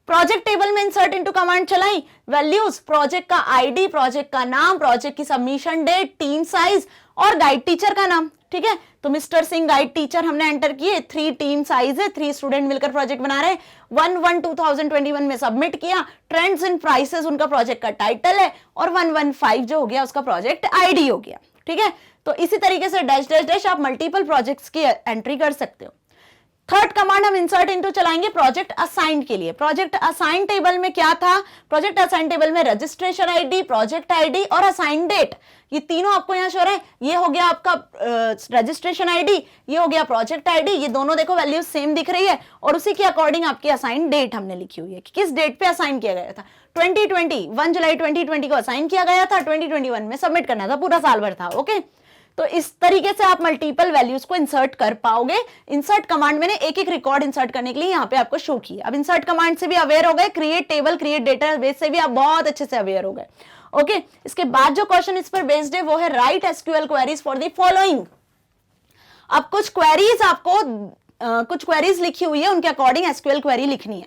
प्रोजेक्ट टेबल में इंसर्ट इनटू कमांड चलाई, वैल्यूज, प्रोजेक्ट का आईडी, प्रोजेक्ट का नाम, प्रोजेक्ट की सबमिशन डेट, टीम साइज और गाइड टीचर का नाम, ठीक है। तो मिस्टर सिंह गाइड टीचर हमने एंटर किए, 3 टीम साइज है, 3 स्टूडेंट मिलकर प्रोजेक्ट बना रहे हैं, 1/1/2021 में सबमिट किया। ट्रेंड्स इन प्राइसेस उनका प्रोजेक्ट का टाइटल है, और 115 जो हो गया उसका प्रोजेक्ट आईडी हो गया, ठीक है। तो इसी तरीके से डैश डैश डैश आप मल्टीपल प्रोजेक्ट्स की एंट्री कर सकते हो। थर्ड कमांड हम इंसर्ट इनटू चलाएंगे प्रोजेक्ट असाइन के लिए। प्रोजेक्ट असाइन टेबल में क्या था, प्रोजेक्ट असाइन टेबल में रजिस्ट्रेशन आईडी, प्रोजेक्ट आईडी और असाइन डेट, ये तीनों आपको यहाँ शो है। ये हो गया आपका रजिस्ट्रेशन आईडी, ये हो गया प्रोजेक्ट आईडी, ये दोनों देखो वैल्यूज सेम दिख रही है, और उसी के अकॉर्डिंग आपकी असाइन डेट हमने लिखी हुई है कि किस डेट पे असाइन किया गया था। 2020 1 जुलाई 2020 को असाइन किया गया था, 2021 में सबमिट करना था, पूरा साल भर था। ओके, तो इस तरीके से आप मल्टीपल वैल्यूज को इंसर्ट कर पाओगे। इंसर्ट कमांड मैंने एक एक रिकॉर्ड इंसर्ट करने के लिए यहाँ पे आपको शो किया। अब इंसर्ट कमांड से भी अवेयर हो गए, क्रिएट टेबल, क्रिएट डेटाबेस से भी आप बहुत अच्छे से अवेयर हो गए। ओके, इसके बाद जो क्वेश्चन इस पर बेस्ड है वो है right SQL queries for the following. अब कुछ क्वेरीज आपको कुछ क्वेरीज लिखी हुई है, उनके अकॉर्डिंग एसक्यूएल क्वेरी लिखनी है।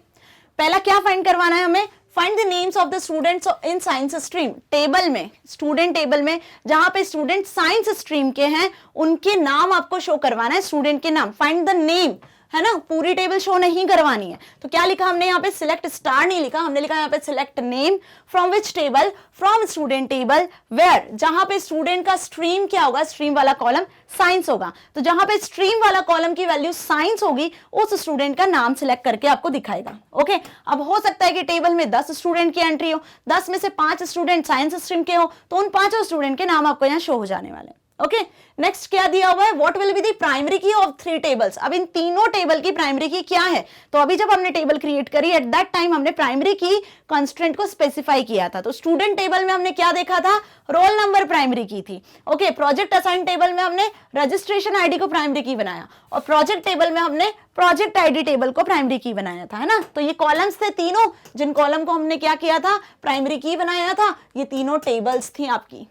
पहला क्या फाइंड करवाना है हमें, find the names of the students in science stream. Table में, स्टूडेंट टेबल में जहां पे स्टूडेंट साइंस स्ट्रीम के हैं उनके नाम आपको शो करवाना है, स्टूडेंट के नाम। फाइंड द नेम, है ना, पूरी टेबल शो नहीं करवानी है। तो क्या लिखा हमने यहाँ पे, सिलेक्ट स्टार नहीं लिखा, हमने लिखा यहाँ पे select name from which table, from student table where, जहां पे स्टूडेंट का स्ट्रीम क्या होगा, स्ट्रीम वाला कॉलम साइंस होगा। तो जहां पे स्ट्रीम वाला कॉलम की वैल्यू साइंस होगी उस स्टूडेंट का नाम सिलेक्ट करके आपको दिखाएगा। ओके, अब हो सकता है कि टेबल में 10 स्टूडेंट की एंट्री हो, 10 में से 5 स्टूडेंट साइंस स्ट्रीम के हो, तो उन 5 स्टूडेंट के नाम आपको यहाँ शो हो जाने वाले। ओके, नेक्स्ट क्या दिया हुआ है, what will be the primary की ऑफ 3 टेबल्स। अब इन तीनों टेबल की प्राइमरी की क्या है, तो अभी जब हमने टेबल क्रिएट करी एट दैट टाइम हमने प्राइमरी की कंस्ट्रेंट को स्पेसिफाई किया था। तो स्टूडेंट टेबल में हमने क्या देखा था, रोल नंबर प्राइमरी की थी। ओके, प्रोजेक्ट असाइन टेबल में हमने रजिस्ट्रेशन आईडी को प्राइमरी की बनाया, और प्रोजेक्ट टेबल में हमने प्रोजेक्ट आईडी टेबल को प्राइमरी की बनाया था, है ना। तो ये कॉलम्स थे तीनों, जिन कॉलम को हमने क्या किया था, प्राइमरी की बनाया था। ये तीनों टेबल्स थी आपकी।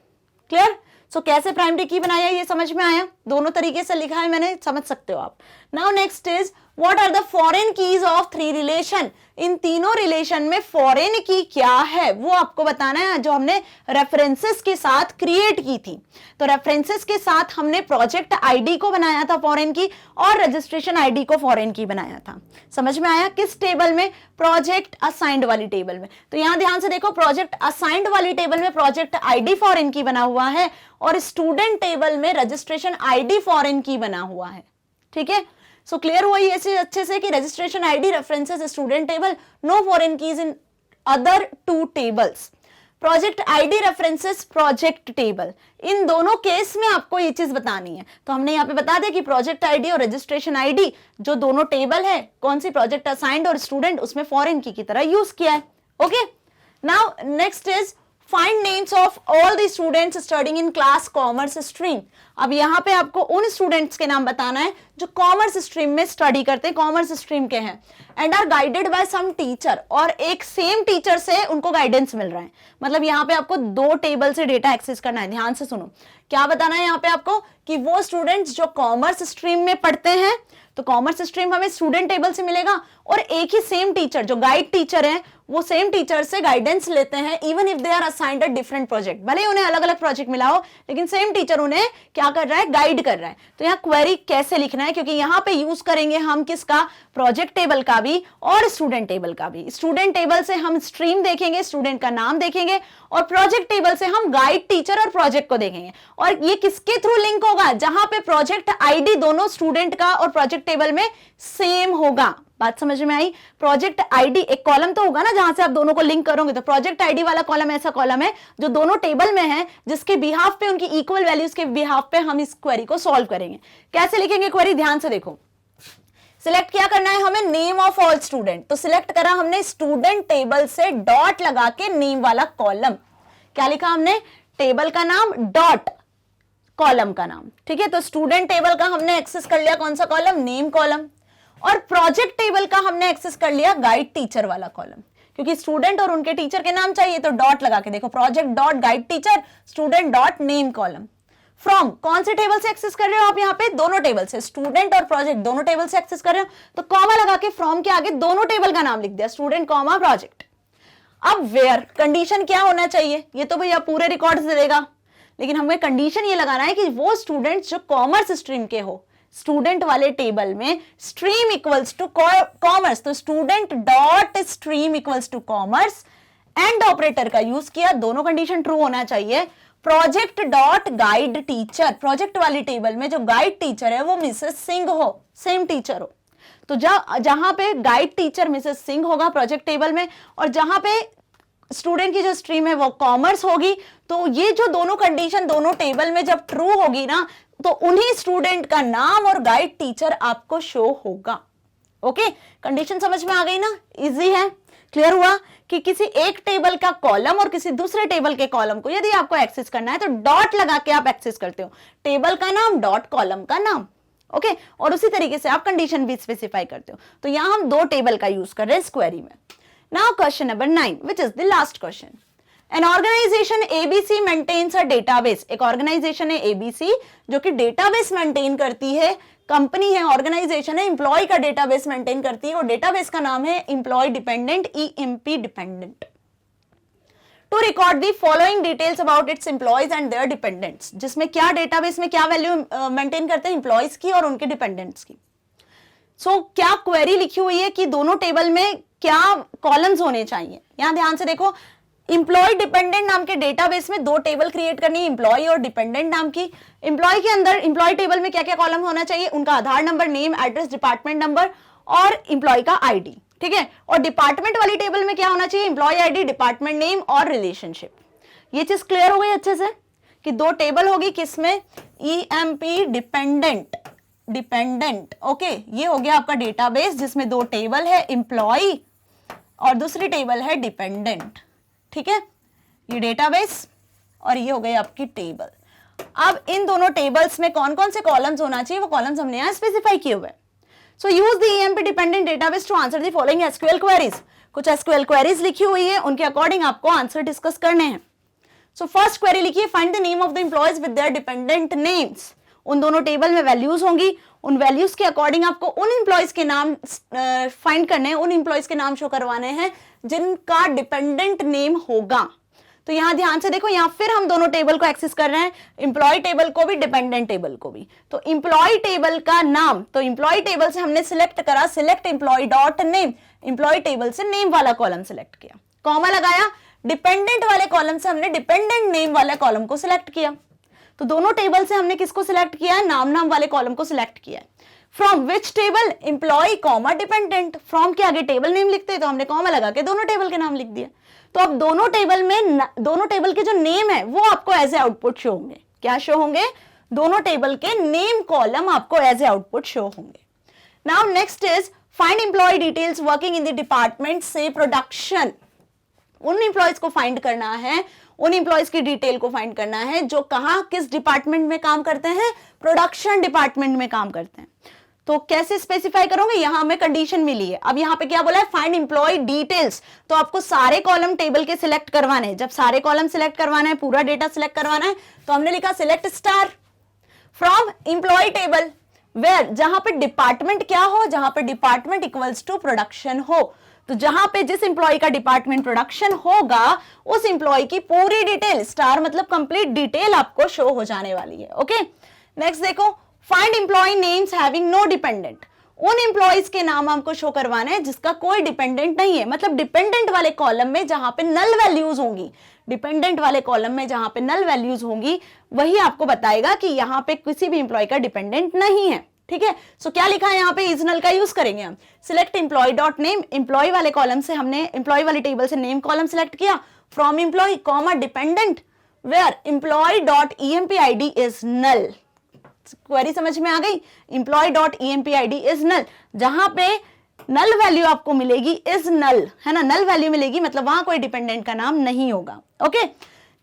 क्लियर? सो कैसे प्राइमरी की बनाया ये समझ में आया, दोनों तरीके से लिखा है मैंने, समझ सकते हो आप। Now next is what are the foreign keys of 3 relation. इन तीनों रिलेशन में फॉरेन की क्या है वो आपको बताना है, जो हमने रेफरेंसेस के साथ क्रिएट की थी। तो रेफरेंसेस के साथ हमने प्रोजेक्ट आईडी को बनाया था फॉरेन की, और रजिस्ट्रेशन आईडी को फॉरेन की बनाया था। समझ में आया? किस टेबल में, प्रोजेक्ट असाइंड वाली टेबल में। तो यहां ध्यान से देखो, प्रोजेक्ट असाइंड वाली टेबल में प्रोजेक्ट आईडी फॉरेन की बना हुआ है, और स्टूडेंट टेबल में रजिस्ट्रेशन आईडी फॉरेन की बना हुआ है। ठीक है, सो क्लियर हुआ ये ऐसे अच्छे से कि registration ID references student table, no foreign keys in other 2 tables. Project ID references project table, इन दोनों केस में आपको ये चीज बतानी है। तो हमने यहाँ पे बता दिया कि प्रोजेक्ट आईडी और रजिस्ट्रेशन आईडी जो दोनों टेबल है, कौन सी प्रोजेक्ट असाइंड और स्टूडेंट, उसमें फॉरेन की तरह यूज किया है। Okay, now next is find names of all the students studying in class commerce stream. अब यहाँ पे आपको उन स्टूडेंट्स के नाम बताना है जो कॉमर्स स्ट्रीम में स्टडी करते हैं, कॉमर्स स्ट्रीम के हैं, and are guided by some teacher, और एक सेम टीचर से उनको गाइडेंस मिल रहा है। मतलब यहाँ पे आपको दो टेबल से डेटा एक्सेस करना है। ध्यान से सुनो, क्या बताना है यहाँ पे आपको कि वो स्टूडेंट्स जो कॉमर्स स्ट्रीम में पढ़ते हैं, तो कॉमर्स स्ट्रीम हमें स्टूडेंट टेबल से मिलेगा, और एक ही सेम टीचर जो गाइड टीचर है वो सेम टीचर से गाइडेंस लेते हैं, even if they are assigned a different project. भले उन्हें अलग अलग प्रोजेक्ट मिला हो, लेकिन सेम टीचर उन्हें क्या कर रहा है, गाइड कर रहा है। तो यहाँ क्वेरी कैसे लिखना है, क्योंकि यहाँ पे यूज करेंगे हम किसका, प्रोजेक्ट टेबल का भी और स्टूडेंट टेबल का भी। स्टूडेंट टेबल से हम स्ट्रीम देखेंगे, स्टूडेंट का नाम देखेंगे, और प्रोजेक्ट टेबल से हम गाइड टीचर और प्रोजेक्ट को देखेंगे। और ये किसके थ्रू लिंक होगा, जहां पे प्रोजेक्ट आईडी दोनों स्टूडेंट का और प्रोजेक्ट टेबल में सेम होगा। बात समझ में आई? प्रोजेक्ट आईडी एक कॉलम तो होगा ना जहां से आप दोनों को लिंक करोगे, तो प्रोजेक्ट आईडी वाला कॉलम ऐसा कॉलम है जो दोनों टेबल में है, जिसके बिहाफ पे, उनकी इक्वल वैल्यूज के बिहाफ पे हम इस क्वेरी को सॉल्व करेंगे। कैसे लिखेंगे क्वेरी, ध्यान से देखो। सिलेक्ट क्या करना है हमें, नेम ऑफ ऑल स्टूडेंट। तो सिलेक्ट करा हमने स्टूडेंट टेबल से डॉट लगा के नेम वाला कॉलम। क्या लिखा हमने, टेबल का नाम डॉट कॉलम का नाम। ठीक है, तो स्टूडेंट टेबल का हमने एक्सेस कर लिया कौन सा कॉलम, नेम कॉलम, और प्रोजेक्ट टेबल का हमने एक्सेस कर लिया गाइड टीचर वाला कॉलम। क्योंकि स्टूडेंट और उनके टीचर के नाम चाहिए, तो डॉट लगा के देखो, project dot guide teacher, student dot name column. From कौन से टेबल से एक्सेस कर रहे हो आप, यहाँ पे दोनों टेबल से, स्टूडेंट और प्रोजेक्ट दोनों टेबल से एक्सेस कर रहे हो, तो कॉमा लगा के फ्रॉम के आगे दोनों टेबल का नाम लिख दिया, स्टूडेंट कॉमा प्रोजेक्ट। अब वेयर कंडीशन क्या होना चाहिए, ये तो भैया पूरे रिकॉर्ड से देगा, लेकिन हमें कंडीशन ये लगाना है कि वो स्टूडेंट्स जो कॉमर्स स्ट्रीम के हो। स्टूडेंट वाले टेबल में स्ट्रीम इक्वल्स टू कॉमर्स, तो student dot stream equals to commerce, and operator का यूज किया, दोनों कंडीशन ट्रू होना चाहिए। Project dot guide teacher, project वाली टेबल में जो गाइड टीचर है वो मिसेस सिंह हो, सेम टीचर हो, तो जहां पे गाइड टीचर मिसेस सिंह होगा प्रोजेक्ट टेबल में, और जहां पे स्टूडेंट की जो स्ट्रीम है वो कॉमर्स होगी, तो ये जो दोनों कंडीशन दोनों टेबल में जब ट्रू होगी ना, तो उन्हीं स्टूडेंट का नाम और गाइड टीचर आपको शो होगा। ओके, कंडीशन समझ में आ गई ना, इजी है, क्लियर हुआ कि किसी एक टेबल का कॉलम और किसी दूसरे टेबल के कॉलम को यदि आपको एक्सेस करना है तो डॉट लगा के आप एक्सेस करते हो, टेबल का नाम डॉट कॉलम का नाम। ओके, और उसी तरीके से आप कंडीशन भी स्पेसिफाई करते हो। तो यहां हम दो टेबल का यूज कर रहे हैं इस क्वेरी में। Now question number 9 which is the last question. An organization ABC maintains a database. एक ऑर्गेनाइजेशन है ABC जो कि डेटाबेस मेंटेन करती है, कंपनी है, ऑर्गेनाइजेशन है, एम्प्लॉय का डेटाबेस मेंटेन करती है, और डेटाबेस का नाम है employee dependent, EMP dependent, to record the following details about its employees and their dependents. जिसमें क्या डेटाबेस में क्या वैल्यू मेंटेन करते हैं, एम्प्लॉयज की और उनके डिपेंडेंट्स की। सो क्या क्वेरी लिखी हुई है कि दोनों टेबल में क्या कॉलम्स होने चाहिए। यहां ध्यान से देखो, इंप्लॉय डिपेंडेंट नाम के डेटाबेस में दो टेबल क्रिएट करनी है, इंप्लॉय और डिपेंडेंट नाम की। इंप्लॉय के अंदर इंप्लॉय टेबल में क्या क्या कॉलम होना चाहिए, उनका Aadhaar number, name, address, department number और इंप्लॉय का आईडी। ठीक है, और डिपार्टमेंट वाली टेबल में क्या होना चाहिए, इंप्लॉय आईडी, डिपार्टमेंट नेम और रिलेशनशिप। ये चीज क्लियर हो गई अच्छे से कि दो टेबल होगी किसमें, EMP डिपेंडेंट, डिपेंडेंट। ओके, ये हो गया आपका डेटाबेस जिसमें दो टेबल है, इंप्लॉय और दूसरी टेबल है डिपेंडेंट। ठीक है, ये डेटाबेस और ये हो गई आपकी टेबल। अब इन दोनों टेबल्स में कौन कौन से कॉलम्स होना चाहिए, वो कॉलम्स हमने यहाँ स्पेसिफाई किए हुए। So use the EMP dependent database to answer the following SQL queries. कुछ SQL क्वेरीज लिखी हुई है, उनके अकॉर्डिंग आपको आंसर डिस्कस करने हैं। सो फर्स्ट क्वेरी लिखिए, find the name of the employees with their dependent names. उन दोनों टेबल में वैल्यूज होंगी, उन वैल्यूज के अकॉर्डिंग आपको उन एम्प्लॉयज के नाम फाइंड करने हैं, उन एम्प्लॉयज के नाम शो करवाने हैं जिनका डिपेंडेंट नेम होगा। तो यहां ध्यान से देखो, यहां फिर हम दोनों टेबल को एक्सेस कर रहे हैं, एम्प्लॉय टेबल को भी, डिपेंडेंट टेबल को भी। तो एम्प्लॉय टेबल का नाम, तो एम्प्लॉय टेबल से हमने सिलेक्ट करा, select employee dot name, employee table से नेम वाला कॉलम सिलेक्ट किया, कॉमा लगाया। डिपेंडेंट वाले कॉलम से हमने डिपेंडेंट नेम वाले कॉलम को सिलेक्ट किया। तो दोनों टेबल से हमने किसको सिलेक्ट किया है, नाम नाम वाले कॉलम को सिलेक्ट किया है। From which table, employee comma dependent, from के आगे टेबल नेम लिखते हैं तो हमने कॉमा लगा के दोनों टेबल के नाम लिख दिया। तो अब दोनों टेबल के जो नेम है वो आपको एज ए आउटपुट शो होंगे। क्या शो होंगे? दोनों टेबल के नेम कॉलम आपको एज ए आउटपुट शो होंगे। Now next is find employee details working in the department से प्रोडक्शन। उन एम्प्लॉयज को फाइंड करना है, उन एम्प्लॉयज की डिटेल को फाइंड करना है जो कहां किस डिपार्टमेंट में काम करते हैं, प्रोडक्शन डिपार्टमेंट में काम करते हैं। तो कैसे स्पेसिफाई करोगे? यहां हमें कंडीशन मिली है। अब यहां पे क्या बोला है? Find employee details. तो आपको सारे कॉलम टेबल के सिलेक्ट करवाने हैं। जब सारे कॉलम सिलेक्ट करवाना है, पूरा डेटा सिलेक्ट करवाना है, तो हमने लिखा select star from employee table where, जहां पे डिपार्टमेंट क्या हो, जहां पे डिपार्टमेंट इक्वल्स टू प्रोडक्शन हो। तो जहां पे जिस इंप्लॉय का डिपार्टमेंट प्रोडक्शन होगा उस इंप्लॉय की पूरी डिटेल, स्टार मतलब कंप्लीट डिटेल आपको शो हो जाने वाली है। ओके, नेक्स्ट देखो, find employee names having no dependent. उन एम्प्लॉयज के नाम हमको शो करवाने हैं जिसका कोई डिपेंडेंट नहीं है, मतलब डिपेंडेंट वाले कॉलम में जहां पे नल वैल्यूज होंगी, डिपेंडेंट वाले कॉलम में जहां पे नल वैल्यूज होंगी वही आपको बताएगा कि यहां पे किसी भी एम्प्लॉय का डिपेंडेंट नहीं है। ठीक है, सो क्या लिखा है यहाँ पे? इज नल का यूज करेंगे हम। Select employee dot name, employee वाले कॉलम से हमने एम्प्लॉय वाली टेबल से नेम कॉलम सिलेक्ट किया, from employee comma dependent where employee dot EMPID is null. Query समझ में आ गई? Employee dot EMPID is null, जहां पे नल वैल्यू आपको मिलेगी इज नल, है ना, नल वैल्यू मिलेगी मतलब वहां कोई डिपेंडेंट का नाम नहीं होगा। Okay,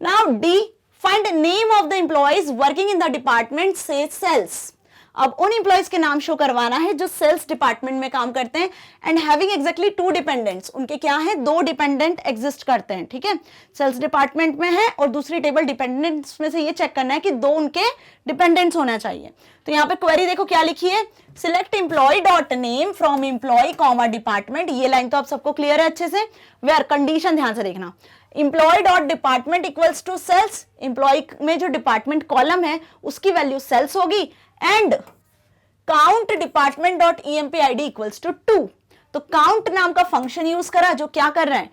now D, find name of the employees working in the department से सेल्स। अब उन एम्प्लॉयज के नाम शो करवाना है जो सेल्स डिपार्टमेंट में काम करते हैं एंड हैविंग एग्जैक्टली 2 डिपेंडेंट्स। उनके क्या है? 2 डिपेंडेंट एग्जिस्ट करते हैं। ठीक है, सेल्स डिपार्टमेंट में है और दूसरी टेबल डिपेंडेंट्स में से ये चेक करना है कि 2 उनके डिपेंडेंट्स होना चाहिए। तो यहाँ पे क्वेरी देखो क्या लिखी है? Select employee dot name from employee comma department. ये लाइन तो आप सबको क्लियर है अच्छे से। वेयर, कंडीशन ध्यान से देखना, employee dot department equals to sales, employee में जो डिपार्टमेंट कॉलम है उसकी वैल्यू सेल्स होगी, and count department dot EMPID equals to 2। तो काउंट नाम का फंक्शन यूज करा जो क्या कर रहा है?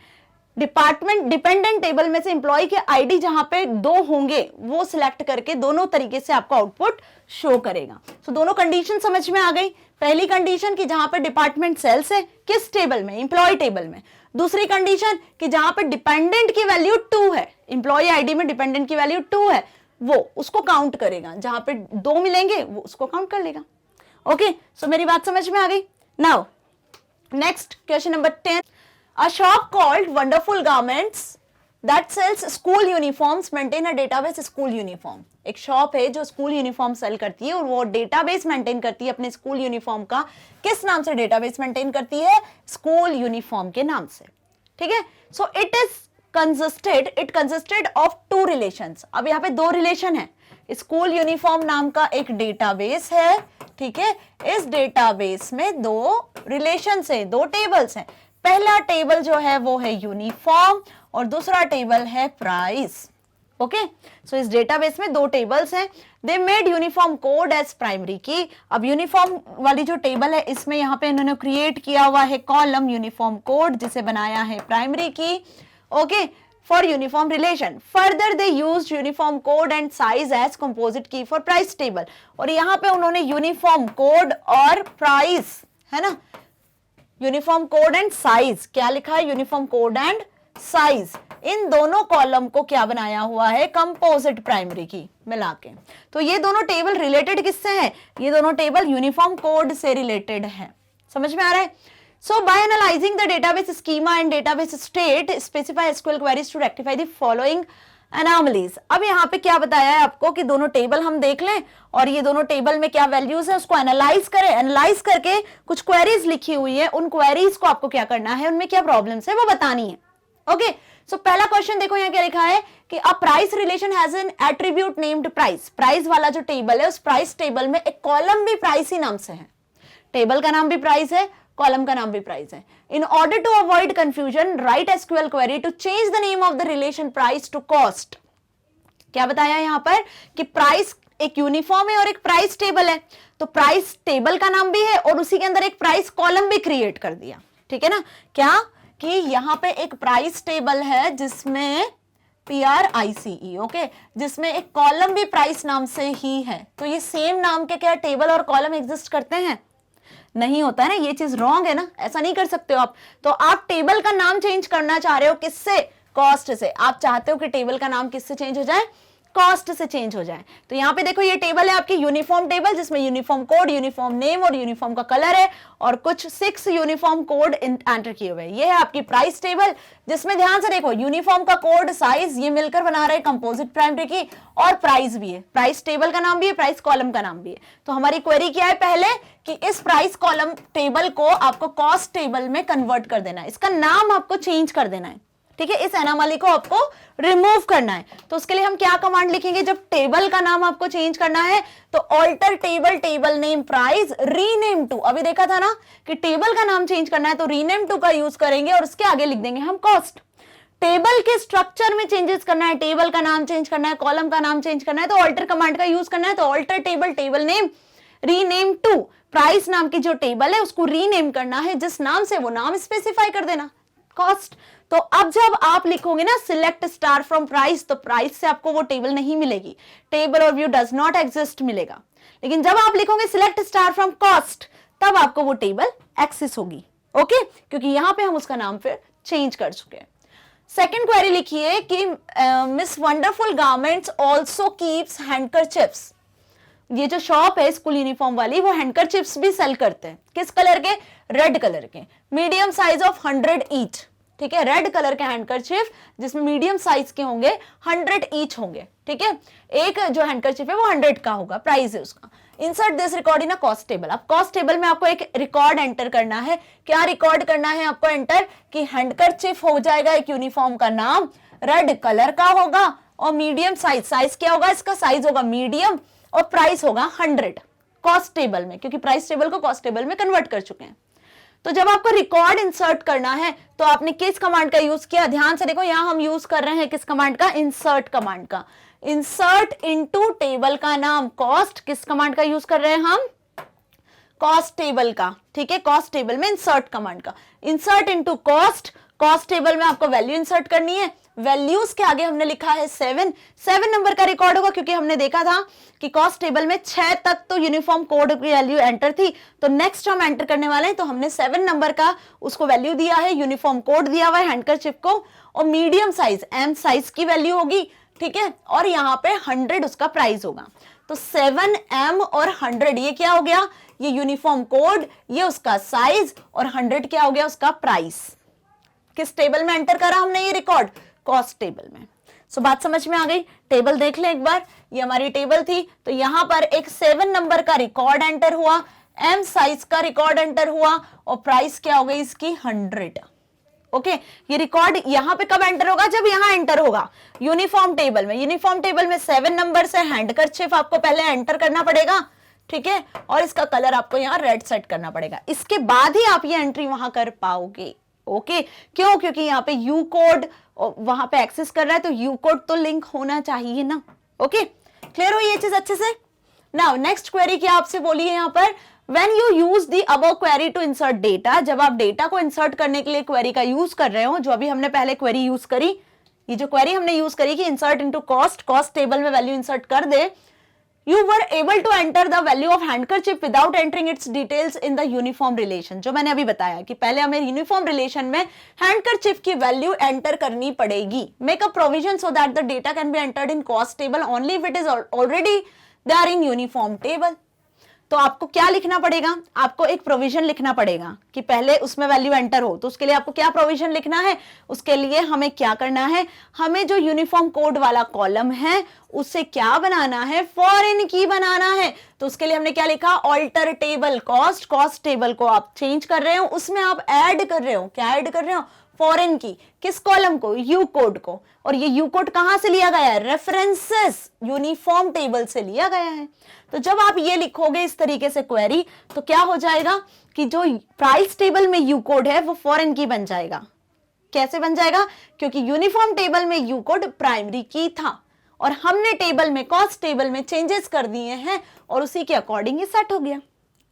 डिपार्टमेंट डिपेंडेंट टेबल में से एम्प्लॉय के आईडी जहां पे 2 होंगे वो सिलेक्ट करके दोनों तरीके से आपको आउटपुट शो करेगा। तो दोनों कंडीशन समझ में आ गई। पहली कंडीशन कि जहां पे डिपार्टमेंट सेल्स है, किस टेबल में? एम्प्लॉय टेबल में। दूसरी कंडीशन कि जहां पे डिपेंडेंट की वैल्यू 2 है, एम्प्लॉय आईडी में डिपेंडेंट की वैल्यू 2 है, वो उसको काउंट करेगा, जहां पे 2 मिलेंगे वो उसको काउंट कर लेगा। ओके, सो मेरी बात समझ में आ गई। Now next question number 10, a shop called wonderful garments that sells school uniforms maintain a database school uniform. एक शॉप है जो स्कूल यूनिफॉर्म सेल करती है और वो डेटाबेस मेंटेन करती है अपने स्कूल यूनिफॉर्म का। किस नाम से डेटाबेस मेंटेन करती है? स्कूल यूनिफॉर्म के नाम से। ठीक है, so it consisted of 2 relations. अब यहाँ पे 2 रिलेशन है। स्कूल यूनिफॉर्म नाम का एक डेटाबेस है। ठीक है, इस डेटाबेस में 2 रिलेशंस है, 2 टेबल्स हैं। पहला टेबल जो है वो है यूनिफॉर्म और दूसरा टेबल है प्राइस। ओके, सो इस डेटाबेस में 2 टेबल्स हैं। They made uniform code as primary key. अब यूनिफॉर्म वाली जो टेबल है इसमें यहाँ पे इन्होंने क्रिएट किया हुआ है कॉलम यूनिफॉर्म कोड जिसे बनाया है प्राइमरी की। Okay, for uniform relation. Further they used uniform code and size as composite key for price table. और यहाँ पे उन्होंने uniform code और price, है ना, uniform code and size, क्या लिखा है? uniform code and size, इन दोनों कॉलम को क्या बनाया हुआ है? कंपोजिट प्राइमरी की मिला के। तो ये दोनों टेबल रिलेटेड किससे है? ये दोनों टेबल यूनिफॉर्म कोड से रिलेटेड है। समझ में आ रहा है? So by analyzing the database schema and database state, specify SQL queries to rectify the following anomalies. अब यहाँ पे क्या बताया है आपको कि दोनों टेबल हम देख लें और ये दोनों टेबल में क्या वैल्यूज है उसको एनालाइज करें। एनालाइज करके कुछ क्वेरीज लिखी हुई है, उन क्वेरीज को आपको क्या करना है, उनमें क्या प्रॉब्लम्स है वो बतानी है। ओके, सो पहला क्वेश्चन देखो यहाँ क्या लिखा है कि a price relation has an attribute named price. Price वाला जो टेबल है उस प्राइस टेबल में एक कॉलम भी प्राइस ही नाम से है, टेबल का नाम भी प्राइस है, कॉलम का नाम भी प्राइस है। In order to avoid confusion write SQL query to change the name of the relation price to cost. क्या बताया यहां पर कि प्राइस एक यूनिफॉर्म है और एक प्राइस टेबल है, तो प्राइस टेबल का नाम भी है और उसी के अंदर एक प्राइस कॉलम भी क्रिएट कर दिया। ठीक है ना, क्या कि यहां पे एक प्राइस टेबल है जिसमें PRICE, ओके, जिसमें एक कॉलम भी प्राइस नाम से ही है। तो ये सेम नाम के क्या टेबल और कॉलम एग्जिस्ट करते हैं? नहीं होता है ना, ये चीज रॉन्ग है ना, ऐसा नहीं कर सकते हो आप। तो आप टेबल का नाम चेंज करना चाह रहे हो किससे? कॉस्ट से। आप चाहते हो कि टेबल का नाम किससे चेंज हो जाए, कॉस्ट से चेंज हो जाए। तो यहाँ पे देखो ये टेबल है आपकी यूनिफॉर्म टेबल, जिसमें यूनिफॉर्म कोड, यूनिफॉर्म नेम और यूनिफॉर्म का कलर है और कुछ 6 यूनिफॉर्म कोड एंटर किए हुए हैं। ये है आपकी प्राइस टेबल, जिसमें ध्यान से देखो यूनिफॉर्म का कोड, साइज ये मिलकर बना रहे हैं कंपोजिट प्राइमरी की, और प्राइस भी है, प्राइस टेबल का नाम भी है, प्राइस कॉलम का नाम भी है। तो हमारी क्वेरी क्या है पहले कि इस प्राइस कॉलम टेबल को आपको कॉस्ट टेबल में कन्वर्ट कर देना है, इसका नाम आपको चेंज कर देना है, ठीक है, इस एनोमली को आपको रिमूव करना है। तो उसके लिए हम क्या कमांड लिखेंगे, जब टेबल का नाम आपको चेंज करना है तो alter table, table name price, rename to, अभी देखा था ना कि टेबल का नाम चेंज करना है तो रीनेम टू का यूज करेंगे और उसके आगे लिख देंगे हम कॉस्ट। टेबल के स्ट्रक्चर में चेंजेस करना है, टेबल का नाम चेंज करना है, कॉलम का नाम चेंज करना है तो ऑल्टर कमांड का यूज करना है। तो alter table, table name, rename to, price नाम की जो टेबल है उसको रीनेम करना है, जिस नाम से वो नाम स्पेसिफाई कर देना, कॉस्ट। तो अब जब आप लिखोगे ना सिलेक्ट स्टार फ्रॉम प्राइस, तो प्राइस से आपको वो टेबल नहीं मिलेगी, टेबल और व्यू डज नॉट एग्जिस्ट मिलेगा। लेकिन जब आप लिखोगे सिलेक्ट स्टार फ्रॉम कॉस्ट, तब आपको वो टेबल एक्सेस होगी, ओके, क्योंकि यहां पे हम उसका नाम फिर चेंज कर चुके हैं। सेकेंड क्वेरी लिखिए कि Ms Wonderful Garments also keeps handkerchiefs. ये जो शॉप है स्कूल यूनिफॉर्म वाली, वो हैंडकरचिप्स भी सेल करते हैं, किस कलर के, रेड कलर के, मीडियम साइज ऑफ 100 ईच, ठीक है, रेड कलर के हैंडकरचिप जिसमें मीडियम साइज के होंगे, 100 ईच होंगे, ठीक है, एक जो हैंडकरचिप है वो 100 का होगा, प्राइस है उसका। Insert this record in a cost table. अब कॉस्ट टेबल में आपको एक रिकॉर्ड एंटर करना है, क्या रिकॉर्ड करना है आपको एंटर, कि हैंडकरचिप हो जाएगा एक यूनिफॉर्म का नाम, रेड कलर का होगा और मीडियम साइज, साइज क्या होगा इसका, साइज होगा मीडियम और प्राइस होगा 100 कॉस्ट टेबल में, क्योंकि प्राइस टेबल को कॉस्ट टेबल में कन्वर्ट कर चुके हैं। तो जब आपको रिकॉर्ड इंसर्ट करना है तो आपने किस कमांड का यूज किया, ध्यान से देखो, यहां हम यूज कर रहे हैं किस कमांड का, इंसर्ट कमांड का। इंसर्ट इनटू टेबल का नाम कॉस्ट, किस कमांड का यूज कर रहे हैं हम, कॉस्ट टेबल का, ठीक है, कॉस्ट टेबल में इंसर्ट कमांड का। Insert into cost, cost table में आपको वैल्यू इंसर्ट करनी है, वैल्यूज के आगे हमने लिखा है 7 नंबर का रिकॉर्ड होगा, क्योंकि हमने देखा था कि कॉस्ट टेबल में 6 तक तो यूनिफॉर्म कोड की वैल्यू एंटर थी, तो नेक्स्ट हम एंटर करने वाले हैं, तो हमने 7 नंबर का उसको वैल्यू दिया है, यूनिफॉर्म कोड दिया हुआ है हैंडकरचिप को, और मीडियम साइज एम साइज की वैल्यू होगी, ठीक है, और यहाँ पे 100 उसका प्राइस होगा। तो 7M और 100 ये क्या हो गया, ये यूनिफॉर्म कोड, ये उसका साइज, और 100 क्या हो गया उसका प्राइस। किस टेबल में एंटर करा हमने ये रिकॉर्ड, कॉस्ट टेबल में। सो बात समझ में आ गई, टेबल देख लें एक बार, ये हमारी टेबल थी, तो यहां पर एक 7 नंबर का रिकॉर्ड एंटर हुआ, एम साइज का रिकॉर्ड एंटर हुआ, और प्राइस क्या हो गई इसकी 100, ओके। ये रिकॉर्ड यहां पे कब एंटर होगा, जब यहां एंटर होगा यूनिफॉर्म टेबल में। यूनिफॉर्म टेबल में 7 नंबर से हैंडकरचिप आपको पहले एंटर करना पड़ेगा, ठीक है, और इसका कलर आपको यहाँ रेड सेट करना पड़ेगा, इसके बाद ही आप ये एंट्री वहां कर पाओगे, ओके। क्यों, क्योंकि यहाँ पे यू कोड वहां पे एक्सेस कर रहा है, तो यू कोड तो लिंक होना चाहिए ना, ओके। क्लियर हो ये चीज अच्छे से। नाउ नेक्स्ट क्वेरी क्या आपसे बोली है यहाँ पर, when you use the above query to insert data, जब आप डेटा को इंसर्ट करने के लिए क्वेरी का यूज कर रहे हो, जो अभी हमने पहले क्वेरी यूज करी, ये जो क्वेरी हमने यूज करी कि insert into cost, cost table में वैल्यू इंसर्ट कर दे, you were able to enter the value of handkerchief without entering its details in the uniform relation। जो मैंने अभी बताया कि पहले हमें यूनिफॉर्म रिलेशन में हैंडकरचिफ की वैल्यू एंटर करनी पड़ेगी। Make a provision so that the data can be entered in cost table only if it is already there in uniform table. तो आपको क्या लिखना पड़ेगा, आपको एक प्रोविजन लिखना पड़ेगा कि पहले उसमें वैल्यू एंटर हो। तो उसके लिए आपको क्या प्रोविजन लिखना है, उसके लिए हमें क्या करना है, हमें जो यूनिफॉर्म कोड वाला कॉलम है उससे क्या बनाना है, फॉरेन की बनाना है। तो उसके लिए हमने क्या लिखा, alter table cost, cost table को आप चेंज कर रहे हो, उसमें आप ऐड कर रहे हो, क्या ऐड कर रहे हो, फॉरेन की, किस कॉलम को, यू कोड को। और ये यू कोड कहां से लिया गया है, रेफरेंसेस यूनिफॉर्म टेबल से लिया गया है। तो जब आप ये लिखोगे इस तरीके से क्वेरी, तो क्या हो जाएगा कि जो प्राइस टेबल में यू कोड है वो फॉरेन की बन जाएगा। कैसे बन जाएगा, क्योंकि यूनिफॉर्म टेबल में यू कोड प्राइमरी की था और हमने टेबल में, कॉस्ट टेबल में चेंजेस कर दिए हैं और उसी के अकॉर्डिंग ये सेट हो गया।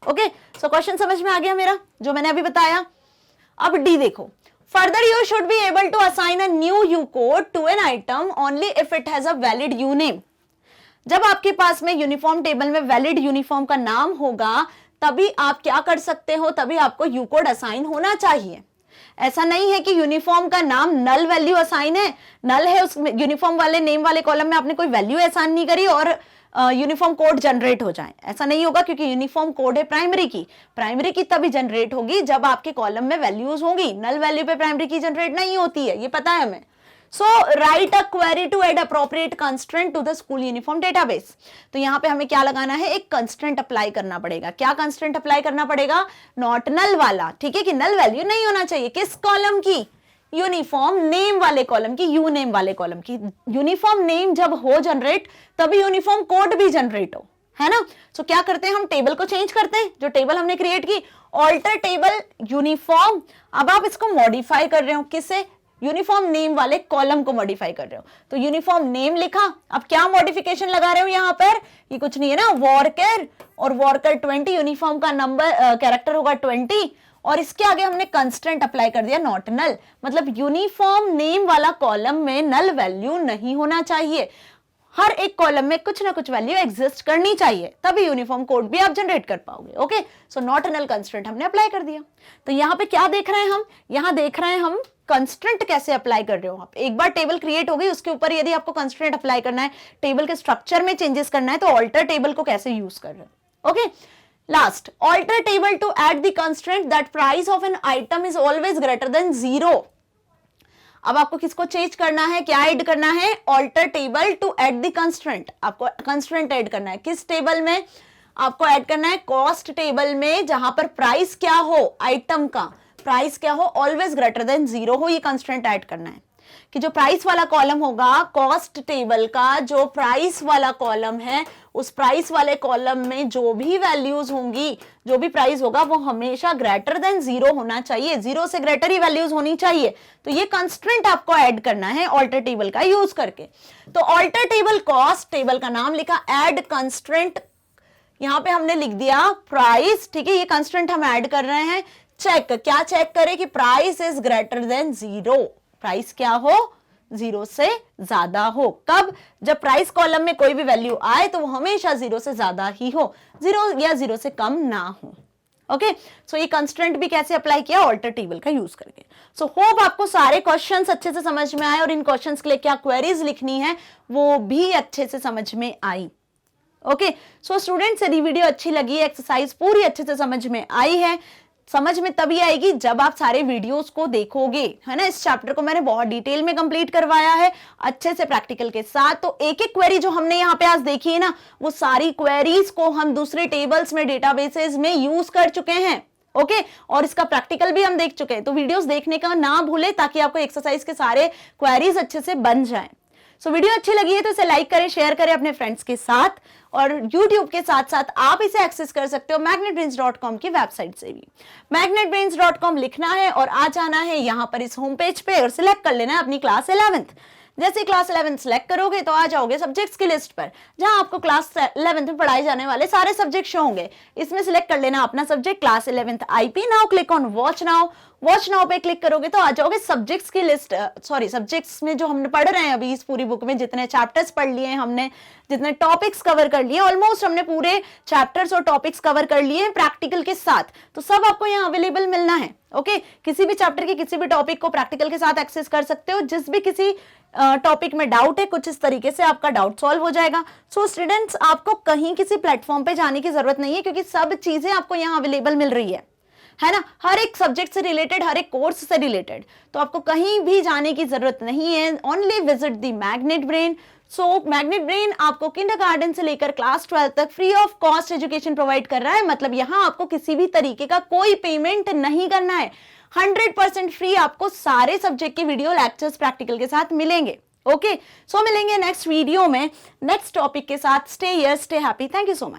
ओके, सो क्वेश्चन समझ में आ गया मेरा, जो मैंने अभी बताया। अब डी देखो, further you should be able to assign a new U code to an item only if it has a valid U name। जब आपके पास में यूनिफॉर्म टेबल में वैलिड यूनिफॉर्म का नाम होगा तभी आप क्या कर सकते हो, तभी आपको यू कोड असाइन होना चाहिए। ऐसा नहीं है कि यूनिफॉर्म का नाम नल वैल्यू असाइन है, नल है उस यूनिफॉर्म वाले नेम वाले कॉलम में आपने कोई वैल्यू असाइन नहीं करी और यूनिफॉर्म कोड जनरेट हो जाए, ऐसा नहीं होगा, क्योंकि यूनिफॉर्म कोड है प्राइमरी की तभी जनरेट होगी जब आपके कॉलम में वैल्यूज होंगी, नल वैल्यू पे प्राइमरी की जनरेट नहीं होती है, ये पता है हमें। So write a query to add appropriate constraint to the school uniform database। तो यहाँ पे हमें क्या लगाना है, एक कंस्ट्रेंट अप्लाई करना पड़ेगा। क्या कंस्ट्रेंट अप्लाई करना पड़ेगा, नॉट नल वाला, ठीक है, कि नल वैल्यू नहीं होना चाहिए, किस कॉलम की, यूनिफॉर्म नेम वाले कॉलम की, यू नेम वाले कॉलम की। यूनिफॉर्म नेम जब हो जनरेट तभी यूनिफॉर्म कोड भी जनरेट हो, है ना। सो क्या करते हैं, हम टेबल को चेंज करते हैं, जो टेबल हमने क्रिएट की, ऑल्टर टेबल यूनिफॉर्म। अब आप इसको मॉडिफाई कर रहे हो, किससे, यूनिफॉर्म नेम वाले कॉलम को मॉडिफाई कर रहे हो, तो यूनिफॉर्म नेम लिखा। अब क्या मॉडिफिकेशन लगा रहे हो यहाँ पर, ये कुछ नहीं है ना, वॉरकर और वॉरकर 20, यूनिफॉर्म का नंबर कैरेक्टर होगा 20, और इसके आगे हमने कंस्ट्रेंट अप्लाई कर दिया नॉट नल, मतलब यूनिफॉर्म नेम वाला कॉलम में नल वैल्यू नहीं होना चाहिए, हर एक कॉलम में कुछ ना कुछ वैल्यू एग्जिस्ट करनी चाहिए, तभी यूनिफॉर्म कोड भी आप जनरेट कर पाओगे। Okay, so not null constraint हमने अप्लाई कर दिया। तो यहाँ पे क्या देख रहे हैं हम, यहाँ देख रहे हैं हम कंस्ट्रेंट कैसे अप्लाई कर रहे हो आप। एक बार टेबल क्रिएट हो गई, उसके ऊपर यदि आपको कंस्ट्रेंट अप्लाई करना है, टेबल के स्ट्रक्चर में चेंजेस करना है, तो ऑल्टर टेबल को कैसे यूज कर रहे हो। Okay, last, alter table to add the constraint that price of an item is always greater than 0। अब आपको किसको चेंज करना है, क्या ऐड करना है, alter table to add the constraint. आपको कंस्ट्रेंट ऐड करना है किस टेबल में, आपको ऐड करना है कॉस्ट टेबल में, जहां पर प्राइस क्या हो, आइटम का प्राइस क्या हो, ऑलवेज ग्रेटर देन 0 हो, ये कंस्ट्रेंट ऐड करना है। कि जो प्राइस वाला कॉलम होगा, कॉस्ट टेबल का जो प्राइस वाला कॉलम है, उस प्राइस वाले कॉलम में जो भी वैल्यूज होंगी, जो भी प्राइस होगा, वो हमेशा ग्रेटर देन 0 होना चाहिए, 0 से ग्रेटर ही वैल्यूज होनी चाहिए। तो ये कंस्ट्रेंट आपको ऐड करना है ऑल्टर टेबल का यूज करके। तो ऑल्टर टेबल कॉस्ट टेबल का नाम लिखा, ऐड कंस्ट्रेंट, यहां पे हमने लिख दिया प्राइस, ठीक है, ये कंस्ट्रेंट हम ऐड कर रहे हैं। चेक, क्या चेक करें कि price is greater than 0, price क्या हो, 0 से ज्यादा हो। कब, जब प्राइस कॉलम में कोई भी वैल्यू आए तो वो हमेशा 0 से ज्यादा ही हो, 0 या 0 से कम ना हो। ओके, सो ये कंस्ट्रेंट भी कैसे अप्लाई किया, ऑल्टर टेबल का यूज करके। सो होप आपको सारे क्वेश्चंस अच्छे से समझ में आए और इन क्वेश्चंस के लिए क्या क्वेरीज लिखनी है वो भी अच्छे से समझ में आई। ओके, सो स्टूडेंट्स, यदि वीडियो अच्छी लगी, एक्सरसाइज पूरी अच्छे से समझ में आई है, समझ में तभी आएगी जब आप सारे वीडियोस को देखोगे, है ना। इस चैप्टर को मैंने बहुत डिटेल में कंप्लीट करवाया है अच्छे से प्रैक्टिकल के साथ। तो एक एक क्वेरी जो हमने यहाँ पे आज देखी है ना, वो सारी क्वेरीज को हम दूसरे टेबल्स में, डेटाबेसेस में यूज कर चुके हैं। ओके, और इसका प्रैक्टिकल भी हम देख चुके हैं। तो वीडियोस देखने का ना भूले, ताकि आपको एक्सरसाइज के सारे क्वेरीज अच्छे से बन जाएं। सो वीडियो अच्छी लगी है तो इसे लाइक करें, शेयर करें अपने फ्रेंड्स के साथ, और YouTube के साथ साथ आप इसे एक्सेस कर सकते हो magnetbrains.com की वेबसाइट से भी। magnetbrains.com लिखना है और आ जाना है यहाँ पर इस होम पेज पे, और सिलेक्ट कर लेना है अपनी क्लास 11th। जैसे क्लास 11th सिलेक्ट करोगे तो आ जाओगे सब्जेक्ट्स की लिस्ट पर, जहां आपको क्लास 11th में पढ़ाए जाने वाले सारे सब्जेक्ट शो होंगे। इसमें सिलेक्ट कर लेना अपना subject, class 11th IP। Now click on watch now, watch now पे क्लिक करोगे तो आ जाओगे सब्जेक्ट्स की लिस्ट, सब्जेक्ट्स में जो हम पढ़ रहे हैं अभी इस पूरी बुक में, जितने चैप्टर्स पढ़ लिए हमने, जितने टॉपिक्स कवर कर लिए, ऑलमोस्ट हमने पूरे चैप्टर्स और टॉपिक्स कवर कर लिए हैं प्रैक्टिकल के साथ। तो सब आपको यहाँ अवेलेबल मिलना है। ओके, किसी भी चैप्टर के किसी भी टॉपिक को प्रैक्टिकल के साथ एक्सेस कर सकते हो। जिस भी किसी टॉपिक में डाउट है, कुछ इस तरीके से आपका डाउट सॉल्व हो जाएगा। सो स्टूडेंट्स, आपको कहीं किसी प्लेटफॉर्म पे जाने की जरूरत नहीं है, क्योंकि सब चीजें आपको यहाँ अवेलेबल मिल रही है ना, हर एक सब्जेक्ट से रिलेटेड, हर एक कोर्स से रिलेटेड। तो आपको कहीं भी जाने की जरूरत नहीं है, only visit the magnet brain. So magnet brain आपको किंडरगार्टन से लेकर क्लास 12 तक free of cost education provide कर रहा है। मतलब यहाँ आपको किसी भी तरीके का कोई पेमेंट नहीं करना है, 100% फ्री आपको सारे सब्जेक्ट के वीडियो लेक्चर्स प्रैक्टिकल के साथ मिलेंगे। ओके, सो मिलेंगे नेक्स्ट वीडियो में नेक्स्ट टॉपिक के साथ। Stay here, stay happy, thank you so much.